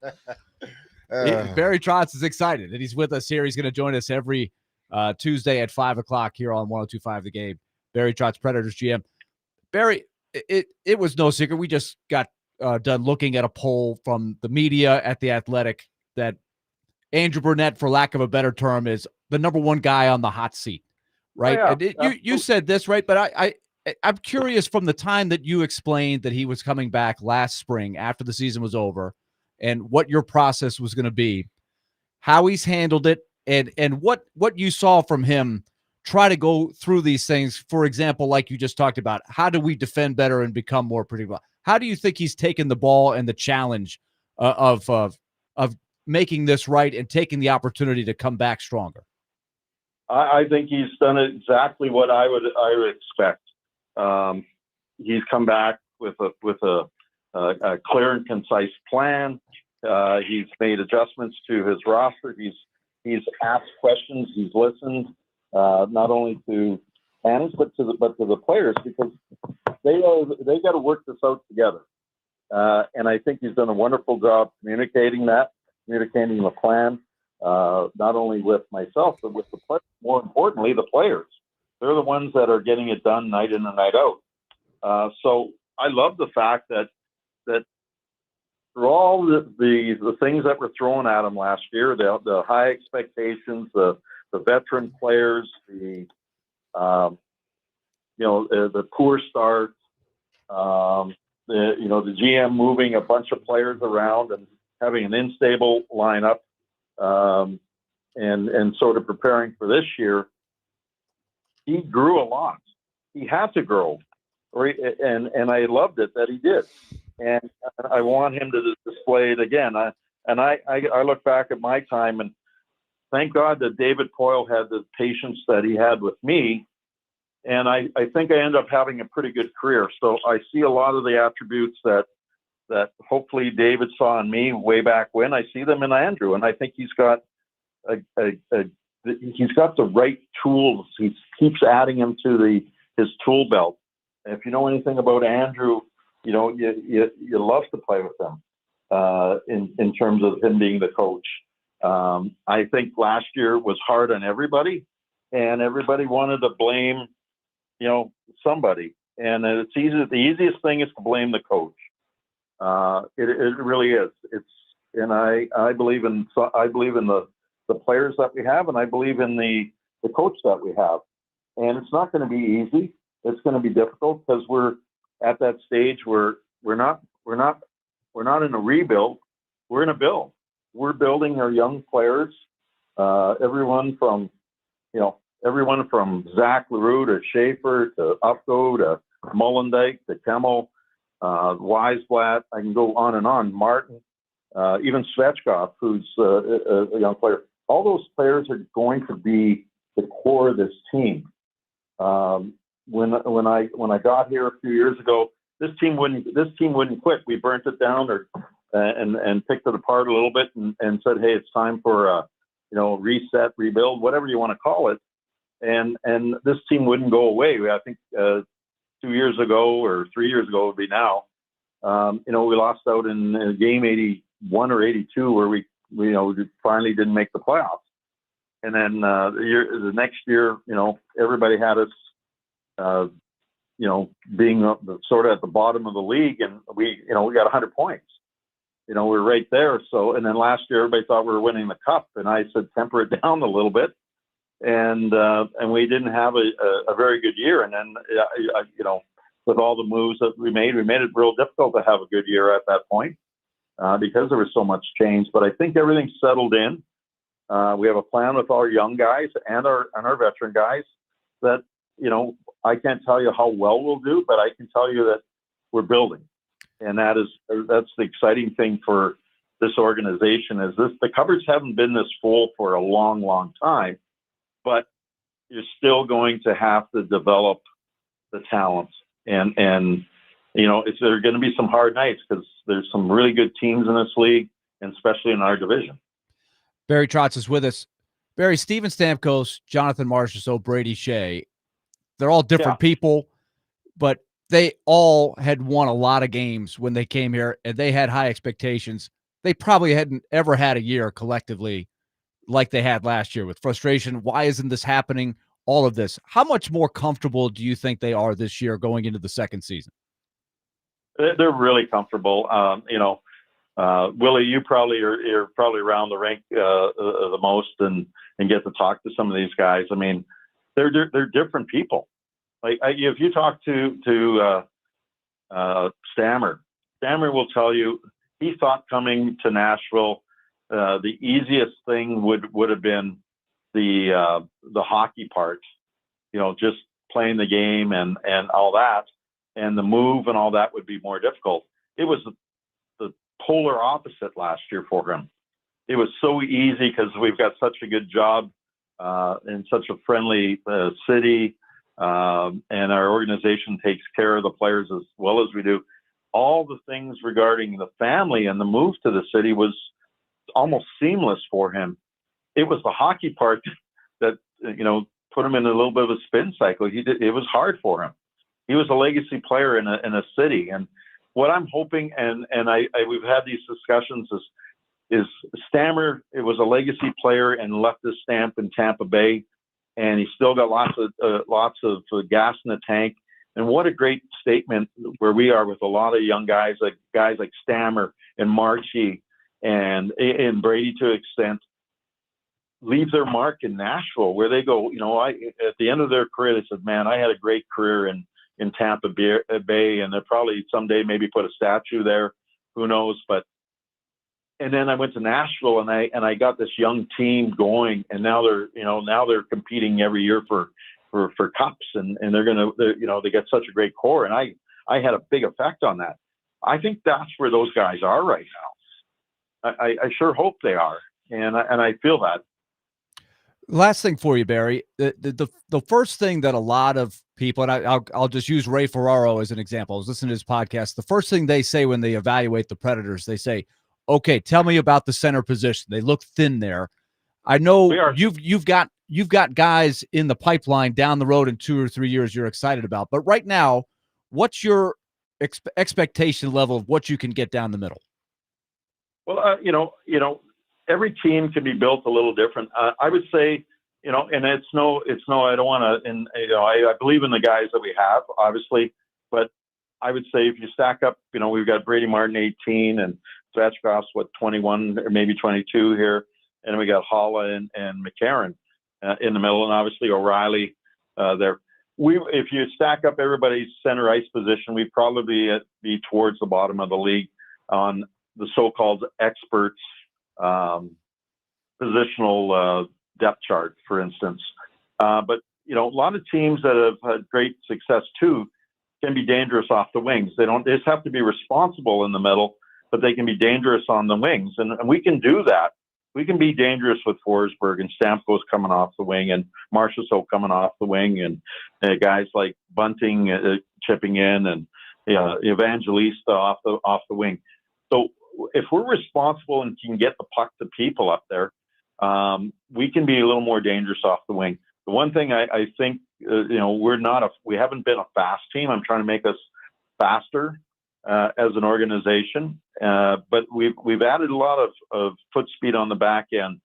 Barry Trotz is excited, and he's with us here. He's going to join us every Tuesday at 5:00 here on 102.5 The Game. Barry Trotz, Predators GM. Barry, it was no secret. We just got done looking at a poll from the media at The Athletic that Andrew Burnett, for lack of a better term, is the number 1 guy on the hot seat, right? Oh, yeah. And you said this, right? But I'm curious, from the time that you explained that he was coming back last spring after the season was over, and what your process was going to be, how he's handled it, and what you saw from him try to go through these things. For example, like you just talked about, how do we defend better and become more predictable? How do you think he's taken the ball and the challenge of making this right and taking the opportunity to come back stronger? I think he's done exactly what I would expect. He's come back with a clear and concise plan. He's made adjustments to his roster. He's asked questions. He's listened not only to manage, but to the players, because they got to work this out together. And I think he's done a wonderful job communicating the plan, not only with myself, but with the players. More importantly, the players. They're the ones that are getting it done night in and night out. So I love the fact that through all the things that were thrown at him last year, the high expectations, the veteran players, the poor starts, the GM moving a bunch of players around and having an unstable lineup, and sort of preparing for this year, he grew a lot. He had to grow, and I loved it that he did. And I want him to display it again. I look back at my time, and thank God that David Poyle had the patience that he had with me. And I think I end up having a pretty good career. So I see a lot of the attributes that hopefully David saw in me way back when. I see them in Andrew, and I think he's got he's got the right tools. He keeps adding them to his tool belt. And if you know anything about Andrew, you love to play with him in terms of him being the coach. I think last year was hard on everybody, and everybody wanted to blame somebody. And it's easy. The easiest thing is to blame the coach. It really is. And I believe in the players that we have, and I believe in the coach that we have. And it's not going to be easy. It's going to be difficult because we're at that stage where we're not in a rebuild. We're in a build. We're building our young players. Everyone from Zach LaRue to Schaefer to Upgo to Mullendijk to Kemmel, Weisblatt. I can go on and on. Martin, even Svechkov, who's a young player. All those players are going to be the core of this team. When I got here a few years ago, this team wouldn't quit. We burnt it down and picked it apart a little bit and said, hey, it's time for reset, rebuild, whatever you want to call it. And this team wouldn't go away. I think 2 years ago or 3 years ago would be now. We lost out in game 81 or 82 where we finally didn't make the playoffs. And then the next year, everybody had us, being sort of at the bottom of the league, and we got 100 points. We're right there. So, and then last year, everybody thought we were winning the cup, and I said temper it down a little bit, and we didn't have a very good year. And then with all the moves that we made it real difficult to have a good year at that point because there was so much change. But I think everything's settled in. We have a plan with our young guys and our veteran guys that, I can't tell you how well we'll do, but I can tell you that we're building. And that's the exciting thing for this organization is the cupboards haven't been this full for a long, long time, but you're still going to have to develop the talents. And there are going to be some hard nights because there's some really good teams in this league, and especially in our division. Barry Trotz is with us. Barry, Steven Stamkos, Jonathan Marchessault, Brady Shea, they're all different people, but they all had won a lot of games when they came here, and they had high expectations. They probably hadn't ever had a year collectively like they had last year with frustration. Why isn't this happening? All of this. How much more comfortable do you think they are this year going into the second season? They're really comfortable. Willie, you're probably around the rink the most and get to talk to some of these guys. I mean, they're different people. Like if you talk to Stammer will tell you he thought coming to Nashville the easiest thing would have been the hockey part, just playing the game and all that, and the move and all that would be more difficult. It was the polar opposite last year for him. It was so easy because we've got such a good job in such a friendly city, and our organization takes care of the players as well as we do. All the things regarding the family and the move to the city was almost seamless for him. It was the hockey part that put him in a little bit of a spin cycle. It was hard for him. He was a legacy player in a city. And what I'm hoping, and we've had these discussions, is Stammer. It was a legacy player and left his stamp in Tampa Bay, and he still got lots of gas in the tank. And what a great statement where we are with a lot of young guys like Stammer and Marchie and Brady to an extent, leave their mark in Nashville, where they go, at the end of their career, they said, man, I had a great career in Tampa Bay, and they'll probably someday maybe put a statue there. Who knows? And then I went to Nashville, and I got this young team going, and now they're competing every year for cups, and they get such a great core, and I had a big effect on that. I think that's where those guys are right now. I sure hope they are, and I feel that. Last thing for you, Barry. The first thing that a lot of people, and I'll just use Ray Ferraro as an example. I was listening to his podcast. The first thing they say when they evaluate the Predators, they say, "Okay, tell me about the center position. They look thin there." I know you've got guys in the pipeline down the road in 2 or 3 years you're excited about, but right now, what's your expectation level of what you can get down the middle? Well, every team can be built a little different. I would say, and it's no, I don't want to, and I believe in the guys that we have, obviously, but I would say if you stack up, we've got Brady Martin 18 and Svechkov's 21 or maybe 22 here, and we got Holla and McCarron in the middle, and obviously O'Reilly there. If you stack up everybody's center ice position, we'd probably be towards the bottom of the league on the so-called experts positional depth chart, for instance. But a lot of teams that have had great success too can be dangerous off the wings. They just have to be responsible in the middle, but they can be dangerous on the wings, and we can do that. We can be dangerous with Forsberg and Stamkos coming off the wing and Marchessault coming off the wing, and guys like Bunting chipping in, and Evangelista off the wing. So if we're responsible and can get the puck to people up there, we can be a little more dangerous off the wing. The one thing I think, we haven't been a fast team. I'm trying to make us faster as an organization, but we've added a lot of foot speed on the back end.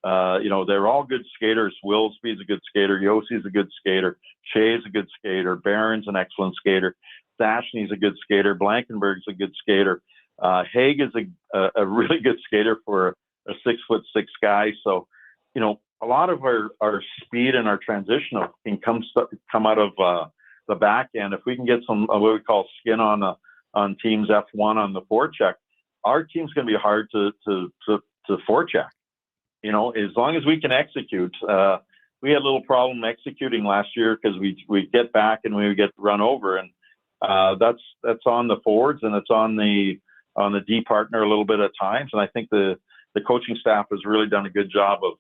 They're all good skaters. Willsby's a good skater. Yossi's a good skater. Shea's a good skater. Barron's an excellent skater. Stashny's a good skater. Blankenberg's a good skater. Haig is a really good skater for a 6'6" guy. So, a lot of our speed and our transition can come out of the back end. If we can get some what we call skin on teams F1 on the forecheck, our team's going to be hard to forecheck. As long as we can execute. We had a little problem executing last year because we get back and we get run over, and that's on the forwards and it's on the D partner a little bit at times. And I think the coaching staff has really done a good job of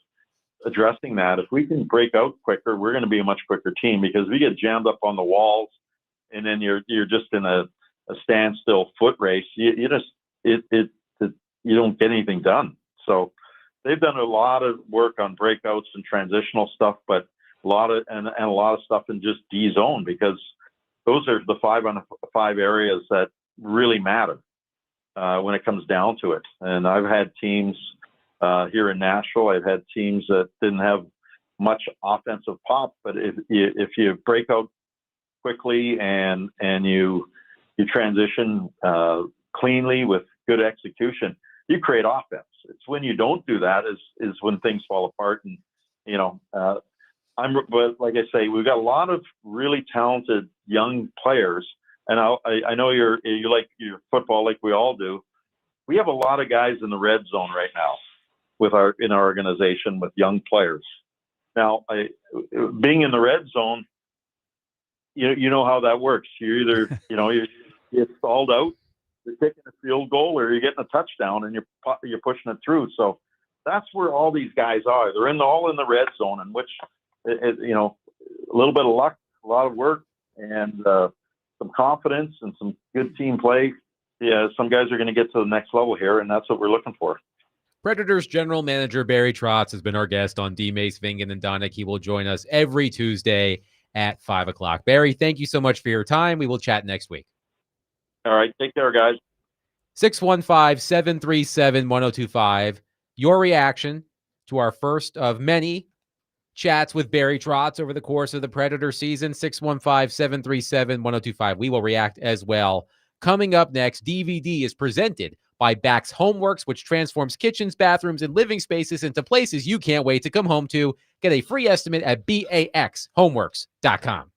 addressing that. If we can break out quicker, we're going to be a much quicker team, because we get jammed up on the walls and then you're just in a standstill foot race. You don't get anything done. So they've done a lot of work on breakouts and transitional stuff, but a lot of stuff in just D zone, because those are the 5-on-5 areas that really matter when it comes down to it. And I've had teams here in Nashville. I've had teams that didn't have much offensive pop, but if you break out quickly and you transition cleanly with good execution, you create offense. It's when you don't do that is when things fall apart. And but like I say, we've got a lot of really talented young players, and I know you like your football like we all do. We have a lot of guys in the red zone right now in our organization with young players. Now, being in the red zone, you know how that works. You're either you get stalled out, you're taking a field goal, or you're getting a touchdown and you're pushing it through. So that's where all these guys are. They're all in the red zone, in which a little bit of luck, a lot of work, and some confidence and some good team play. Yeah, some guys are going to get to the next level here, and that's what we're looking for. Predators general manager Barry Trotz has been our guest on D-Mace, Vingen, and Donick. He will join us every Tuesday at 5 o'clock. Barry, thank you so much for your time. We will chat next week. All right. Take care, guys. 615-737-1025. Your reaction to our first of many chats with Barry Trotz over the course of the Predator season. 615-737-1025. We will react as well. Coming up next, DVD is presented by Bax Homeworks, which transforms kitchens, bathrooms, and living spaces into places you can't wait to come home to. Get a free estimate at baxhomeworks.com.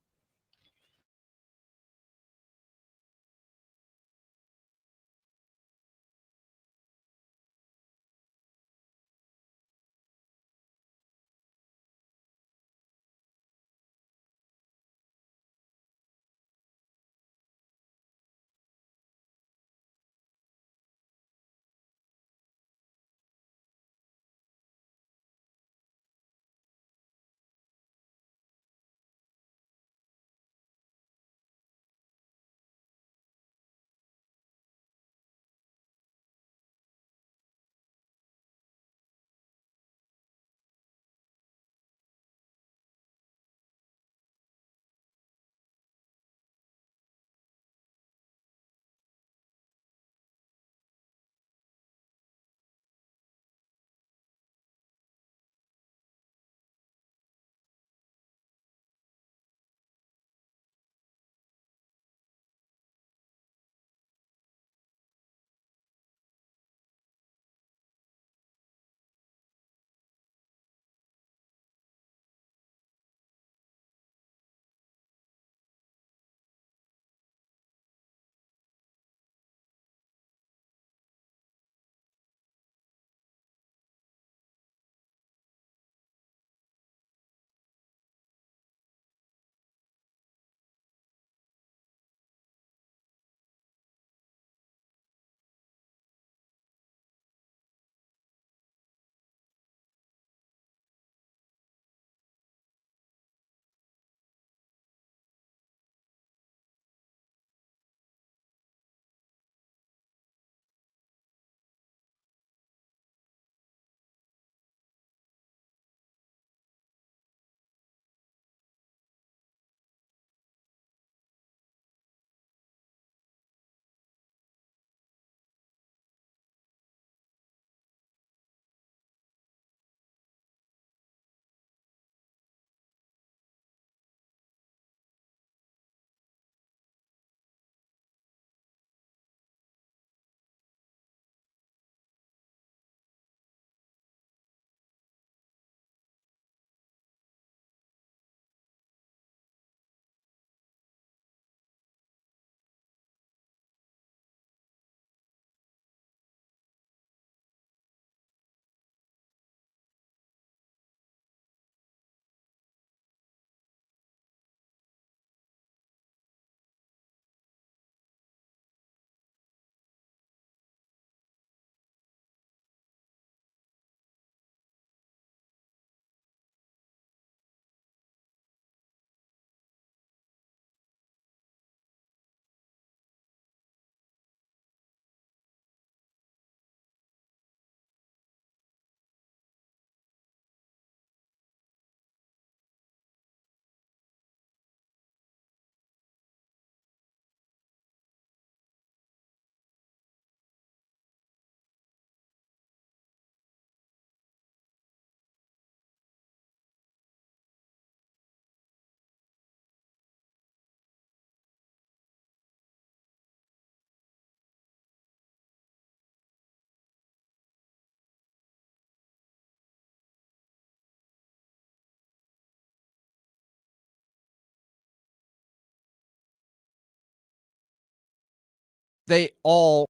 They all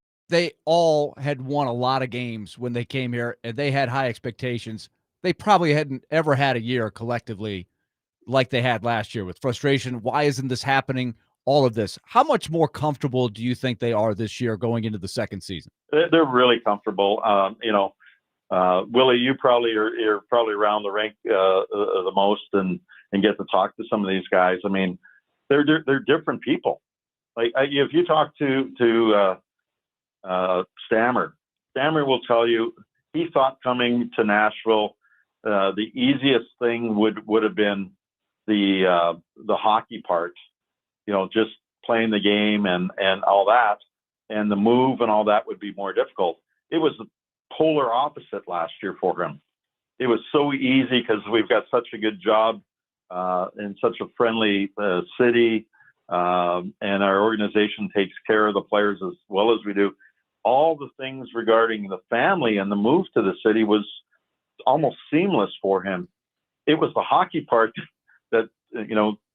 had won a lot of games when they came here, and they had high expectations. They probably hadn't ever had a year collectively like they had last year with frustration. Why isn't this happening? All of this. How much more comfortable do you think they are this year going into the second season? They're really comfortable. Willie, you're probably around the rink the most and get to talk to some of these guys. I mean, they're different people. Like if you talk to Stammer will tell you he thought coming to Nashville, the easiest thing would have been the hockey part, just playing the game and all that, and the move and all that would be more difficult. It was the polar opposite last year for him. It was so easy because we've got such a good job in such a friendly city, and our organization takes care of the players as well as we do. All the things regarding the family and the move to the city was almost seamless for him. It was the hockey part that,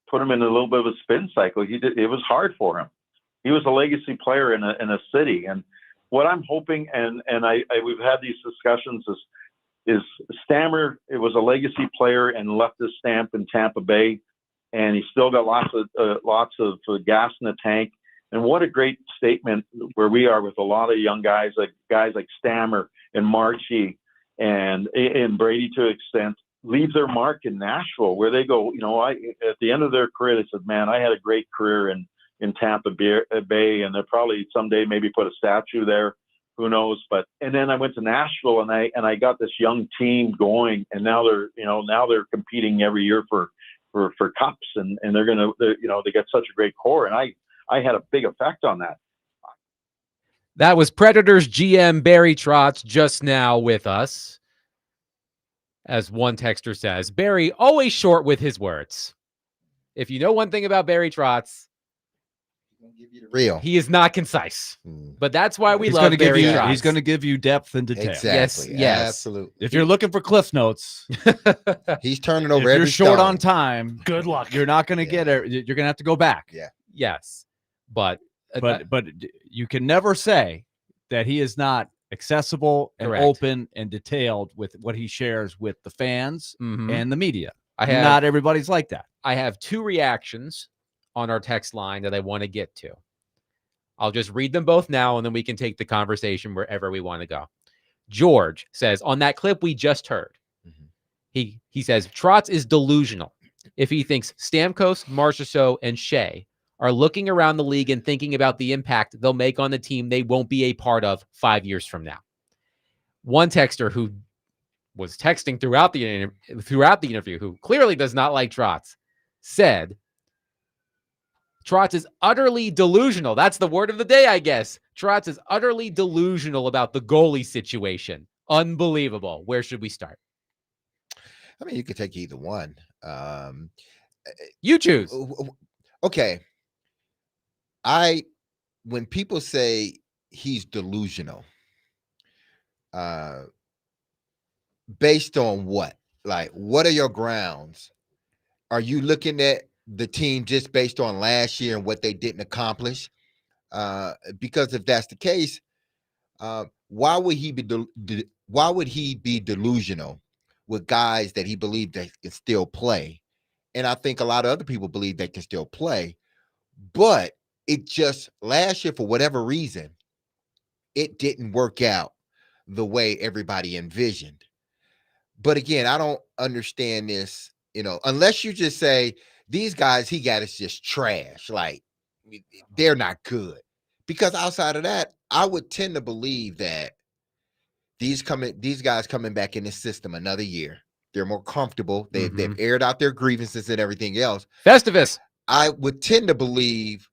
put him in a little bit of a spin cycle. It was hard for him. He was a legacy player in a city. And what I'm hoping, and we've had these discussions, is Stammer, it was a legacy player and left his stamp in Tampa Bay, and he still got lots of gas in the tank. And what a great statement where we are with a lot of young guys like Stammer and Marchie and Brady to an extent, leave their mark in Nashville, where they go, at the end of their career, they said, man, I had a great career in Tampa Bay, and they'll probably someday maybe put a statue there. Who knows? And then I went to Nashville and I got this young team going, and now they're competing every year for cups, and they got such a great core, and I had a big effect on that. That was Predators GM Barry Trotz just now with us. As one texter says, Barry always short with his words. If you know one thing about Barry Trotz, real. He is not concise, but that's why we love Barry Trotz. He's going to give you depth and detail. Exactly. Yes, Absolutely. If you're looking for Cliff Notes, he's turning over if every you're short stone. on time, Good luck. you're not going to get it. You're going to have to go back. Yeah. Yes, but you can never say that he is not accessible and Correct. open and detailed with what he shares with the fans and the media. not everybody's like that. I have two reactions on our text line that I want to get to. I'll just read them both now, and then we can take the conversation wherever we want to go. George says, on that clip we just heard, he says, Trotz is delusional if he thinks Stamkos, Marchessault, and Shea are looking around the league and thinking about the impact they'll make on the team they won't be a part of 5 years from now. One texter who was texting throughout the interview, who clearly does not like Trotz, said, Trotz is utterly delusional. That's the word of the day, I guess. Trotz is utterly delusional about the goalie situation. Unbelievable. Where should we start? I mean, you could take either one. You choose. Okay. When people say he's delusional, based on what? Like, what are your grounds? Are you looking at the team just based on last year and what they didn't accomplish? Because if that's the case, why would he be delusional with guys that he believed that can still play? And I think a lot of other people believe they can still play, but it just last year, for whatever reason, it didn't work out the way everybody envisioned. But again, I don't understand this, unless you just say these guys he got is just trash. Like, they're not good. Because outside of that, I would tend to believe that these guys coming back in this system another year, they're more comfortable. They've aired out their grievances and everything else. Festivus. I would tend to believe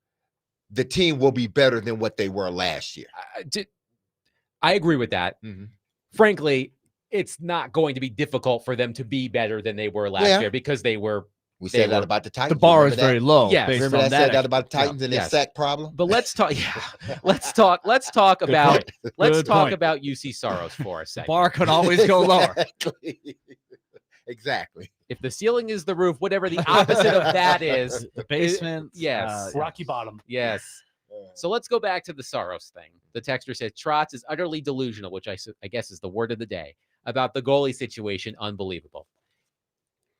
the team will be better than what they were last year. I agree with that. Frankly, it's not going to be difficult for them to be better than they were last year because they were. We said that about the Titans. The bar is very low. Yes. Based Remember on that that said that about the Titans and their sack problem? But let's talk. Yeah, let's talk about about UC Saros for a second. Bar can always go lower. Exactly. If the ceiling is the roof, whatever the opposite of that is, the basement. Yes. Rocky bottom. Yes. So let's go back to the Saros thing. The texter said Trotz is utterly delusional, which I guess is the word of the day, about the goalie situation. Unbelievable.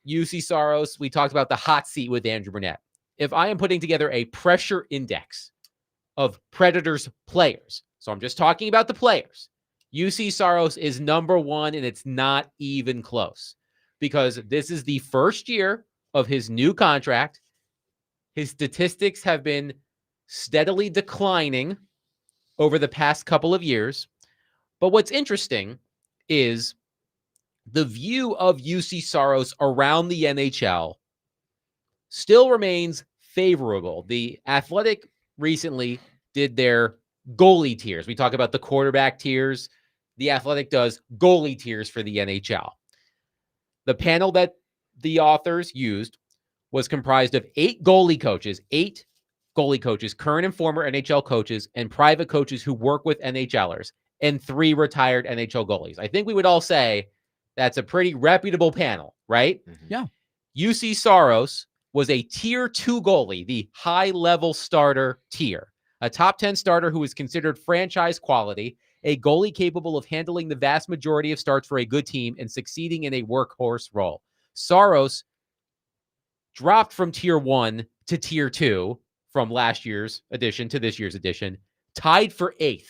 UC Saros, we talked about the hot seat with Andrew Burnett. If I am putting together a pressure index of Predators players, so I'm just talking about the players, UC Saros is number one, and it's not even close because this is the first year of his new contract. His statistics have been steadily declining over the past couple of years. But what's interesting is the view of UC Saros around the NHL still remains favorable. The Athletic recently did their goalie tiers. We talk about the quarterback tiers. The Athletic does goalie tiers for the NHL. The panel that the authors used was comprised of 8 goalie coaches, current and former NHL coaches, and private coaches who work with NHLers, and 3 retired NHL goalies. I think we would all say that's a pretty reputable panel, right? Yeah. UC Saros was a tier 2 goalie, the high-level starter tier, a top 10 starter who is considered franchise quality, a goalie capable of handling the vast majority of starts for a good team and succeeding in a workhorse role. Saros dropped from tier 1 to tier 2 from last year's edition to this year's edition, tied for 8th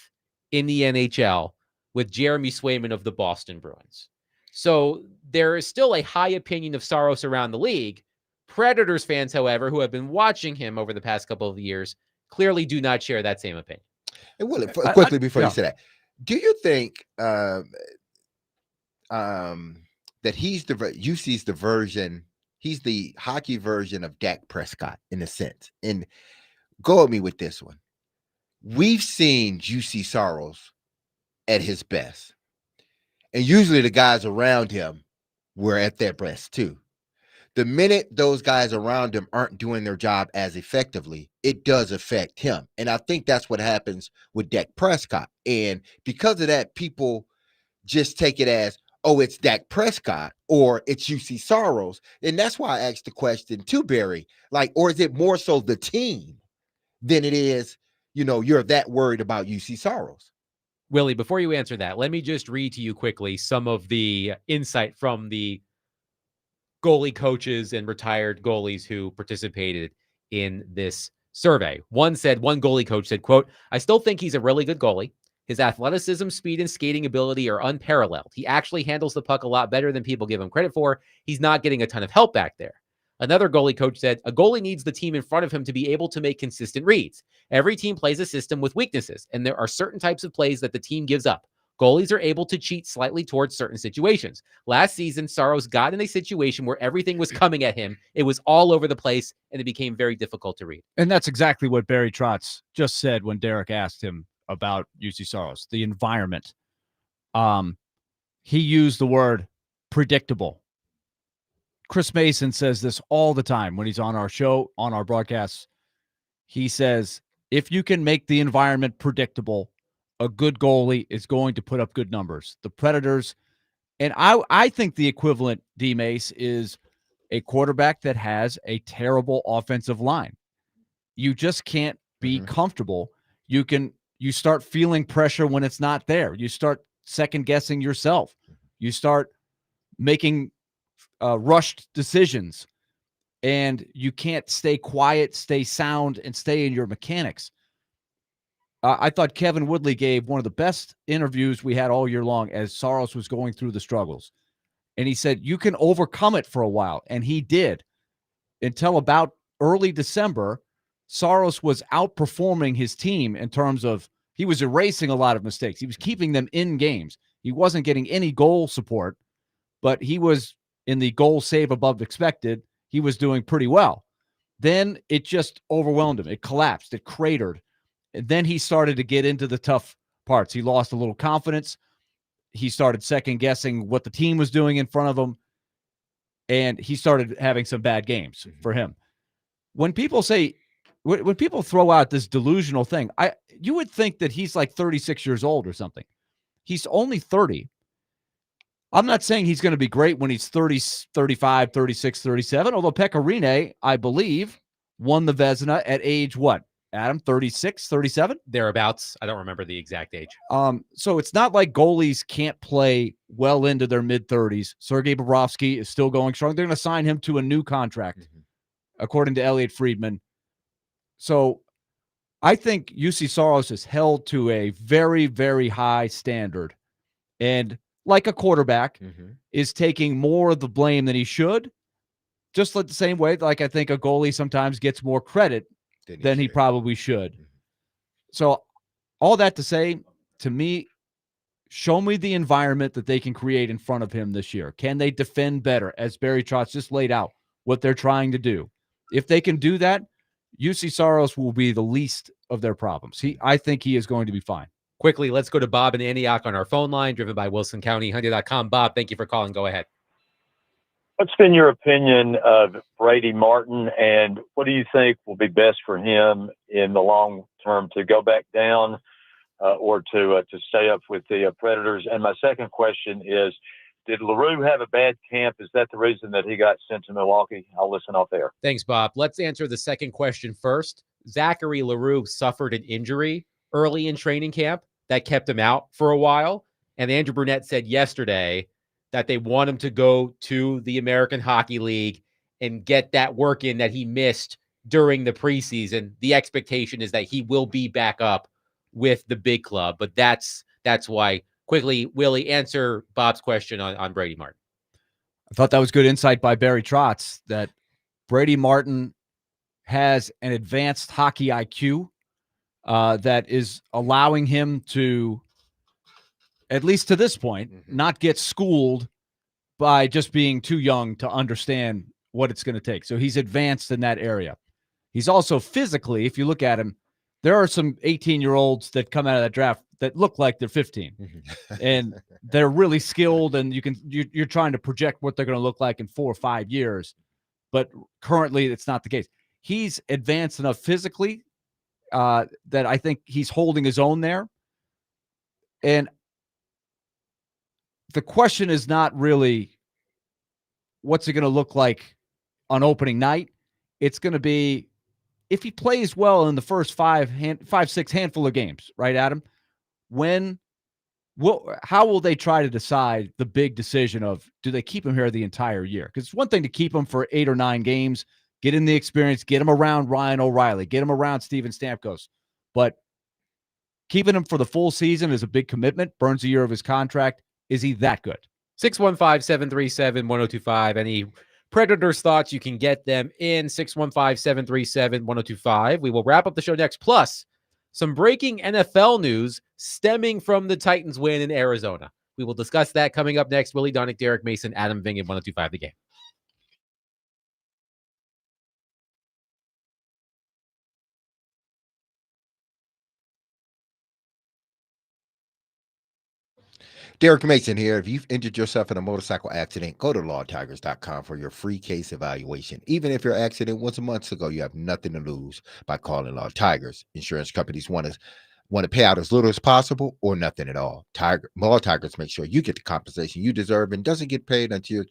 in the NHL with Jeremy Swayman of the Boston Bruins. So there is still a high opinion of Saros around the league. Predators fans, however, who have been watching him over the past couple of years, clearly do not share that same opinion. And Will, quickly before yeah. you say that, do you think that he's UC's the version, he's the hockey version of Dak Prescott in a sense? And go at me with this one. We've seen UC Saros at his best, and usually the guys around him were at their best too. The minute those guys around him aren't doing their job as effectively, it does affect him. And I think that's what happens with Dak Prescott. And because of that, people just take it as, oh, it's Dak Prescott or it's UC Saros. And that's why I asked the question to Barry, like, or is it more so the team than it is, you're that worried about UC Saros? Willie, before you answer that, let me just read to you quickly some of the insight from the goalie coaches and retired goalies who participated in this survey. One goalie coach said, quote, "I still think he's a really good goalie. His athleticism, speed, and skating ability are unparalleled. He actually handles the puck a lot better than people give him credit for. He's not getting a ton of help back there." Another goalie coach said, "A goalie needs the team in front of him to be able to make consistent reads. Every team plays a system with weaknesses, and there are certain types of plays that the team gives up. Goalies are able to cheat slightly towards certain situations. Last season, Saros got in a situation where everything was coming at him. It was all over the place, and it became very difficult to read." And that's exactly what Barry Trotz just said when Derek asked him about UC Saros, the environment. He used the word predictable. Chris Mason says this all the time when he's on our show, on our broadcasts. He says, if you can make the environment predictable, a good goalie is going to put up good numbers. The Predators, and I think the equivalent, D-Mace, is a quarterback that has a terrible offensive line. You just can't be comfortable. You start feeling pressure when it's not there. You start second-guessing yourself. You start making rushed decisions, and you can't stay quiet, stay sound, and stay in your mechanics. I thought Kevin Woodley gave one of the best interviews we had all year long as Saros was going through the struggles. And he said, you can overcome it for a while. And he did. Until about early December, Saros was outperforming his team in terms of he was erasing a lot of mistakes. He was keeping them in games. He wasn't getting any goal support, but he was in the goal save above expected. He was doing pretty well. Then it just overwhelmed him. It collapsed. It cratered. And then he started to get into the tough parts. He lost a little confidence. He started second-guessing what the team was doing in front of him, and he started having some bad games for him. When people say, when people throw out this delusional thing, you would think that he's like 36 years old or something. He's only 30. I'm not saying he's going to be great when he's 30, 35, 36, 37, although Pekka Rinne, I believe, won the Vezina at age what? Adam, 36, 37? Thereabouts. I don't remember the exact age. So it's not like goalies can't play well into their mid-30s. Sergei Bobrovsky is still going strong. They're going to sign him to a new contract, according to Elliot Friedman. So I think UC Saros is held to a very, very high standard. And like a quarterback, is taking more of the blame than he should. Just like the same way, like I think a goalie sometimes gets more credit than he probably should. So all that to say, to me, show me the environment that they can create in front of him this year. Can they defend better, as Barry Trotz just laid out what they're trying to do? If they can do that, UC Saros will be the least of their problems. I think he is going to be fine. Quickly, let's go to Bob in Antioch on our phone line, driven by WilsonCountyHunter.com. Bob, thank you for calling. Go ahead. What's been your opinion of Brady Martin, and what do you think will be best for him in the long term, to go back down or to stay up with the Predators? And my second question is, did LaRue have a bad camp? Is that the reason that he got sent to Milwaukee? I'll listen off air. Thanks, Bob. Let's answer the second question first. Zachary LaRue suffered an injury early in training camp that kept him out for a while. And Andrew Brunette said yesterday that they want him to go to the American Hockey League and get that work in that he missed during the preseason. The expectation is that he will be back up with the big club. But that's why. Quickly, Willie, answer Bob's question on Brady Martin. I thought that was good insight by Barry Trotz, that Brady Martin has an advanced hockey IQ that is allowing him to, at least to this point, not get schooled by just being too young to understand what it's going to take. So he's advanced in that area. He's also physically, if you look at him, there are some 18-year-olds that come out of that draft that look like they're 15, and they're really skilled, and you're trying to project what they're going to look like in 4 or 5 years. But currently, it's not the case. He's advanced enough physically that I think he's holding his own there. And the question is not really what's it going to look like on opening night. It's going to be if he plays well in the first 5-6 handful of games, right, Adam? How will they try to decide the big decision of, do they keep him here the entire year? Because it's one thing to keep him for 8 or 9 games, get him the experience, get him around Ryan O'Reilly, get him around Steven Stamkos. But keeping him for the full season is a big commitment, burns a year of his contract. Is he that good? 615-737-1025. Any Predators thoughts, you can get them in 615-737-1025. We will wrap up the show next. Plus, some breaking NFL news stemming from the Titans win in Arizona. We will discuss that coming up next. Willie Donick, Derek Mason, Adam Ving at 1025 The Game. Derek Mason here. If you've injured yourself in a motorcycle accident, go to lawtigers.com for your free case evaluation. Even if your accident was months ago, you have nothing to lose by calling Law Tigers. Insurance companies want to pay out as little as possible or nothing at all. Law Tigers make sure you get the compensation you deserve and doesn't get paid until your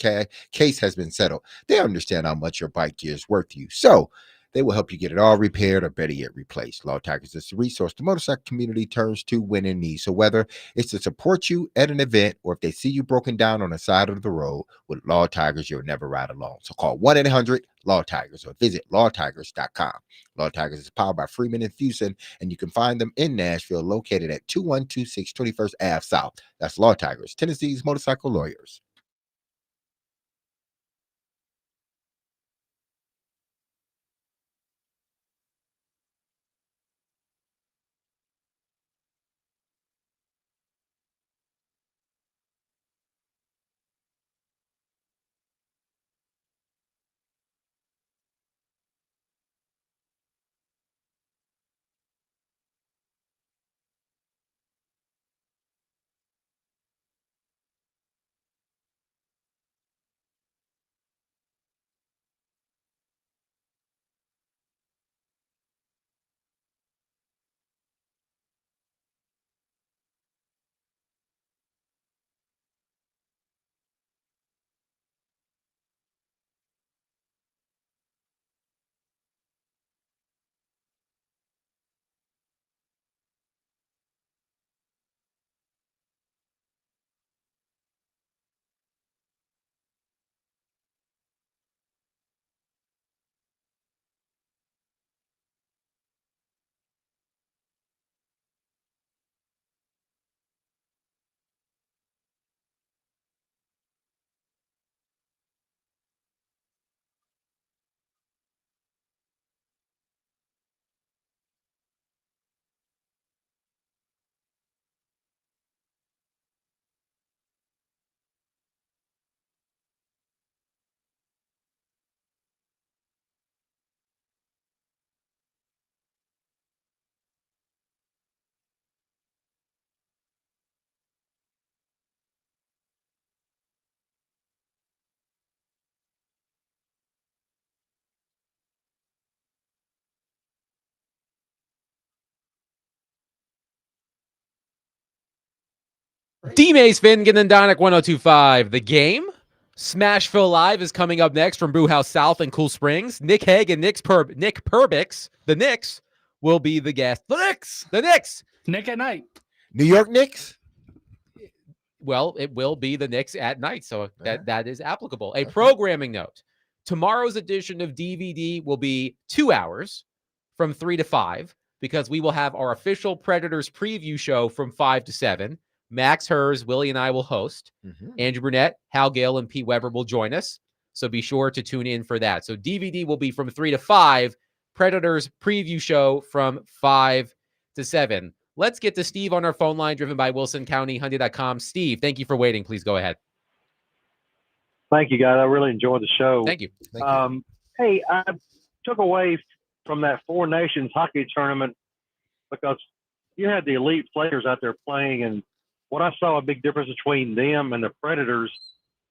case has been settled. They understand how much your bike gear is worth to you. So they will help you get it all repaired or better yet replaced. Law Tigers is the resource the motorcycle community turns to when in need. So whether it's to support you at an event or if they see you broken down on the side of the road, with Law Tigers, you'll never ride alone. So call 1-800-LAW-TIGERS or visit lawtigers.com. Law Tigers is powered by Freeman and Fuson, and you can find them in Nashville, located at 2126 21st Ave South. That's Law Tigers, Tennessee's motorcycle lawyers. D-Mace, Finnegan, and Donick 102.5. The Game. Smashville Live is coming up next from Brewhouse South in Cool Springs. Nick Hague and Nick Perbix, the Knicks, will be the guest. The Knicks. Nick at night. New York Knicks? Well, it will be the Knicks at night, so that is applicable. A programming note. Tomorrow's edition of DVD will be 2 hours from 3 to 5 because we will have our official Predators preview show from 5 to 7. Max Hers, Willie, and I will host. Andrew Burnett, Hal Gill, and Pete Weber will join us. So be sure to tune in for that. So DVD will be from 3 to 5. Predators preview show from 5 to 7. Let's get to Steve on our phone line, driven by WilsonCountyHunting.com. Steve, thank you for waiting. Please go ahead. Thank you, guys. I really enjoyed the show. Thank you. Hey, I took away from that Four Nations hockey tournament because you had the elite players out there playing, and what I saw a big difference between them and the Predators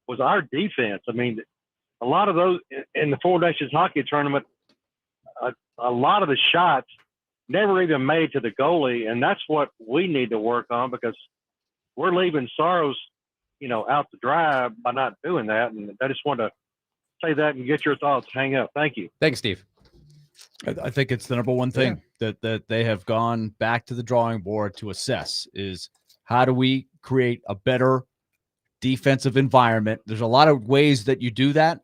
was our defense. I mean, a lot of those in the Four Nations hockey tournament, a lot of the shots never even made to the goalie, and that's what we need to work on because we're leaving Saros, out to dry by not doing that. And I just want to say that and get your thoughts. Hang up. Thank you. Thanks, Steve. I think it's the number one thing that they have gone back to the drawing board to assess is how do we create a better defensive environment? There's a lot of ways that you do that.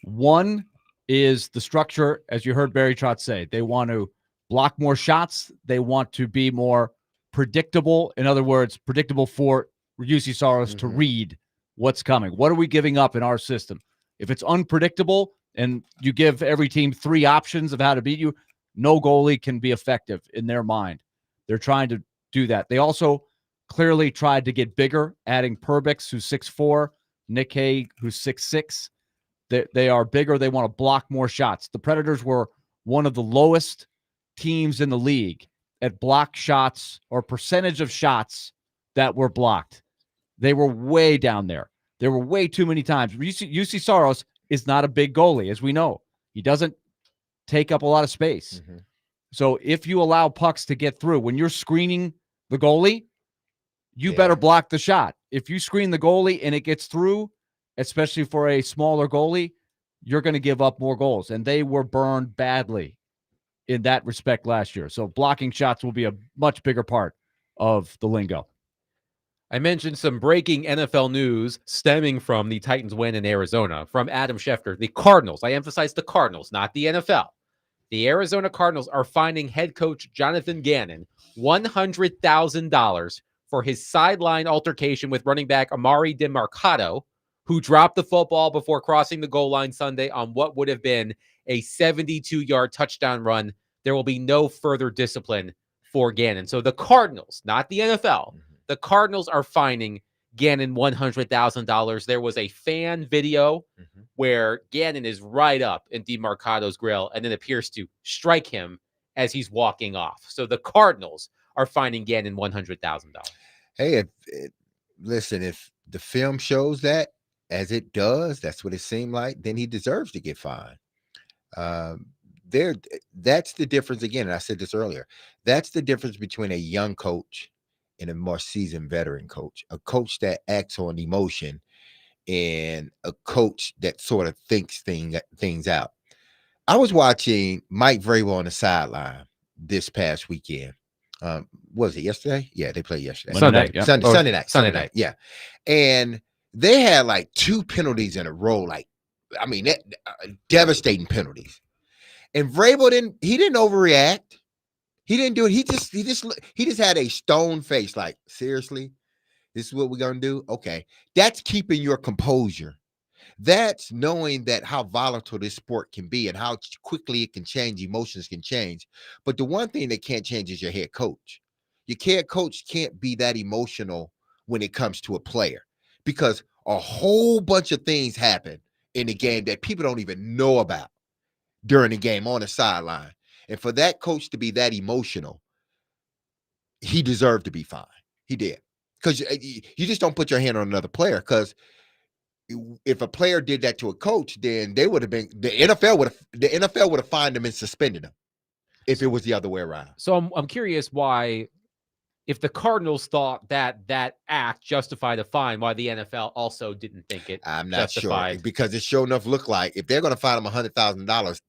One is the structure, as you heard Barry Trotz say. They want to block more shots. They want to be more predictable. In other words, predictable for UC Saros to read what's coming. What are we giving up in our system? If it's unpredictable and you give every team 3 options of how to beat you, no goalie can be effective in their mind. They're trying to do that. They also clearly tried to get bigger, adding Perbix, who's 6'4", Nick Hague, who's 6'6". They are bigger. They want to block more shots. The Predators were one of the lowest teams in the league at block shots or percentage of shots that were blocked. They were way down there. There were way too many times. UC Saros is not a big goalie, as we know. He doesn't take up a lot of space. So if you allow pucks to get through, when you're screening the goalie, you better block the shot. If you screen the goalie and it gets through, especially for a smaller goalie, you're going to give up more goals. And they were burned badly in that respect last year. So blocking shots will be a much bigger part of the lingo. I mentioned some breaking NFL news stemming from the Titans win in Arizona from Adam Schefter. The Cardinals, I emphasize the Cardinals, not the NFL. The Arizona Cardinals are fining head coach Jonathan Gannon $100,000 for his sideline altercation with running back Amari DeMarcado, who dropped the football before crossing the goal line Sunday on what would have been a 72-yard touchdown run. There will be no further discipline for Gannon. So the Cardinals, not the NFL, the Cardinals are fining Gannon $100,000. There was a fan video where Gannon is right up in DeMarcado's grill and then appears to strike him as he's walking off. So the Cardinals are fining Gannon $100,000. Hey, Listen, if the film shows that, as it does, that's what it seemed like, then he deserves to get fined. That's the difference again. And I said this earlier. That's the difference between a young coach and a more seasoned veteran coach. A coach that acts on emotion and a coach that sort of thinks things out. I was watching Mike Vrabel on the sideline this past weekend. Was it yesterday? Yeah, they played yesterday. Sunday Sunday night. Yeah. And they had like 2 penalties in a row. Devastating penalties. And Vrabel didn't overreact. He didn't do it. He just had a stone face. Like, seriously, this is what we're going to do. Okay. That's keeping your composure. That's knowing that how volatile this sport can be and how quickly it can change. Emotions can change. But the one thing that can't change is your head coach. Your head coach can't be that emotional when it comes to a player because a whole bunch of things happen in the game that people don't even know about during the game on the sideline. And for that coach to be that emotional, he deserved to be fined. He did. Because you just don't put your hand on another player. Because if a player did that to a coach, then they would have been the NFL would have fined him and suspended him if it was the other way around. So I'm curious why if the Cardinals thought that that act justified a fine, why the NFL also didn't think it I'm not justified. sure, because it sure enough looked like if they're going to fine him $100,000,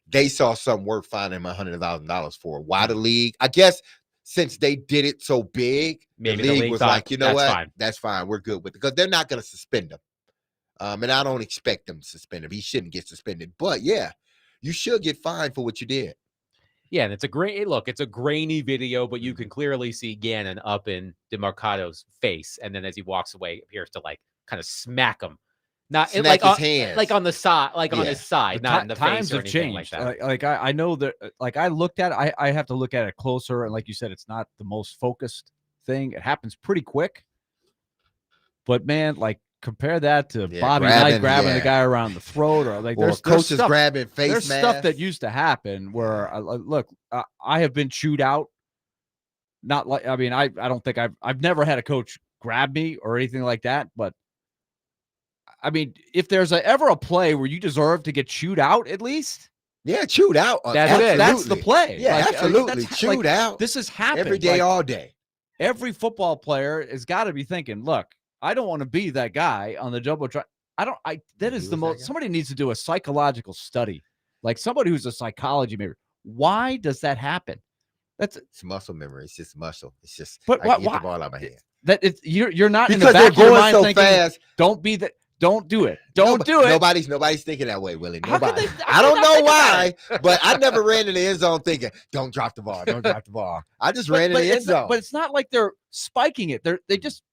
they saw something worth fining him $100,000 for. Why the league? I guess since they did it so big, Maybe the league was thought, like, you know that's what? Fine. That's fine. We're good with it, because they're not going to suspend him. And I don't expect them to suspend him. He shouldn't get suspended. But yeah, you should get fined for what you did. Yeah, and it's a great look. It's a grainy video, but you can clearly see Gannon up in DeMarcado's face, and then as he walks away, appears to like kind of smack him, not Smack like his hands, like on the side, like on his side, The not in the times face or have anything changed. like that. Like I know that. Like I looked at it. I have to look at it closer, and like you said, it's not the most focused thing. It happens pretty quick. But man, like compare that to Bobby Knight grabbing the guy around the throat, or like there's coaches stuff, grabbing face there's masks. stuff that used to happen where look, I have been chewed out. Not like, I mean, I don't think I've never had a coach grab me or anything like that. But I mean, if there's ever a play where you deserve to get chewed out, at least. Yeah, chewed out. That's the play. Yeah, like, absolutely. That's, chewed out. This has happened every day, all day. Every football player has got to be thinking, look, I don't want to be that guy on the jumbotron. That is the most, somebody needs to do a psychological study. Like somebody who's a psychology major. Why does that happen? It's muscle memory. It's just muscle. It's just, but I get the ball out of my head. That it's, you're not because in the back of your mind so thinking, fast. Don't be that. Don't do it. Don't do it. Nobody's thinking that way, Willie. Nobody. I don't know why, but I never ran in the end zone thinking, don't drop the ball. Don't drop the ball. I just ran in the end zone. But it's not like they're spiking it. They just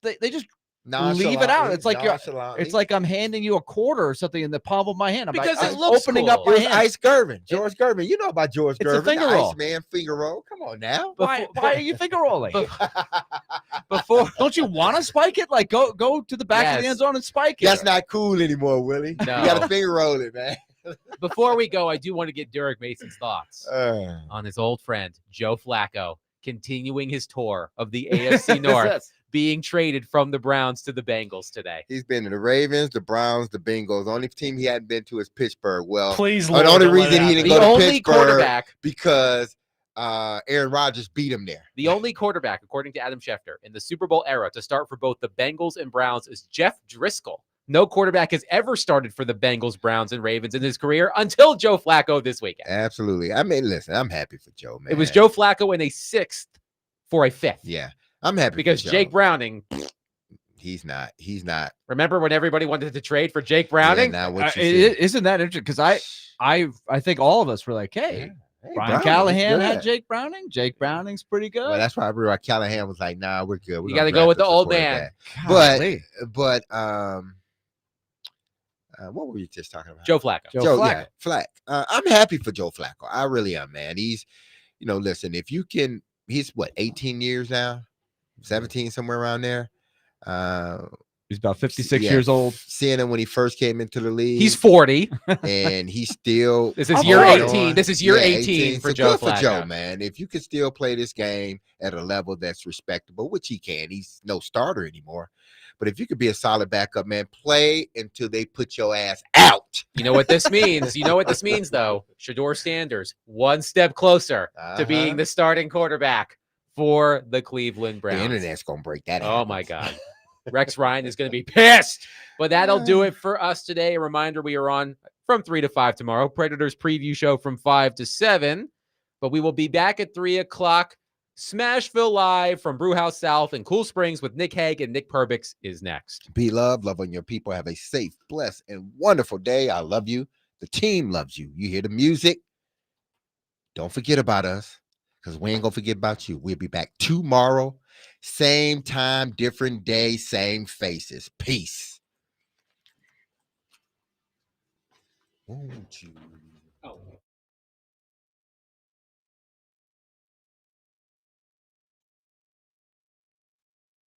leave it out. It's like I'm handing you a quarter or something in the palm of my hand. I'm because like, it looks opening cool. up my hand. Ice Gervin. George Gervin. You know about George Gervin. It's a finger roll. Man, finger roll. Come on now. Why are you finger rolling? Before, don't you want to spike it? Like go to the back of the end zone and spike it. That's not cool anymore, Willie. No. You got to finger roll it, man. Before we go, I do want to get Derek Mason's thoughts on his old friend Joe Flacco continuing his tour of the AFC North, being traded from the Browns to the Bengals today. He's been to the Ravens, the Browns, the Bengals. The only team he hadn't been to is Pittsburgh. Well, please, the only reason he didn't go to Pittsburgh quarterback because Aaron Rodgers beat him there. The only quarterback, according to Adam Schefter, in the Super Bowl era to start for both the Bengals and Browns is Jeff Driscoll. No quarterback has ever started for the Bengals, Browns, and Ravens in his career until Joe Flacco this weekend. Absolutely. I mean, listen, I'm happy for Joe, man. It was Joe Flacco in a 6th for a 5th. Yeah, I'm happy because for Joe. Jake Browning. He's not. Remember when everybody wanted to trade for Jake Browning? Yeah, what you isn't that interesting? Because I think all of us were like, hey, Brian Callahan had Jake Browning. Jake Browning's pretty good. Well, that's why I remember Callahan was like, nah, we're good. You got to go with the old man. But what were you just talking about? Joe Flacco. Joe Flacco. Yeah, Flack. I'm happy for Joe Flacco. I really am, man. He's, listen, if you can, he's what, 18 years now, 17, somewhere around there. He's about 56 years old. Seeing him when he first came into the league. He's 40. And he's still. This is year 18. This is year 18 for Joe Flacco. For Joe, man. If you can still play this game at a level that's respectable, which he can. He's no starter anymore. But if you could be a solid backup, man, play until they put your ass out. You know what this means? You know what this means, though? Shedeur Sanders, one step closer to being the starting quarterback for the Cleveland Browns. The internet's going to break that out. Oh, my God. Rex Ryan is going to be pissed. But that'll do it for us today. A reminder, we are on from 3 to 5 tomorrow. Predators preview show from 5 to 7. But we will be back at 3 o'clock. Smashville Live from Brewhouse South in Cool Springs with Nick Hague and Nick Perbix is next. Be loved, love on your people. Have a safe, blessed, and wonderful day. I love you. The team loves you. You hear the music. Don't forget about us, because we ain't going to forget about you. We'll be back tomorrow. Same time, different day, same faces. Peace. Won't you?